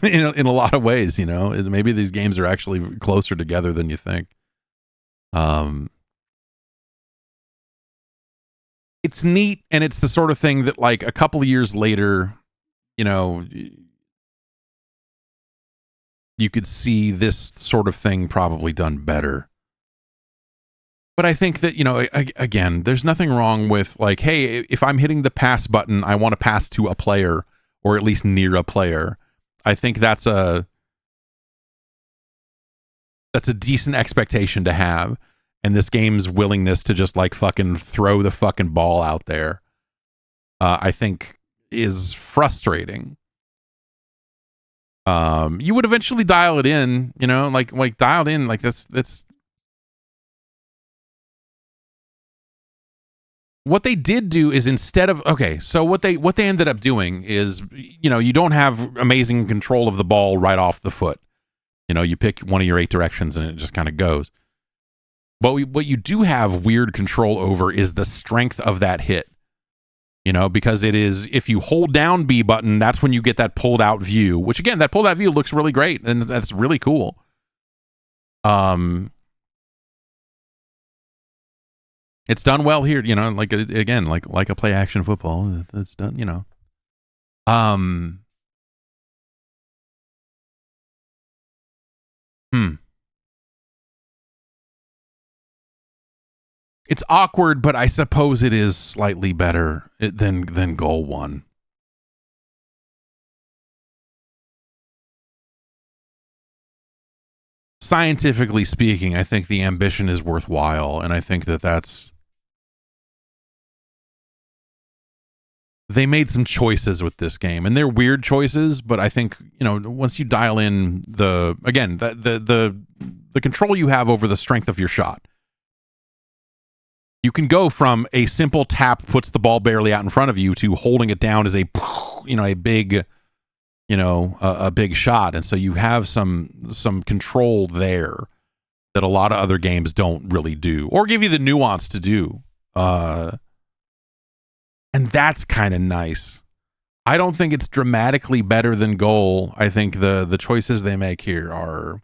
in a lot of ways, maybe these games are actually closer together than you think. It's neat, and it's the sort of thing that, like, a couple of years later, you could see this sort of thing probably done better. But I think that, again, there's nothing wrong with, like, hey, if I'm hitting the pass button, I want to pass to a player, or at least near a player. I think that's a decent expectation to have. And this game's willingness to just, like, fucking throw the fucking ball out there, I think is frustrating. You would eventually dial it in, like dialed in, like that's what they did do is, instead of, so what they ended up doing is, you don't have amazing control of the ball right off the foot. You pick one of your 8 directions and it just kind of goes. But what you do have weird control over is the strength of that hit. Because it is, if you hold down B button, that's when you get that pulled out view, which, again, that pulled out view looks really great, and that's really cool. It's done well here, like, again, like a play action football. It's done, It's awkward, but I suppose it is slightly better than Goal 1. Scientifically speaking, I think the ambition is worthwhile, and I think that's... They made some choices with this game, and they're weird choices, but I think, once you dial in the control you have over the strength of your shot, you can go from a simple tap puts the ball barely out in front of you to holding it down as a big, a big shot. And so you have some control there that a lot of other games don't really do, or give you the nuance to do. And that's kind of nice. I don't think it's dramatically better than Goal. I think the choices they make here are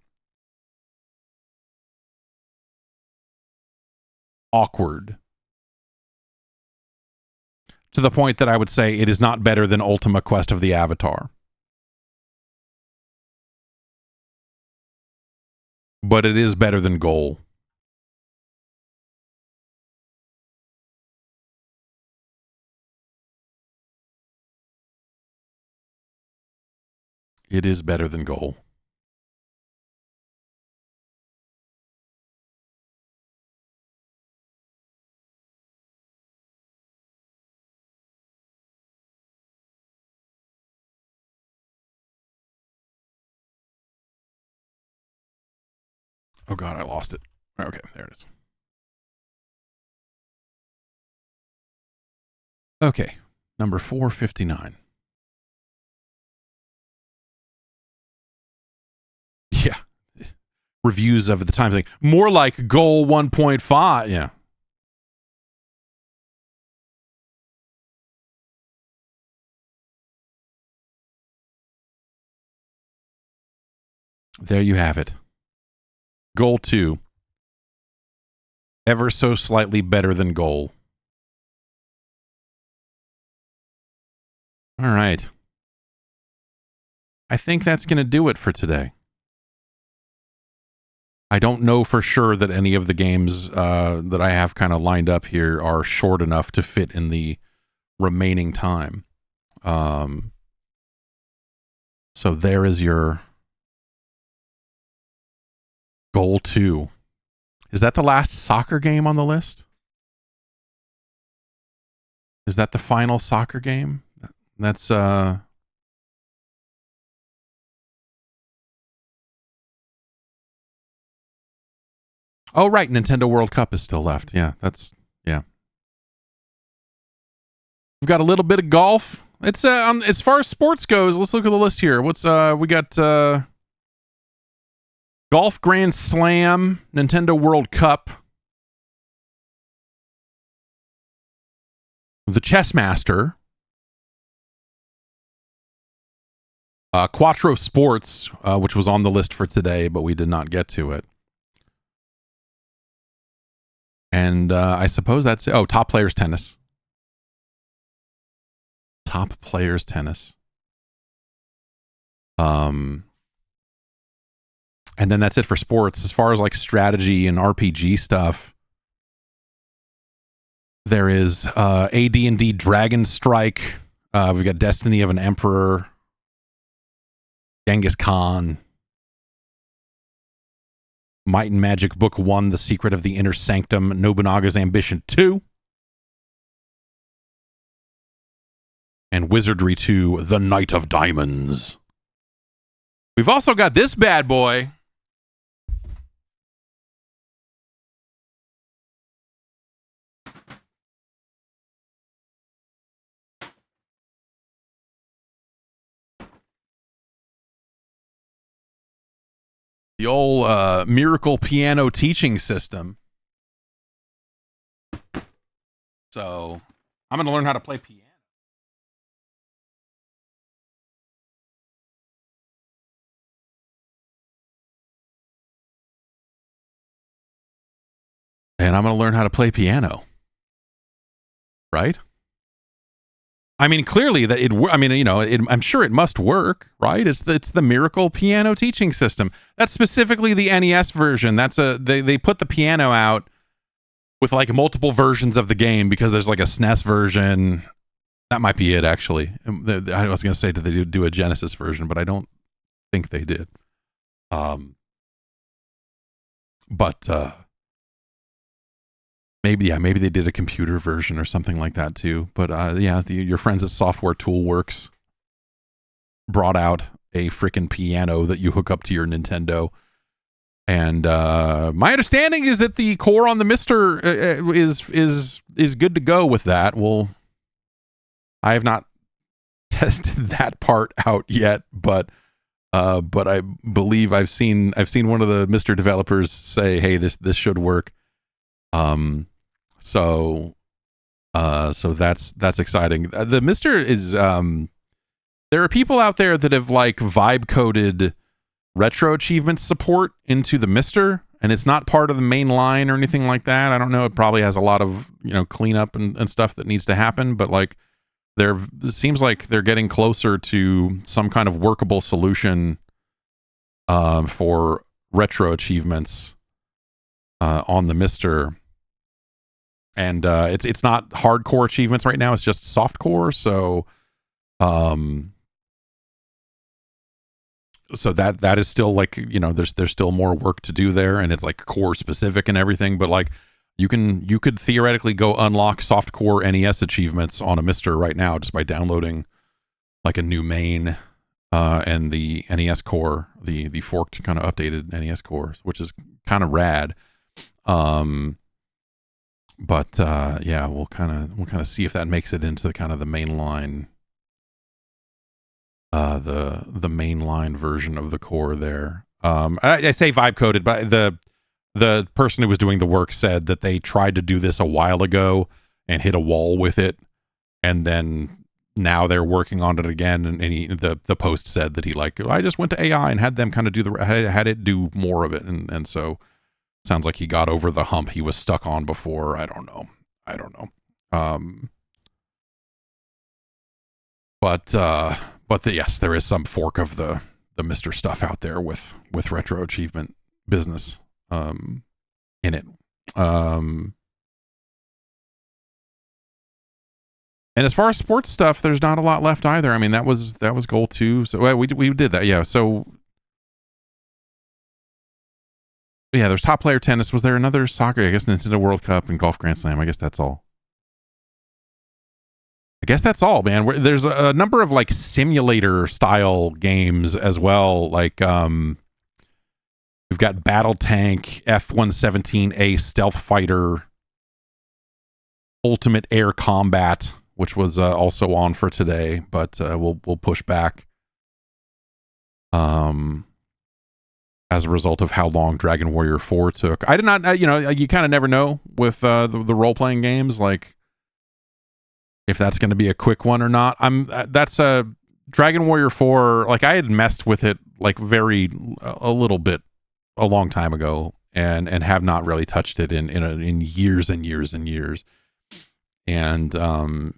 awkward, to the point that I would say it is not better than Ultima Quest of the Avatar. But it is better than Goal. It is better than Goal. Oh God, I lost it. Okay, there it is. Okay, number 459. Yeah. Reviews of the Times, like, more like Goal 1.5. Yeah. There you have it. Goal 2. Ever so slightly better than goal. All right. I think that's going to do it for today. I don't know for sure that any of the games that I have kind of lined up here are short enough to fit in the remaining time. So there is your goal 2. Is that the last soccer game on the list? Is that the final soccer game? That's oh right, Nintendo World Cup is still left. Yeah. We've got a little bit of golf. It's as far as sports goes, let's look at the list here. What's we got Golf Grand Slam, Nintendo World Cup, the Chess Master, Quattro Sports, which was on the list for today, but we did not get to it. And I suppose that's it. Oh, Top Players Tennis. Top Players Tennis. And then that's it for sports. As far as like strategy and RPG stuff, there is AD&D Dragon Strike. We've got Destiny of an Emperor, Genghis Khan, Might and Magic Book 1, The Secret of the Inner Sanctum, Nobunaga's Ambition 2, and Wizardry 2, The Knight of Diamonds. We've also got this bad boy. The old Miracle Piano Teaching System. So I'm going to learn how to play piano. And I'm going to learn how to play piano. Right? I mean, clearly that I'm sure it must work, right? It's the Miracle Piano Teaching System. That's specifically the NES version. They put the piano out with like multiple versions of the game because there's like a SNES version. That might be it, actually. I was going to say, did they do a Genesis version, but I don't think they did. Maybe they did a computer version or something like that too. But your friends at Software Toolworks brought out a freaking piano that you hook up to your Nintendo. And my understanding is that the core on the Mister is good to go with that. Well, I have not tested that part out yet, but I believe I've seen one of the Mister developers say, "Hey, this should work." So that's exciting. The Mister is there are people out there that have like vibe coded retro achievement support into the Mister, and it's not part of the main line or anything like that. I don't know. It probably has a lot of cleanup and stuff that needs to happen, but like it seems like they're getting closer to some kind of workable solution for retro achievements on the Mister. And it's not hardcore achievements right now. It's just softcore. So that is still like, there's still more work to do there, and it's like core specific and everything. But like you could theoretically go unlock softcore NES achievements on a Mister right now just by downloading like a new main and the NES core, the forked kind of updated NES core, which is kind of rad. But we'll kind of see if that makes it into kind of the mainline, the mainline version of the core there. I say vibe coded, but the person who was doing the work said that they tried to do this a while ago and hit a wall with it, and then now they're working on it again, and the post said that he I just went to AI and had them kind of had it do more of it, and so sounds like he got over the hump he was stuck on before. I don't know. Yes, there is some fork of the Mr. Stuff out there with retro achievement business in it. And as far as sports stuff, there's not a lot left either. I mean, that was goal 2. So we did that. Yeah. So yeah, there's top player tennis. Was there another soccer? I guess Nintendo World Cup and Golf Grand Slam. I guess that's all. Man. There's a number of simulator style games as well. We've got Battle Tank, F-117A Stealth Fighter, Ultimate Air Combat, which was also on for today, but we'll push back as a result of how long Dragon Warrior 4 took. I did not, you kind of never know with the role-playing games, if that's going to be a quick one or not. That's a Dragon Warrior 4, I had messed with it a little bit a long time ago and have not really touched it in years and years and years. And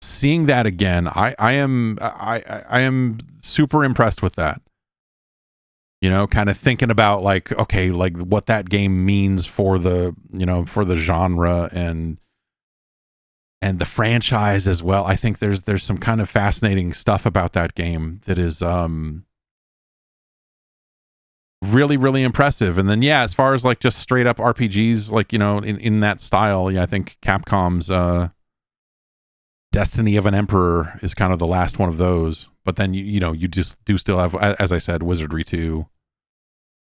seeing that again, I am super impressed with that. Kind of thinking about what that game means for the genre and the franchise as well. I think there's some kind of fascinating stuff about that game that is really, really impressive. And then as far as just straight up RPGs, in that style, I think Capcom's Destiny of an Emperor is kind of the last one of those. But then you just do still have, as I said, Wizardry 2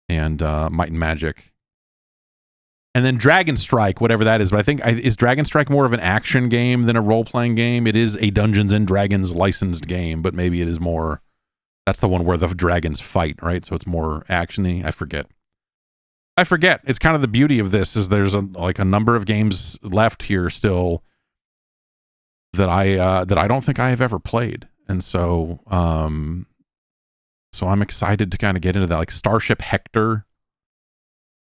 and Might and Magic. And then Dragon Strike, whatever that is. But I think, is Dragon Strike more of an action game than a role-playing game? It is a Dungeons and Dragons licensed game, but maybe it is more... That's the one where the dragons fight, right? So it's more action-y. I forget. It's kind of the beauty of this is there's a number of games left here still that I don't think I have ever played. And so so I'm excited to kind of get into that. Starship Hector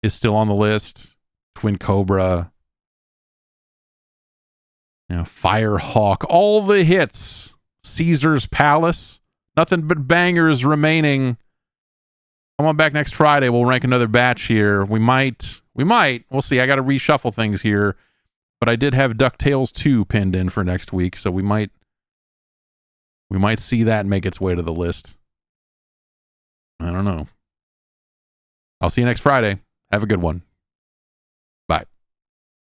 is still on the list. Twin Cobra, Firehawk, all the hits. Caesar's Palace, nothing but bangers remaining. Come on back next Friday. We'll rank another batch here. We might. We'll see. I got to reshuffle things here, but I did have DuckTales 2 pinned in for next week, so we might see that make its way to the list. I don't know. I'll see you next Friday. Have a good one.